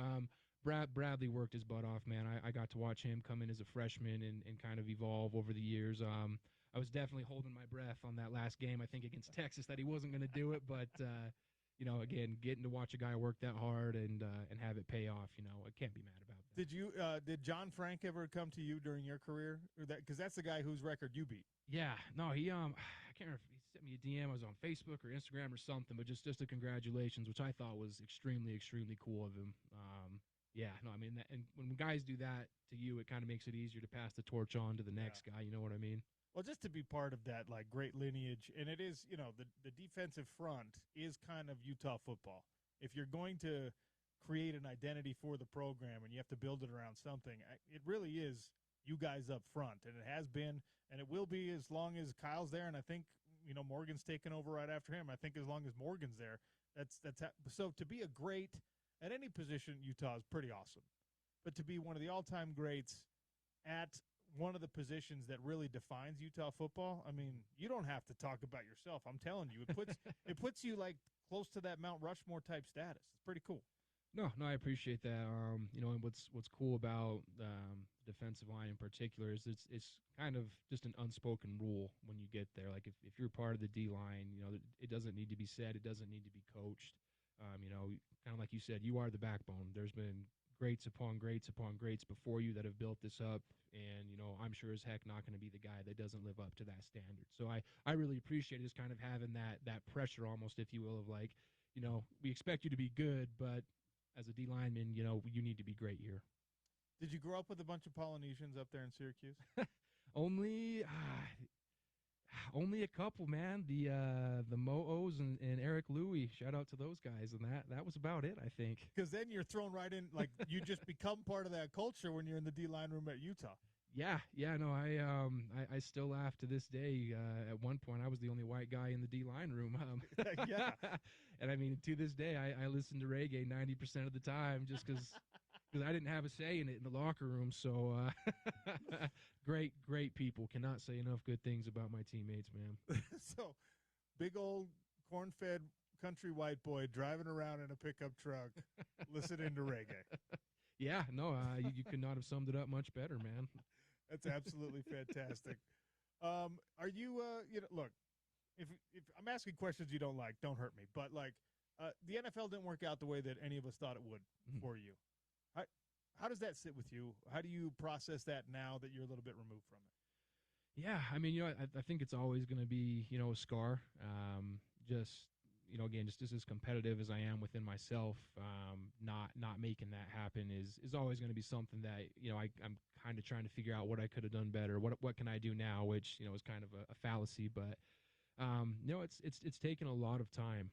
Bradley worked his butt off, man. I got to watch him come in as a freshman and kind of evolve over the years. I was definitely holding my breath on that last game, I think, against Texas, that he wasn't going to do it. But, you know, again, getting to watch a guy work that hard and have it pay off, you know, I can't be mad about that. Did John Frank ever come to you during your career? Because that's the guy whose record you beat. Yeah, no, he I can't remember if he sent me a DM. I was on Facebook or Instagram or something, but just a congratulations, which I thought was extremely cool of him. Yeah, no, I mean, and when guys do that to you, it kind of makes it easier to pass the torch on to the next guy. You know what I mean? Well, just to be part of that, like, great lineage, and it is, you know, the defensive front is kind of Utah football. If you're going to create an identity for the program and you have to build it around something, it really is you guys up front, and it has been, and it will be as long as Kyle's there, and I think, you know, Morgan's taken over right after him. I think as long as Morgan's there, so to be a great at any position in Utah is pretty awesome. But to be one of the all-time greats at one of the positions that really defines Utah football, I mean, you don't have to talk about yourself. I'm telling you, it puts you like close to that Mount Rushmore type status. It's pretty cool. No, I appreciate that. You know, and what's cool about defensive line in particular is it's kind of just an unspoken rule when you get there. Like if you're part of the D line, you know, it doesn't need to be said. It doesn't need to be coached. You know, kind of like you said, you are the backbone. There's been greats upon greats upon greats before you that have built this up, and, you know, I'm sure as heck not going to be the guy that doesn't live up to that standard. So I really appreciate just kind of having that pressure almost, if you will, of like, you know, we expect you to be good, but as a D lineman, you know, you need to be great here. Did you grow up with a bunch of Polynesians up there in Syracuse? Only a couple, man. The Mo'os and Eric Louie. Shout out to those guys, and that was about it, I think. Because then you're thrown right in, like, you just become part of that culture when you're in the D-line room at Utah. Yeah, no, I still laugh to this day. At one point, I was the only white guy in the D-line room. Yeah. And I mean, to this day, I listen to reggae 90% of the time just because I didn't have a say in it in the locker room. So great people. Cannot say enough good things about my teammates, man. So big old corn-fed country white boy driving around in a pickup truck listening to reggae. Yeah, no, you could not have summed it up much better, man. That's absolutely fantastic. Are you, you know, look, if I'm asking questions you don't like, don't hurt me. But, like, the NFL didn't work out the way that any of us thought it would for you. How does that sit with you? How do you process that now that you're a little bit removed from it? Yeah, I mean, you know, I think it's always going to be, you know, a scar. Just, you know, again, just as competitive as I am within myself, not making that happen is always going to be something that, you know, I'm kind of trying to figure out what I could have done better. What can I do now? Which, you know, is kind of a fallacy, but you know, it's taken a lot of time,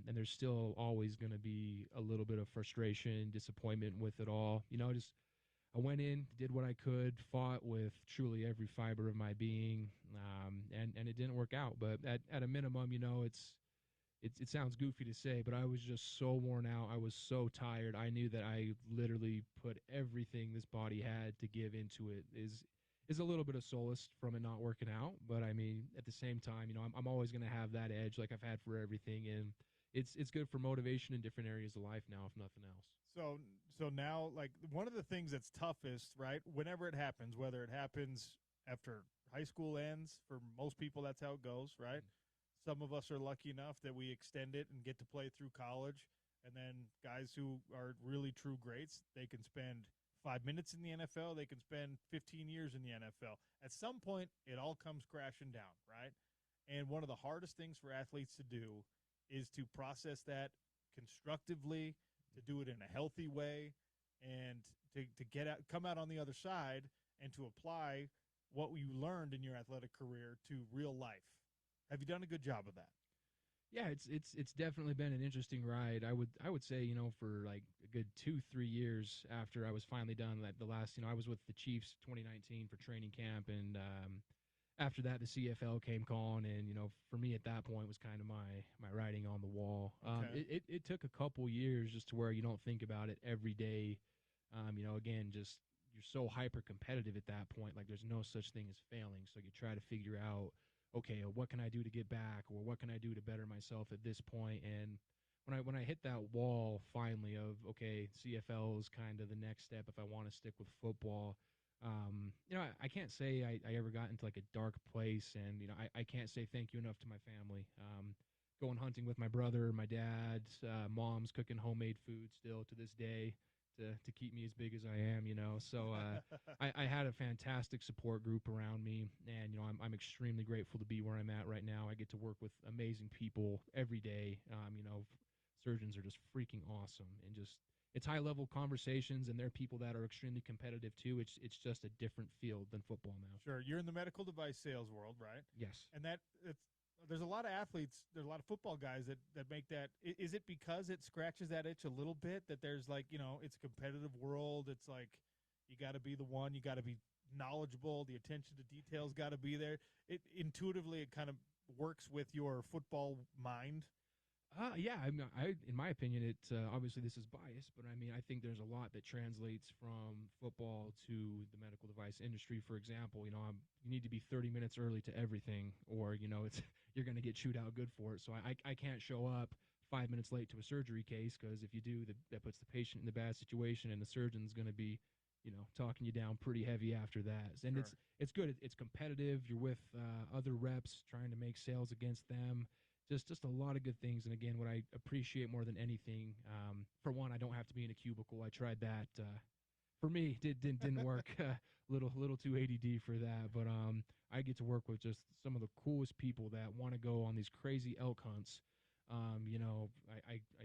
and there's still always going to be a little bit of frustration, disappointment with it all. You know, I went in, did what I could, fought with truly every fiber of my being, and it didn't work out. But at a minimum, you know, it sounds goofy to say, but I was just so worn out. I was so tired. I knew that I literally put everything this body had to give into it. Is a little bit of solace from it not working out. But I mean, at the same time, you know, I'm always going to have that edge like I've had for everything. And it's good for motivation in different areas of life now, if nothing else. So now, like, one of the things that's toughest, right, whenever it happens, whether it happens after high school ends, for most people that's how it goes, right? Some of us are lucky enough that we extend it and get to play through college. And then guys who are really true greats, they can spend 5 minutes in the NFL. They can spend 15 years in the NFL. At some point, it all comes crashing down, right? And one of the hardest things for athletes to do is to process that constructively, to do it in a healthy way, and to get out, come out on the other side and to apply what you learned in your athletic career to real life. Have you done a good job of that? Yeah, it's definitely been an interesting ride. I would say, you know, for like a good 2-3 years after I was finally done, like the last, you know, I was with the Chiefs 2019 for training camp, and after that, the CFL came calling, and for me at that point was kind of my writing on the wall. Okay. It took a couple years just to where you don't think about it every day. Again, just you're so hyper competitive at that point. Like there's no such thing as failing, so you try to figure out, okay, what can I do to get back, or what can I do to better myself at this point? And when I hit that wall finally of, okay, CFL is kind of the next step if I want to stick with football. I can't say I ever got into like a dark place, and I can't say thank you enough to my family. Going hunting with my brother, my dad, mom's cooking homemade food still to this day to keep me as big as I am. So I had a fantastic support group around me, and I'm extremely grateful to be where I'm at right now. I get to work with amazing people every day. Surgeons are just freaking awesome, and just it's high level conversations, and there are people that are extremely competitive too. It's just a different field than football now. Sure, you're in the medical device sales world, right? Yes. And there's a lot of athletes, there's a lot of football guys that make that. Is it because it scratches that itch a little bit that there's like, it's a competitive world. It's like you got to be the one, you got to be knowledgeable, the attention to details got to be there. It intuitively, it kind of works with your football mind. Yeah, in my opinion, it obviously this is biased, but I think there's a lot that translates from football to the medical device industry. For example, you need to be 30 minutes early to everything, or you're going to get chewed out good for it. So I can't show up 5 minutes late to a surgery case, because if you do, that puts the patient in a bad situation, and the surgeon's going to be talking you down pretty heavy after that. And Sure. it's good. It's competitive. You're with other reps trying to make sales against them. Just a lot of good things. And again, what I appreciate more than anything, for one, I don't have to be in a cubicle. I tried that. For me, didn't work. Little too ADD for that. But I get to work with just some of the coolest people that want to go on these crazy elk hunts. I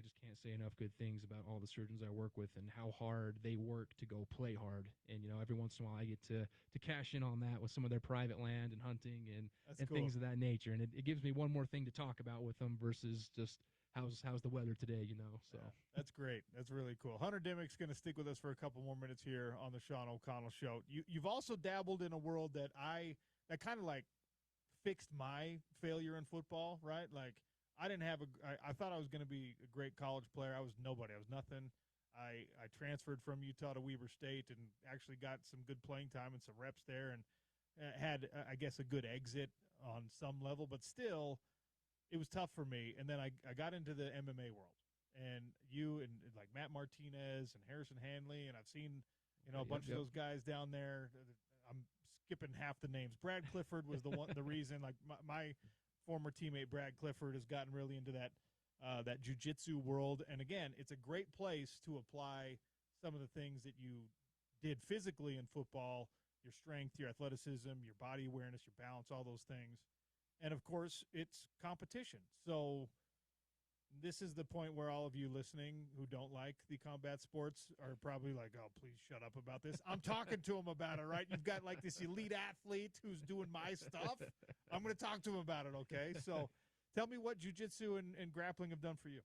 just can't say enough good things about all the surgeons I work with and how hard they work to go play hard. And every once in a while I get to cash in on that with some of their private land and hunting and Cool. things of that nature. And it gives me one more thing to talk about with them versus just how's the weather today. So That's great. That's really cool. Hunter Dimmick's going to stick with us for a couple more minutes here on the Sean O'Connell Show. You've also dabbled in a world that kind of like fixed my failure in football, right? Like I didn't have I thought I was going to be a great college player. I was nobody. I was nothing. I transferred from Utah to Weber State and actually got some good playing time and some reps there, and had, I guess, a good exit on some level, but still it was tough for me. And then I got into the MMA world, and you and like Matt Martinez and Harrison Hanley, and I've seen, a bunch of those guys down there. I'm skipping half the names. Brad Clifford was the reason, like my former teammate Brad Clifford has gotten really into that jiu-jitsu world. And again, it's a great place to apply some of the things that you did physically in football, your strength, your athleticism, your body awareness, your balance, all those things. And of course, it's competition. So this is the point where all of you listening who don't like the combat sports are probably like, oh, please shut up about this. I'm talking to him about it, right? You've got like this elite athlete who's doing my stuff. I'm going to talk to him about it, okay? So tell me what jiu-jitsu and grappling have done for you.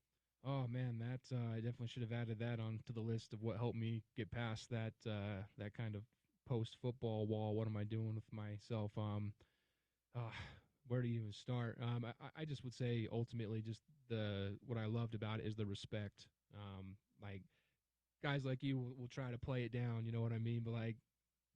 Oh man, I definitely should have added that onto the list of what helped me get past that kind of post-football wall. What am I doing with myself? Where do you even start? I just would say ultimately just what I loved about it is the respect. Like guys like you will try to play it down, you know what I mean? But like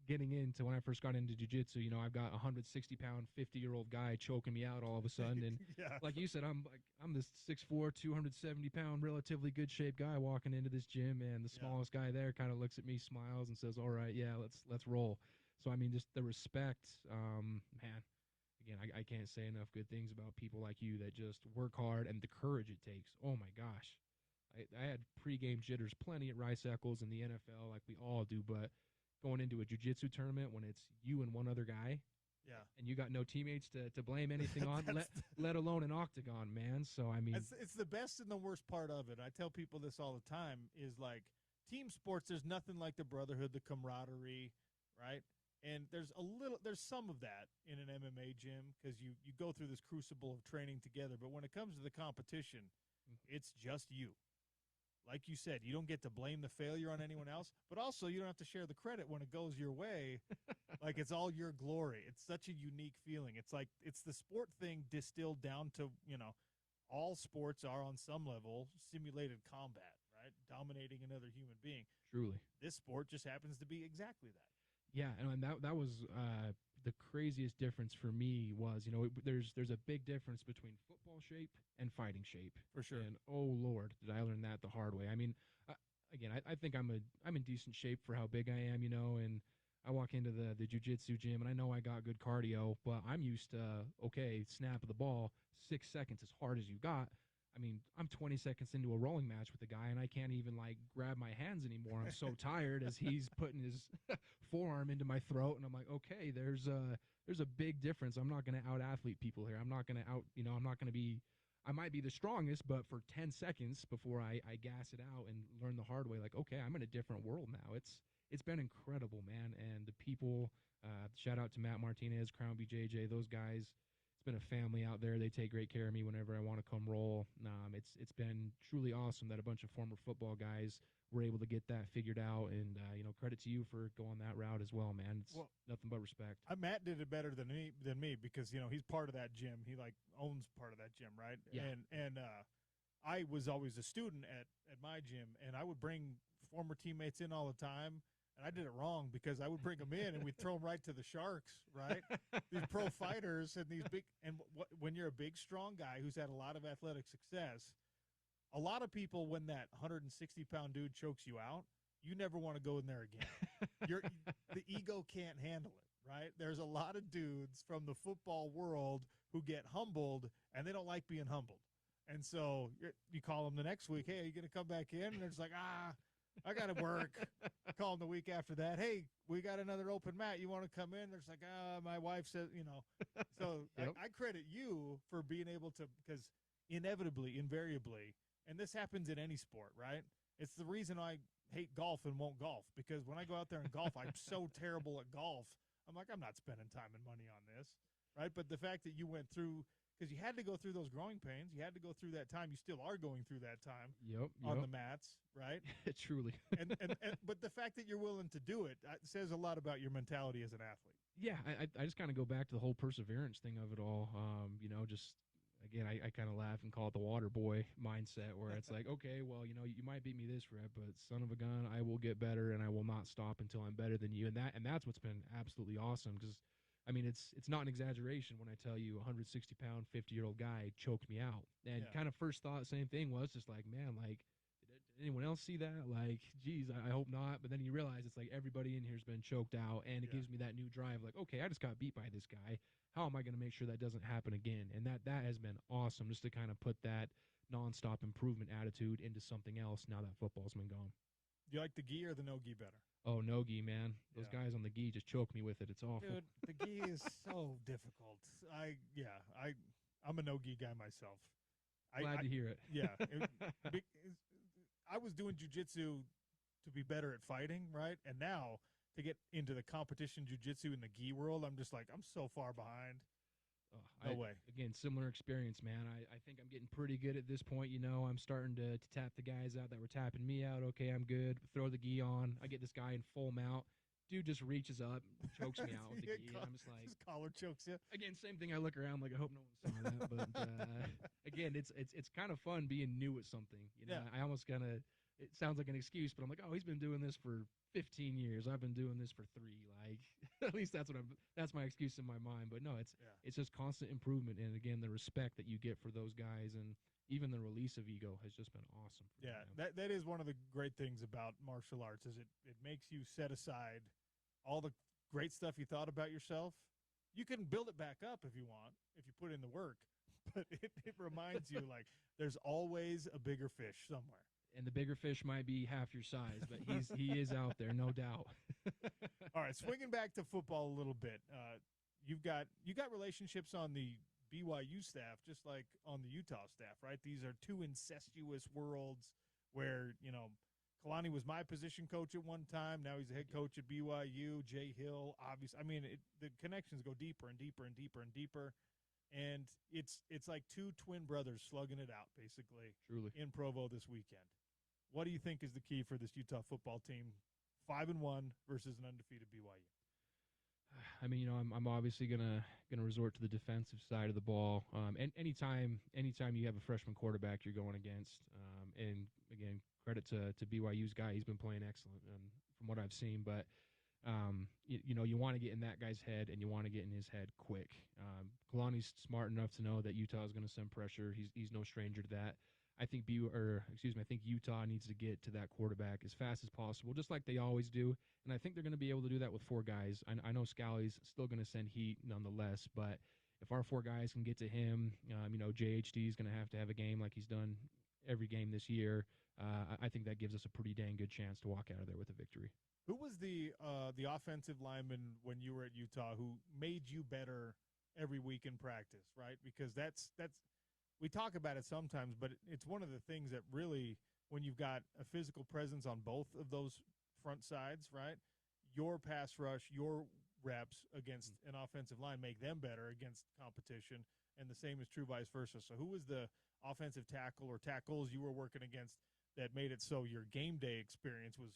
getting into when I first got into jiu-jitsu, I've got a 160-pound, 50-year-old guy choking me out all of a sudden. And yeah. Like you said, I'm this 6'4", 270-pound, relatively good shape guy walking into this gym, and the smallest guy there kind of looks at me, smiles, and says, "All right, yeah, let's roll." So I mean, just the respect, man. Again, I can't say enough good things about people like you that just work hard and the courage it takes. Oh my gosh, I had pregame jitters plenty at Rice Eccles in the NFL, like we all do, but going into a jiu-jitsu tournament when it's you and one other guy, and you got no teammates to blame anything on, let alone an octagon, man. So I mean, it's the best and the worst part of it. I tell people this all the time: is like team sports. There's nothing like the brotherhood, the camaraderie, right? And there's some of that in an MMA gym because you go through this crucible of training together. But when it comes to the competition, it's just you. like you said, you don't get to blame the failure on anyone else, but also you don't have to share the credit when it goes your way. Like it's all your glory. It's such a unique feeling. It's like it's the sport thing distilled down to, all sports are on some level simulated combat, right? Dominating another human being. Truly. This sport just happens to be exactly that. Yeah, and that was the craziest difference for me was, there's a big difference between football shape and fighting shape. For sure. And oh Lord, did I learn that the hard way. I mean, I think I'm in decent shape for how big I am, and I walk into the jiu-jitsu gym and I know I got good cardio, but I'm used to, snap of the ball, 6 seconds as hard as you got. I mean, I'm 20 seconds into a rolling match with the guy, and I can't even, grab my hands anymore. I'm so tired as he's putting his forearm into my throat, and I'm like, okay, there's a big difference. I'm not going to out-athlete people here. I'm not going to I'm not going to be – I might be the strongest, but for 10 seconds before I gas it out and learn the hard way, okay, I'm in a different world now. It's been incredible, man, and the people shout out to Matt Martinez, Crown BJJ, those guys – been a family out there. They take great care of me whenever I want to come roll. It's been truly awesome that a bunch of former football guys were able to get that figured out, and credit to you for going that route as well, man. It's nothing but respect. Matt did it better than me because he's part of that gym. He owns part of that gym, right? Yeah. And I was always a student at my gym, and I would bring former teammates in all the time. And I did it wrong because I would bring them in and we'd throw them right to the sharks, right? These pro fighters and these big – and when you're a big, strong guy who's had a lot of athletic success, a lot of people, when that 160-pound dude chokes you out, you never want to go in there again. The ego can't handle it, right? There's a lot of dudes from the football world who get humbled, and they don't like being humbled. And so you call them the next week, hey, are you going to come back in? And they're just like, I got to work. Call them the week after that. Hey, we got another open mat. You want to come in? They're just like, my wife says, So Yep. I credit you for being able to, because inevitably, invariably, and this happens in any sport, right? It's the reason I hate golf and won't golf, because when I go out there and golf, I'm so terrible at golf. I'm like, I'm not spending time and money on this, right? But the fact that you went through, because you had to go through those growing pains, you had to go through that time. You still are going through that time on the mats, right? Truly. and but the fact that you're willing to do it says a lot about your mentality as an athlete. Yeah, I just kind of go back to the whole perseverance thing of it all. Just again, I kind of laugh and call it the water boy mindset, where it's like, okay, well, you might beat me this rep, but son of a gun, I will get better, and I will not stop until I'm better than you. And that's what's been absolutely awesome, because I mean, it's not an exaggeration when I tell you a 160-pound, 50-year-old guy choked me out. And kind of first thought, same thing was just like, man, did anyone else see that? Geez, I hope not. But then you realize it's like everybody in here has been choked out, and it gives me that new drive. Like, okay, I just got beat by this guy. How am I going to make sure that doesn't happen again? And that has been awesome, just to kind of put that nonstop improvement attitude into something else now that football's been gone. Do you like the gi or the no gi better? Oh, no gi, man. Those guys on the gi just choke me with it. It's awful. Dude, the gi is so difficult. I'm a no gi guy myself. Glad to hear it. Yeah. I was doing jiu-jitsu to be better at fighting, right? And now to get into the competition jiu-jitsu in the gi world, I'm just like, I'm so far behind. No way. Again, similar experience, man. I think I'm getting pretty good at this point. I'm starting to tap the guys out that were tapping me out. Okay, I'm good. Throw the gi on. I get this guy in full mount. Dude just reaches up, chokes me out with the gi. And I'm just like, just collar chokes you. Again, same thing. I look around like, I hope no one saw that. But again, it's kind of fun being new at something. I almost kind of, it sounds like an excuse, but I'm like, oh, he's been doing this for 15 years. I've been doing this for 3. At least that's my excuse in my mind. But no, it's just constant improvement. And again, the respect that you get for those guys, and even the release of ego has just been awesome. That is one of the great things about martial arts, is it makes you set aside all the great stuff you thought about yourself. You can build it back up if you want, if you put in the work, but it reminds you there's always a bigger fish somewhere. And the bigger fish might be half your size, but he is out there, no doubt. All right, swinging back to football a little bit. You got relationships on the BYU staff, just like on the Utah staff, right? These are two incestuous worlds where, Kalani was my position coach at one time. Now he's the head coach at BYU. Jay Hill, obviously. I mean, the connections go deeper and deeper and deeper and deeper. And it's like two twin brothers slugging it out, basically, Truly. in Provo this weekend. What do you think is the key for this Utah football team, 5-1 versus an undefeated BYU? I mean, I'm obviously gonna resort to the defensive side of the ball. And anytime you have a freshman quarterback you're going against, and again, credit to BYU's guy, he's been playing excellent from what I've seen. But you want to get in that guy's head, and you want to get in his head quick. Kalani's smart enough to know that Utah is going to send pressure. He's no stranger to that. I think Utah needs to get to that quarterback as fast as possible, just like they always do. And I think they're going to be able to do that with 4 guys. I know Scally's still going to send heat nonetheless, but if our 4 guys can get to him, JHD is going to have a game like he's done every game this year. I think that gives us a pretty dang good chance to walk out of there with a victory. Who was the offensive lineman when you were at Utah who made you better every week in practice, right? Because that's we talk about it sometimes, but it's one of the things that really, when you've got a physical presence on both of those front sides, right, your pass rush, your reps against an offensive line make them better against competition, and the same is true vice versa. So who was the offensive tackle or tackles you were working against that made it so your game day experience was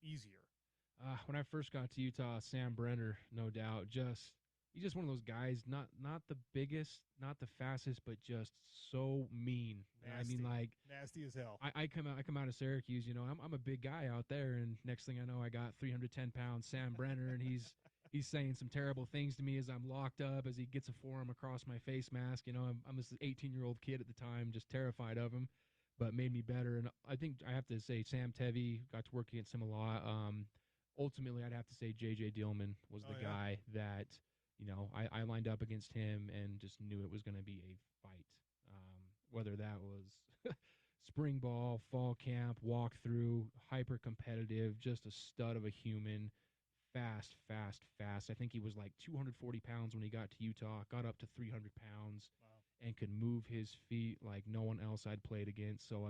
easier? When I first got to Utah, Sam Brenner, no doubt, he's just one of those guys, not the biggest, not the fastest, but just so mean. Nasty. I mean, like, nasty as hell. I come out of Syracuse, I'm a big guy out there, and next thing I know, I got 310-pound Sam Brenner, and he's saying some terrible things to me as I'm locked up, as he gets a forearm across my face mask. I'm this 18-year-old kid at the time, just terrified of him, but made me better. And I think I have to say Sam Tevy, got to work against him a lot. Ultimately, I'd have to say J.J. Dillman was the guy that – I lined up against him and just knew it was going to be a fight. Whether that was spring ball, fall camp, walkthrough, hyper competitive, just a stud of a human, fast. I think he was like 240 pounds when he got to Utah, got up to 300 pounds, and could move his feet like no one else I'd played against. So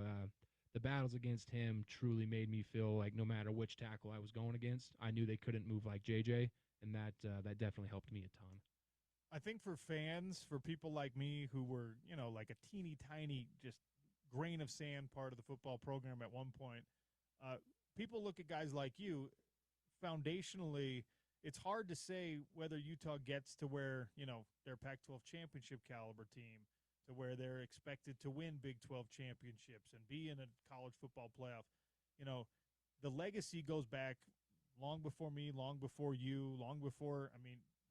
the battles against him truly made me feel like no matter which tackle I was going against, I knew they couldn't move like JJ. And that definitely helped me a ton. I think for fans, for people like me who were, like a teeny tiny just grain of sand part of the football program at one point, people look at guys like you. Foundationally, it's hard to say whether Utah gets to where, their Pac-12 championship caliber team, to where they're expected to win Big 12 championships and be in a college football playoff. The legacy goes back long before me, long before you,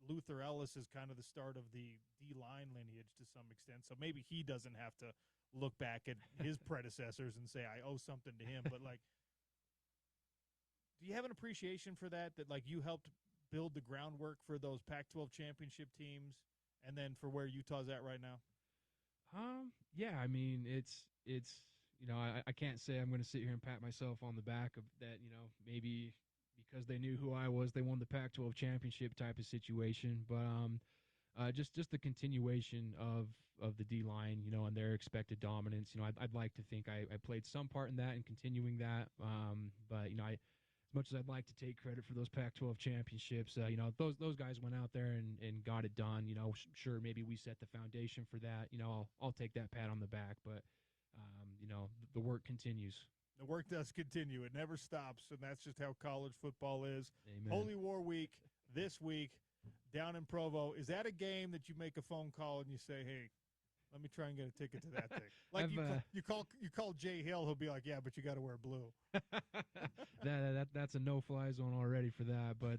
Luther Ellis is kind of the start of the D-line lineage to some extent, so maybe he doesn't have to look back at his predecessors and say, I owe something to him. But, do you have an appreciation for that you helped build the groundwork for those Pac-12 championship teams and then for where Utah's at right now? Yeah, I mean, it's I can't say I'm going to sit here and pat myself on the back of that, maybe – because they knew who I was, they won the Pac-12 championship type of situation. But just the continuation of the D-line, and their expected dominance. I'd like to think I played some part in that and continuing that. But as much as I'd like to take credit for those Pac-12 championships, those guys went out there and got it done. Sure, maybe we set the foundation for that. I'll take that pat on the back. But the work continues. The work does continue. It never stops, and that's just how college football is. Amen. Holy War Week this week down in Provo. Is that a game that you make a phone call and you say, hey, let me try and get a ticket to that thing? Like you call Jay Hill, he'll be like, yeah, but you got to wear blue. That's a no-fly zone already for that. But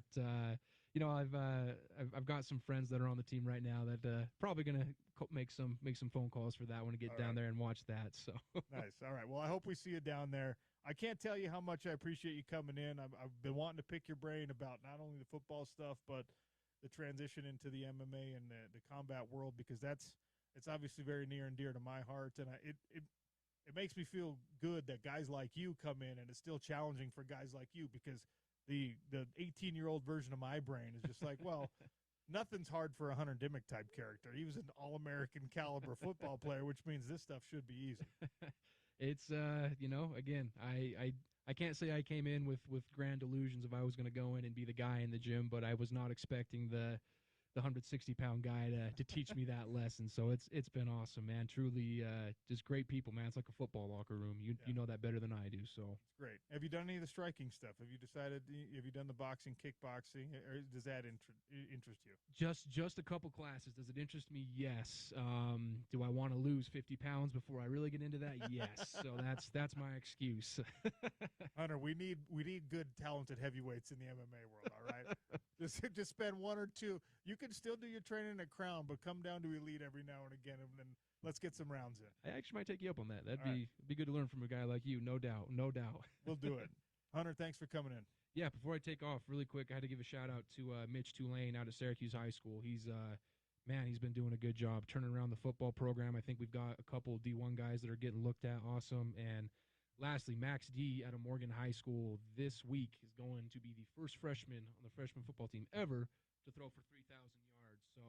I've got some friends that are on the team right now that probably gonna make some phone calls for that one to get down there and watch that. So nice. All right. Well, I hope we see you down there. I can't tell you how much I appreciate you coming in. I've been wanting to pick your brain about not only the football stuff, but the transition into the MMA and the combat world, because it's obviously very near and dear to my heart, and it makes me feel good that guys like you come in, and it's still challenging for guys like you, because the 18-year-old version of my brain is just like, well, nothing's hard for a Hunter Dimmick type character. He was an all-American caliber football player, which means this stuff should be easy. It's again, I can't say I came in with grand illusions if I was going to go in and be the guy in the gym, but I was not expecting the the 160-pound guy to teach me that lesson. So it's been awesome, man. Truly, just great people, man. It's like a football locker room. You know that better than I do. So It's great. Have you done any of the striking stuff? Have you done the boxing, kickboxing, or does that interest you? just a couple classes. Does it interest me? Yes. Do I want to lose 50 pounds before I really get into that? Yes. So that's my excuse. Hunter, we need good, talented heavyweights in the MMA world. All right, just spend one or two. You can still do your training at Crown, but come down to Elite every now and again, and then let's get some rounds in. I actually might take you up on that. That'd All be good to learn from a guy like you, no doubt, no doubt. We'll do it. Hunter, thanks for coming in. Yeah, before I take off, really quick, I had to give a shout out to Mitch Tulane out at Syracuse High School. He's been doing a good job turning around the football program. I think we've got a couple D1 guys that are getting looked at. Awesome. And lastly, Max D out of Morgan High School this week is going to be the first freshman on the freshman football team ever to throw for 3,000 yards. So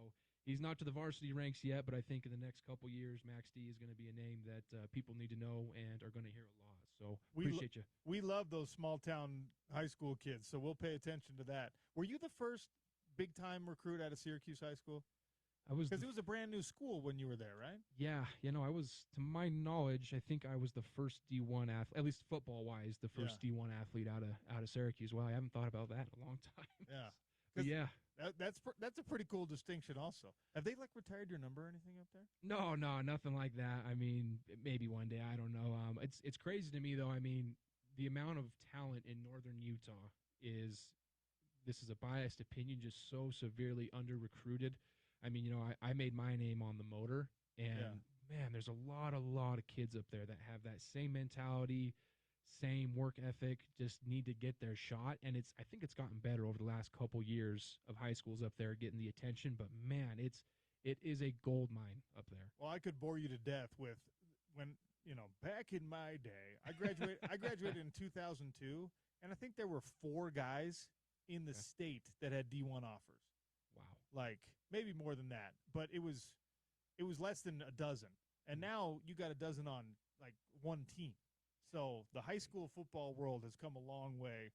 he's not to the varsity ranks yet, but I think in the next couple years, Max D is going to be a name that people need to know and are going to hear a lot. So appreciate you. We love those small town high school kids, so we'll pay attention to that. Were you the first big time recruit out of Syracuse High School? I was, because it was a brand new school when you were there, right? Yeah, I was, to my knowledge, I think I was the first D1 athlete, at least football wise, the first D1 athlete out of Syracuse. Well, I haven't thought about that in a long time. Yeah. But yeah. That's a pretty cool distinction also. Have they retired your number or anything up there? No, nothing like that. I mean, maybe one day, I don't know. It's crazy to me though. I mean, the amount of talent in northern Utah this is a biased opinion, just so severely under recruited. I mean, I made my name on the motor, and man, there's a lot of kids up there that have that same mentality, same work ethic, just need to get their shot. And I think it's gotten better over the last couple years of high schools up there getting the attention. But man, it is a gold mine up there. Well, I could bore you to death with when back in my day, I graduated in 2002, and I think there were 4 guys in the state that had D1 offers. Wow. Maybe more than that, but it was less than a dozen. And now you got a dozen on one team. So the high school football world has come a long way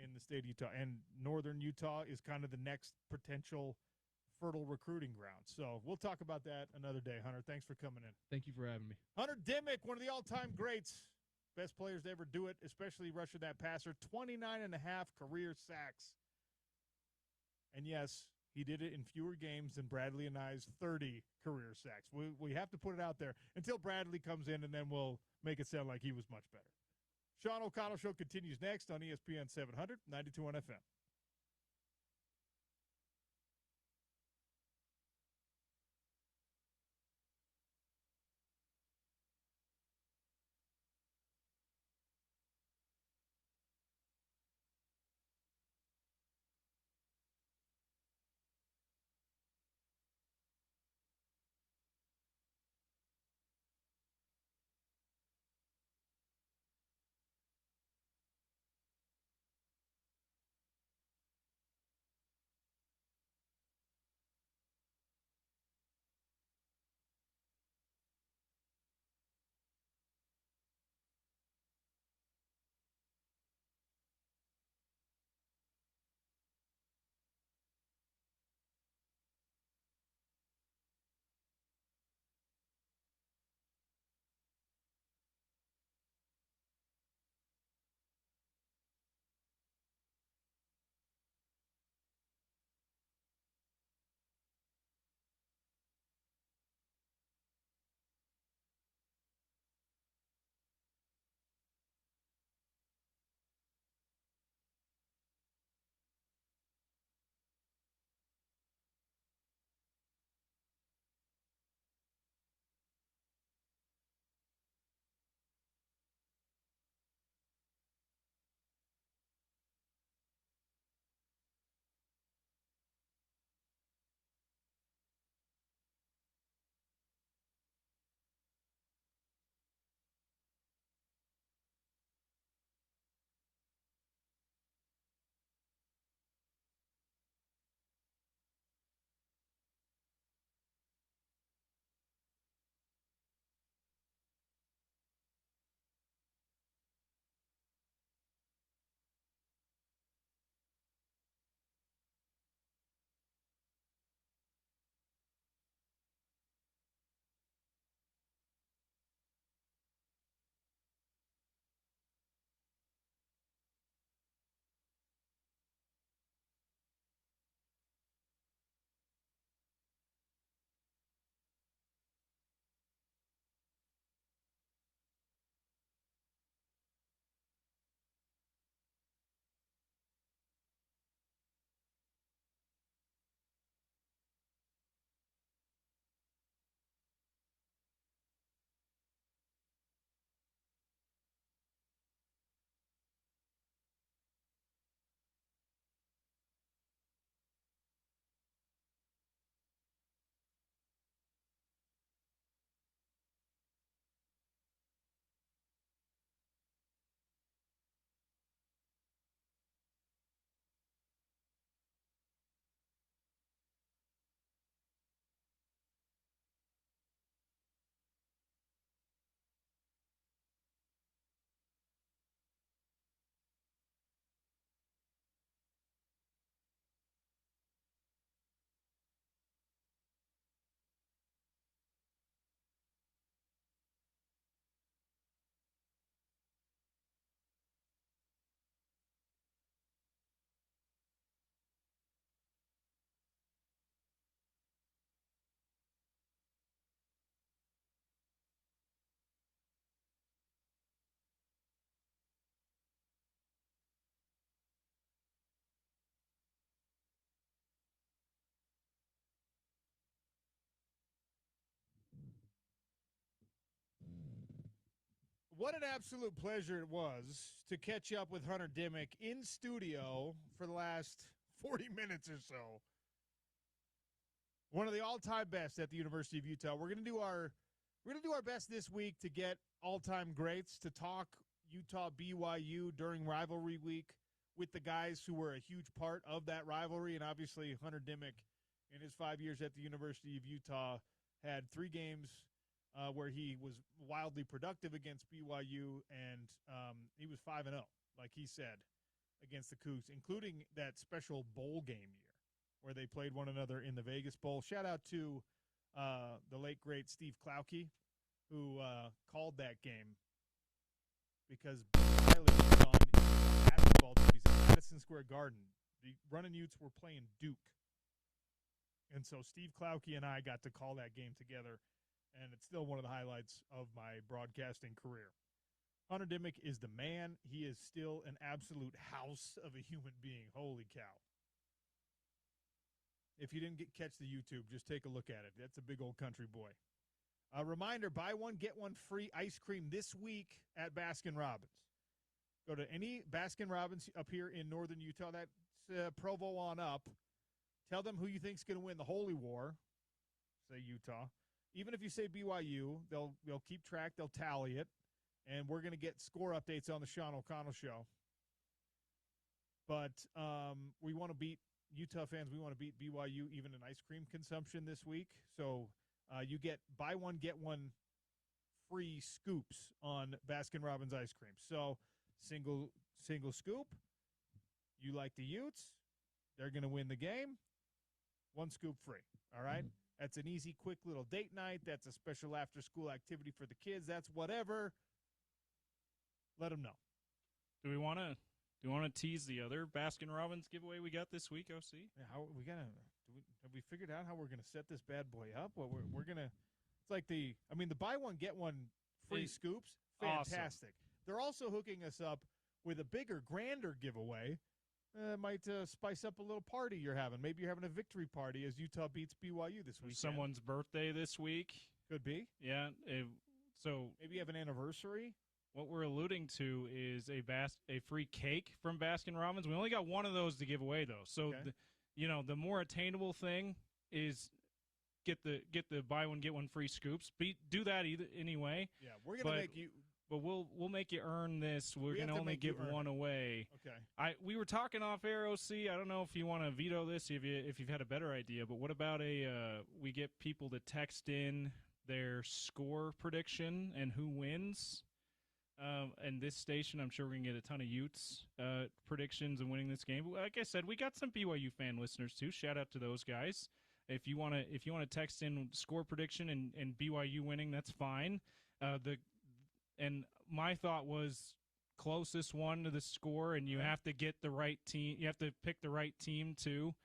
in the state of Utah, and northern Utah is kind of the next potential fertile recruiting ground. So we'll talk about that another day. Hunter, thanks for coming in. Thank you for having me. Hunter Dimick, one of the all-time greats, best players to ever do it, especially rushing that passer, 29.5 career sacks. And yes, he did it in fewer games than Bradley and I's 30 career sacks. We have to put it out there until Bradley comes in, and then we'll make it sound like he was much better. Sean O'Connell Show continues next on ESPN 700, 92 FM. What an absolute pleasure it was to catch up with Hunter Dimmick in studio for the last 40 minutes or so. One of the all-time best at the University of Utah. We're going to do our best this week to get all-time greats to talk Utah BYU during rivalry week with the guys who were a huge part of that rivalry. And obviously Hunter Dimmick, in his 5 years at the University of Utah, had 3 games where he was wildly productive against BYU, and he was 5-0, like he said, against the Cougs, including that special bowl game year where they played one another in the Vegas Bowl. Shout out to the late, great Steve Klauke, who called that game because Riley was on basketball duties at Madison Square Garden. The Runnin' Utes were playing Duke. And so Steve Klauke and I got to call that game together, and it's still one of the highlights of my broadcasting career. Hunter Dimmick is the man. He is still an absolute house of a human being. Holy cow. If you didn't catch the YouTube, just take a look at it. That's a big old country boy. A reminder, buy one, get one free ice cream this week at Baskin-Robbins. Go to any Baskin-Robbins up here in northern Utah. That's Provo on up. Tell them who you think is going to win the Holy War. Say Utah. Even if you say BYU, they'll keep track. They'll tally it. And we're going to get score updates on the Sean O'Connell Show. But we want to beat Utah fans. We want to beat BYU even in ice cream consumption this week. So you get buy one, get one free scoops on Baskin-Robbins ice cream. So single scoop. You like the Utes. They're going to win the game. 1 scoop free. All right? That's an easy, quick little date night. That's a special after-school activity for the kids. That's whatever. Let them know. Do we want to tease the other Baskin-Robbins giveaway we got this week, OC? Yeah, have we figured out how we're going to set this bad boy up? Well, we're going to – it's like the buy one, get one free scoops, fantastic. Awesome. They're also hooking us up with a bigger, grander giveaway. Might spice up a little party you're having. Maybe you're having a victory party as Utah beats BYU this weekend. Someone's birthday this week. Could be. Yeah. So maybe you have an anniversary. What we're alluding to is a free cake from Baskin-Robbins. We only got one of those to give away, though. So, okay. The more attainable thing is get the buy one, get one free scoops. Do that anyway. Yeah, we're going to make you – but we'll make you earn this. We're going to only give one away. Okay. We were talking off air, OC. I don't know if you want to veto this, if you've had a better idea. But what about we get people to text in their score prediction and who wins? And this station, I'm sure we're going to get a ton of Utes predictions and winning this game. But like I said, we got some BYU fan listeners too. Shout out to those guys. If you want to text in score prediction and BYU winning, that's fine. And my thought was closest one to the score, and you have to get the right team. You have to pick the right team too.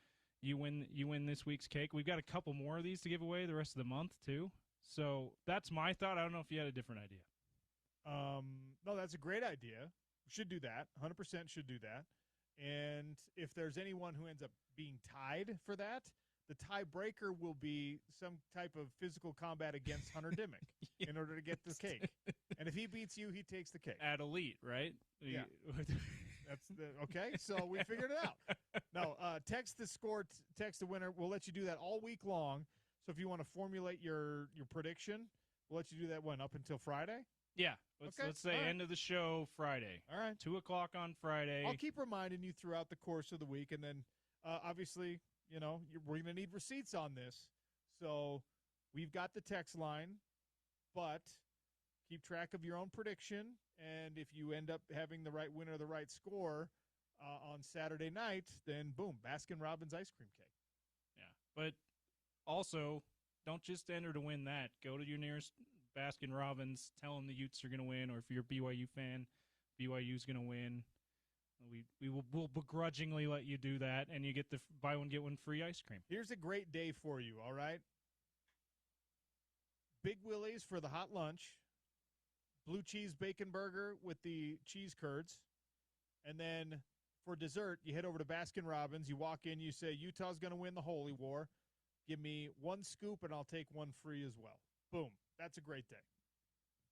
You win this week's cake. We've got a couple more of these to give away the rest of the month too. So that's my thought. I don't know if you had a different idea. No, that's a great idea. We should do that. 100% should do that. And if there's anyone who ends up being tied for that, the tiebreaker will be some type of physical combat against Hunter Dimmick in order to get the cake. And if he beats you, he takes the cake. At Elite, right? Yeah. That's okay. So we figured it out. No, text the score, text the winner. We'll let you do that all week long. So if you want to formulate your prediction, we'll let you do that up until Friday. Yeah. Let's say end of the show Friday. All right. 2:00 on Friday. I'll keep reminding you throughout the course of the week, and then obviously, we're going to need receipts on this. So we've got the text line, but keep track of your own prediction. And if you end up having the right winner, the right score on Saturday night, then boom, Baskin-Robbins ice cream cake. Yeah. But also, don't just enter to win that. Go to your nearest Baskin-Robbins, tell them the Utes are going to win, or if you're a BYU fan, BYU's going to win. We'll begrudgingly let you do that, and you get the buy one, get one free ice cream. Here's a great day for you, all right? Big Willie's for the hot lunch, blue cheese bacon burger with the cheese curds, and then for dessert, you head over to Baskin-Robbins. You walk in, you say, Utah's going to win the Holy War. Give me 1 scoop, and I'll take 1 free as well. Boom. That's a great day.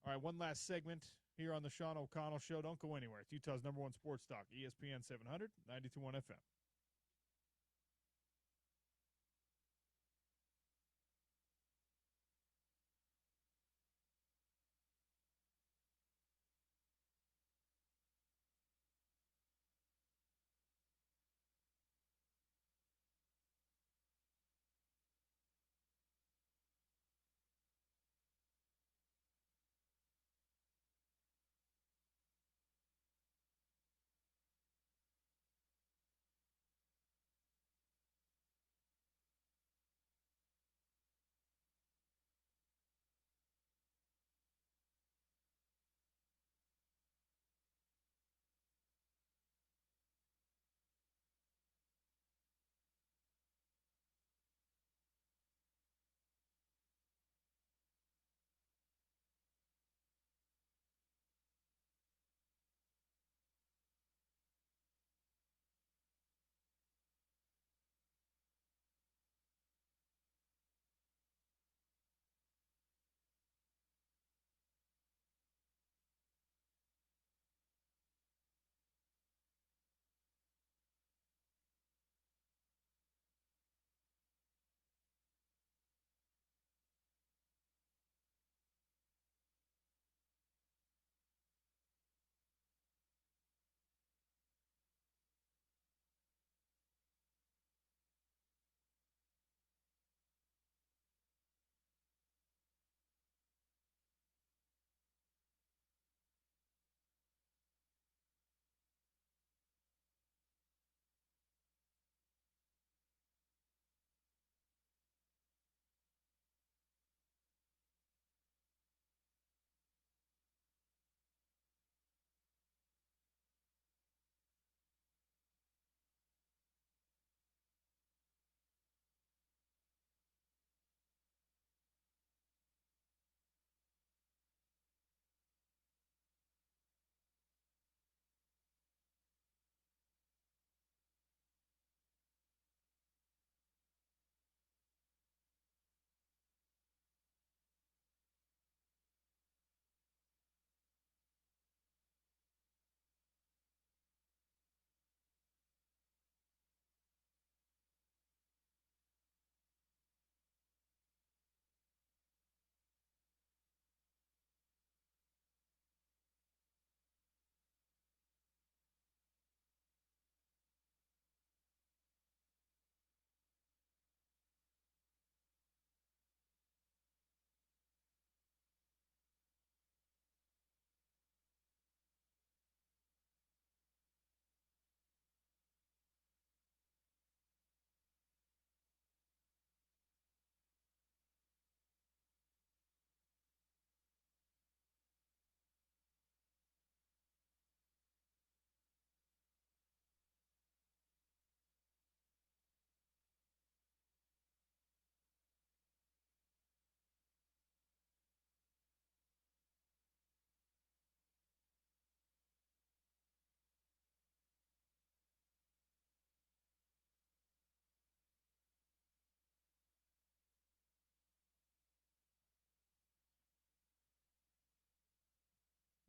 All right, one last segment here on the Sean O'Connell Show. Don't go anywhere. It's Utah's number one sports talk, ESPN 700, 92.1 FM.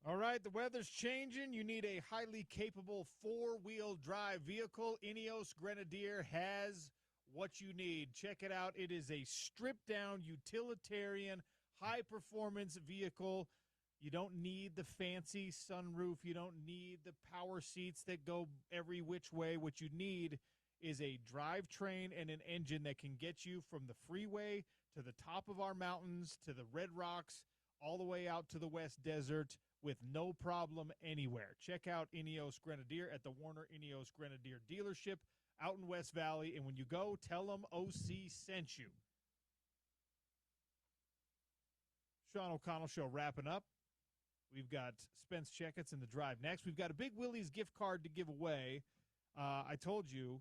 All right, the weather's changing. You need a highly capable four-wheel drive vehicle. Ineos Grenadier has what you need. Check it out. It is a stripped-down, utilitarian, high-performance vehicle. You don't need the fancy sunroof. You don't need the power seats that go every which way. What you need is a drivetrain and an engine that can get you from the freeway to the top of our mountains, to the Red Rocks, all the way out to the West Desert with no problem anywhere. Check out Ineos Grenadier at the Warner Ineos Grenadier dealership out in West Valley. And when you go, tell them OC sent you. Sean O'Connell Show wrapping up. We've got Spence Checketts in the drive next. We've got a Big Willie's gift card to give away. I told you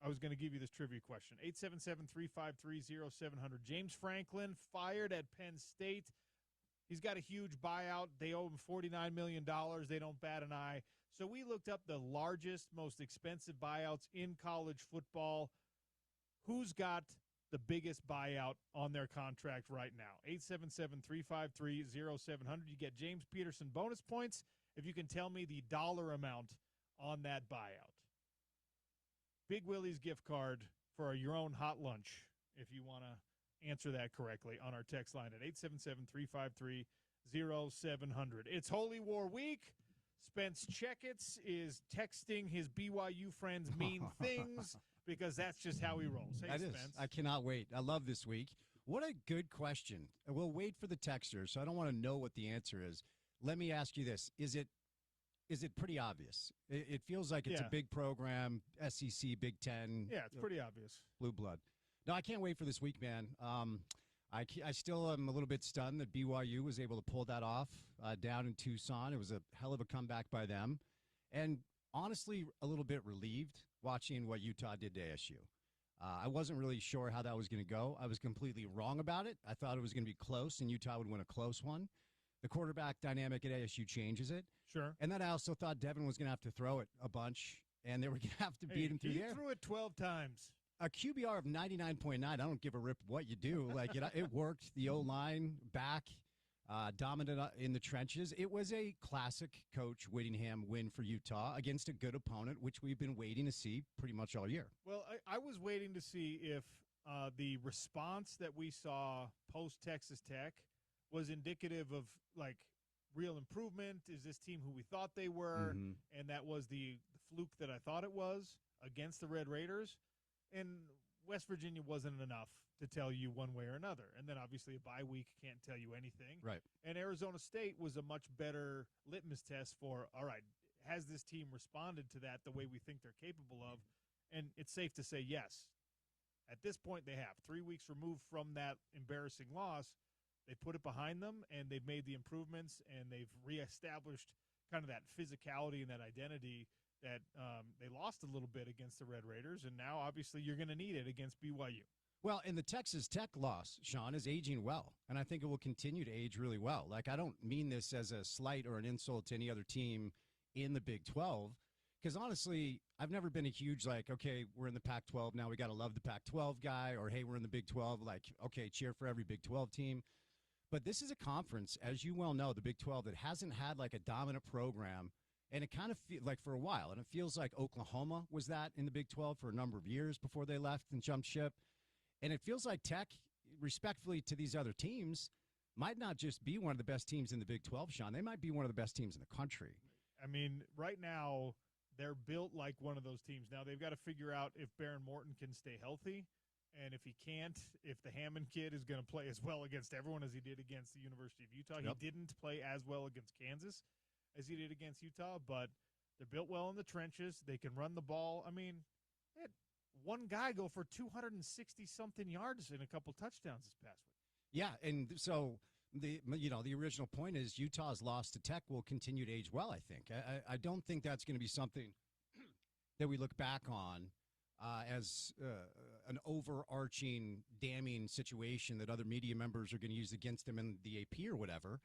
I was going to give you this trivia question. 877-353-0700. James Franklin fired at Penn State. He's got a huge buyout. They owe him $49 million. They don't bat an eye. So we looked up the largest, most expensive buyouts in college football. Who's got the biggest buyout on their contract right now. 877-353-0700. You get James Peterson bonus points if you can tell me the dollar amount on that buyout. Big Willie's gift card for your own hot lunch, if you want to answer that correctly on our text line at 877-353-0700. It's Holy War Week. Spence Checketts is texting his BYU friends mean things because that's just how he rolls. Hey, That is. Spence. I cannot wait. I love this week. What a good question. We'll wait for the texters, so I don't want to know what the answer is. Let me ask you this. Is it pretty obvious? It feels like it's a big program, SEC, Big Ten. Yeah, it's pretty obvious. Blue blood. No, I can't wait for this week, man. I still am a little bit stunned that BYU was able to pull that off down in Tucson. It was a hell of a comeback by them. And honestly, a little bit relieved watching what Utah did to ASU. I wasn't really sure how that was going to go. I was completely wrong about it. I thought it was going to be close and Utah would win a close one. The quarterback dynamic at ASU changes it. Sure. And then I also thought Devin was going to have to throw it a bunch, and they were going to have to beat him through the air. He threw it 12 times. A QBR of 99.9, I don't give a rip what you do. Like, it worked. The O-line back, dominant in the trenches. It was a classic Coach Whittingham win for Utah against a good opponent, which we've been waiting to see pretty much all year. Well, I was waiting to see if the response that we saw post-Texas Tech was indicative of, like, real improvement. Is this team who we thought they were? Mm-hmm. And that was the fluke that I thought it was against the Red Raiders. And West Virginia wasn't enough to tell you one way or another. And then obviously a bye week can't tell you anything. Right. And Arizona State was a much better litmus test for, all right, has this team responded to that the way we think they're capable of? And it's safe to say yes. At this point, they have. 3 weeks removed from that embarrassing loss, they put it behind them, and they've made the improvements, and they've reestablished kind of that physicality and that identity that they lost a little bit against the Red Raiders, and now obviously you're going to need it against BYU. Well, and the Texas Tech loss, Sean, is aging well, and I think it will continue to age really well. Like, I don't mean this as a slight or an insult to any other team in the Big 12, because honestly, I've never been a huge, like, okay, we're in the Pac-12 now, we got to love the Pac-12 guy, or hey, we're in the Big 12, like, okay, cheer for every Big 12 team. But this is a conference, as you well know, the Big 12, that hasn't had like a dominant program, and it kind of feels like for a while, and it feels like Oklahoma was that in the Big 12 for a number of years before they left and jumped ship. And it feels like Tech, respectfully to these other teams, might not just be one of the best teams in the Big 12, Sean. They might be one of the best teams in the country. I mean, right now, they're built like one of those teams. Now, they've got to figure out if Baron Morton can stay healthy. And if he can't, if the Hammond kid is going to play as well against everyone as he did against the University of Utah. Yep. He didn't play as well against Kansas as he did against Utah, but they're built well in the trenches. They can run the ball. I mean, they had one guy go for 260-something yards and a couple touchdowns this past week. Yeah, and so the original point is Utah's loss to Tech will continue to age well, I think. I don't think that's going to be something that we look back on as an overarching damning situation that other media members are going to use against them in the AP or whatever.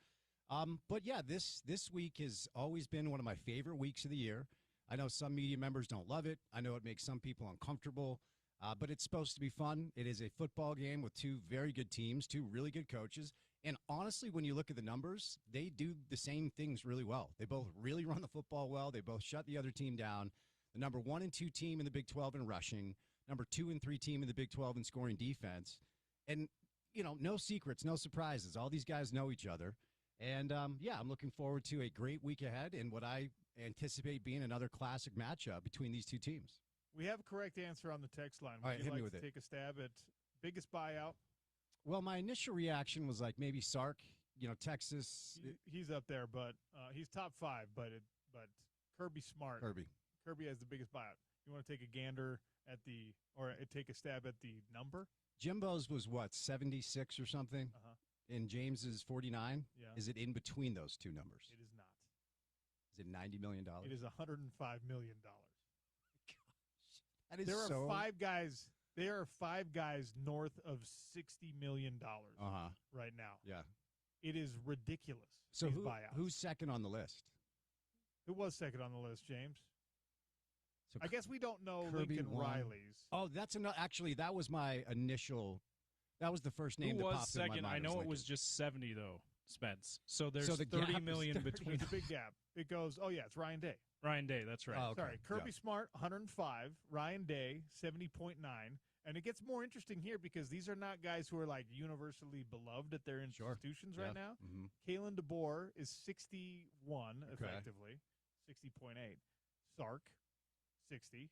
But yeah, this week has always been one of my favorite weeks of the year. I know some media members don't love it. I know it makes some people uncomfortable, but it's supposed to be fun. It is a football game with two very good teams, two really good coaches. And honestly, when you look at the numbers, they do the same things really well. They both really run the football well. They both shut the other team down. The number 1 and 2 team in the Big 12 in rushing, number 2 and 3 team in the Big 12 in scoring defense. And, no secrets, no surprises. All these guys know each other. And, yeah, I'm looking forward to a great week ahead and what I anticipate being another classic matchup between these two teams. We have a correct answer on the text line. All right, Would you hit me like with to it. take a stab at biggest buyout? Well, my initial reaction was like maybe Sark, Texas. He's up there, but he's top 5, but Kirby Smart. Kirby has the biggest buyout. You want to take a gander at take a stab at the number? Jimbo's was what, 76 or something? Uh-huh. And James is 49? Yeah. Is it in between those two numbers? It is not. Is it $90 million? It is $105 million. That is there are so... 5 guys. There are 5 guys north of $60 million right now. Yeah. It is ridiculous. So these buyouts. who's second on the list? Who was second on the list, James? So I guess we don't know Kirby Lincoln won. Riley's. Oh, that's enough. Actually, that was my initial. That was the first name Who that was popped in my second? mind. I know it Lincoln. was just 70 though, Spence. So there's So the gap 30 is million 30. between There's a big gap. It goes, oh, yeah, it's Ryan Day. Ryan Day. That's right. Oh, okay. Sorry, Kirby Yeah. Smart, 105. Ryan Day, 70.9. And it gets more interesting here because these are not guys who are like universally beloved at their institutions right now. Mm-hmm. Kalen DeBoer is 61 Okay. effectively, 60.8. Sark, 60.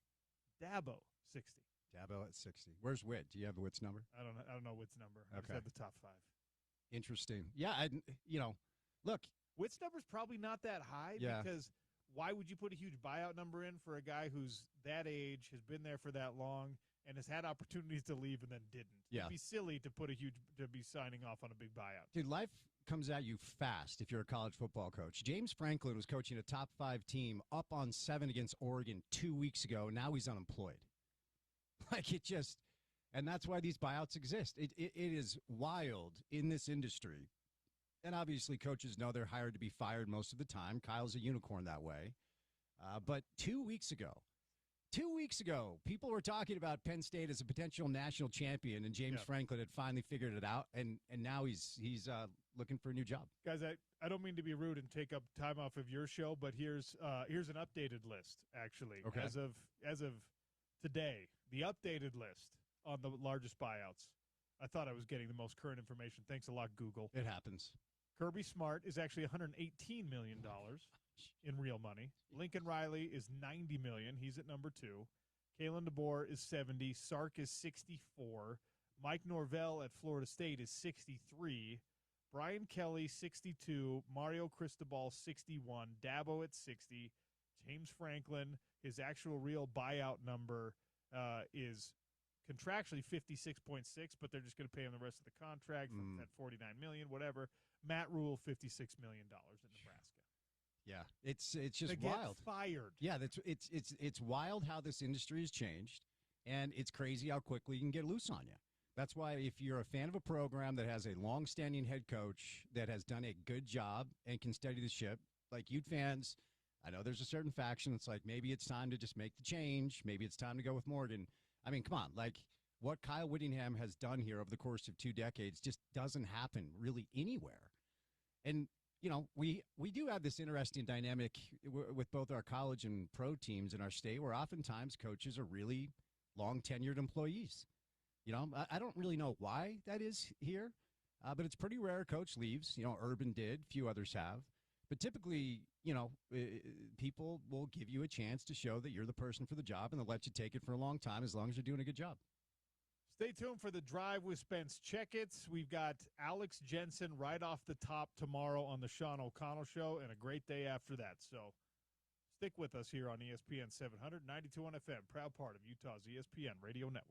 Dabo, 60. Dabo at 60. Where's Witt? Do you have Witt's number? I don't know Witt's number. I just Okay. have the top 5. Interesting. Yeah, look. Witt's number's probably not that high Yeah. because why would you put a huge buyout number in for a guy who's that age, has been there for that long, and has had opportunities to leave and then didn't? Yeah. It'd be silly to be signing off on a big buyout. Dude, life comes at you fast if you're a college football coach. James Franklin was coaching a top 5 team up on 7 against Oregon 2 weeks ago. Now he's unemployed. Like it just, and that's why these buyouts exist. It is wild in this industry. And obviously coaches know they're hired to be fired most of the time. Kyle's a unicorn that way. But 2 weeks ago, people were talking about Penn State as a potential national champion, and James Franklin had finally figured it out, and now he's looking for a new job. Guys, I don't mean to be rude and take up time off of your show, but here's an updated list actually. Okay. As of today, the updated list on the largest buyouts. I thought I was getting the most current information. Thanks a lot, Google. It happens. Kirby Smart is actually $118 million in real money. Lincoln Riley is $90 million. He's at number 2. Kalen DeBoer is 70. Sark is 64. Mike Norvell at Florida State is 63. Brian Kelly, 62. Mario Cristobal, 61. Dabo at 60. James Franklin, his actual real buyout number is contractually 56.6, but they're just going to pay him the rest of the contract at $49 million, whatever. Matt Rule, $56 million in Nebraska. Yeah, it's just They get wild. fired. Yeah, it's wild how this industry has changed, and it's crazy how quickly you can get loose on you. That's why if you're a fan of a program that has a long-standing head coach that has done a good job and can steady the ship, like Ute fans, I know there's a certain faction that's like maybe it's time to just make the change, maybe it's time to go with Morgan. I mean, come on, like what Kyle Whittingham has done here over the course of 2 decades just doesn't happen really anywhere. And, we do have this interesting dynamic with both our college and pro teams in our state where oftentimes coaches are really long-tenured employees. I don't really know why that is here, but it's pretty rare a coach leaves. Urban did, few others have. But typically, people will give you a chance to show that you're the person for the job, and they'll let you take it for a long time as long as you're doing a good job. Stay tuned for the Drive with Spence Checketts. We've got Alex Jensen right off the top tomorrow on the Sean O'Connell Show, and a great day after that. So stick with us here on ESPN 700, 92 on FM, proud part of Utah's ESPN Radio Network.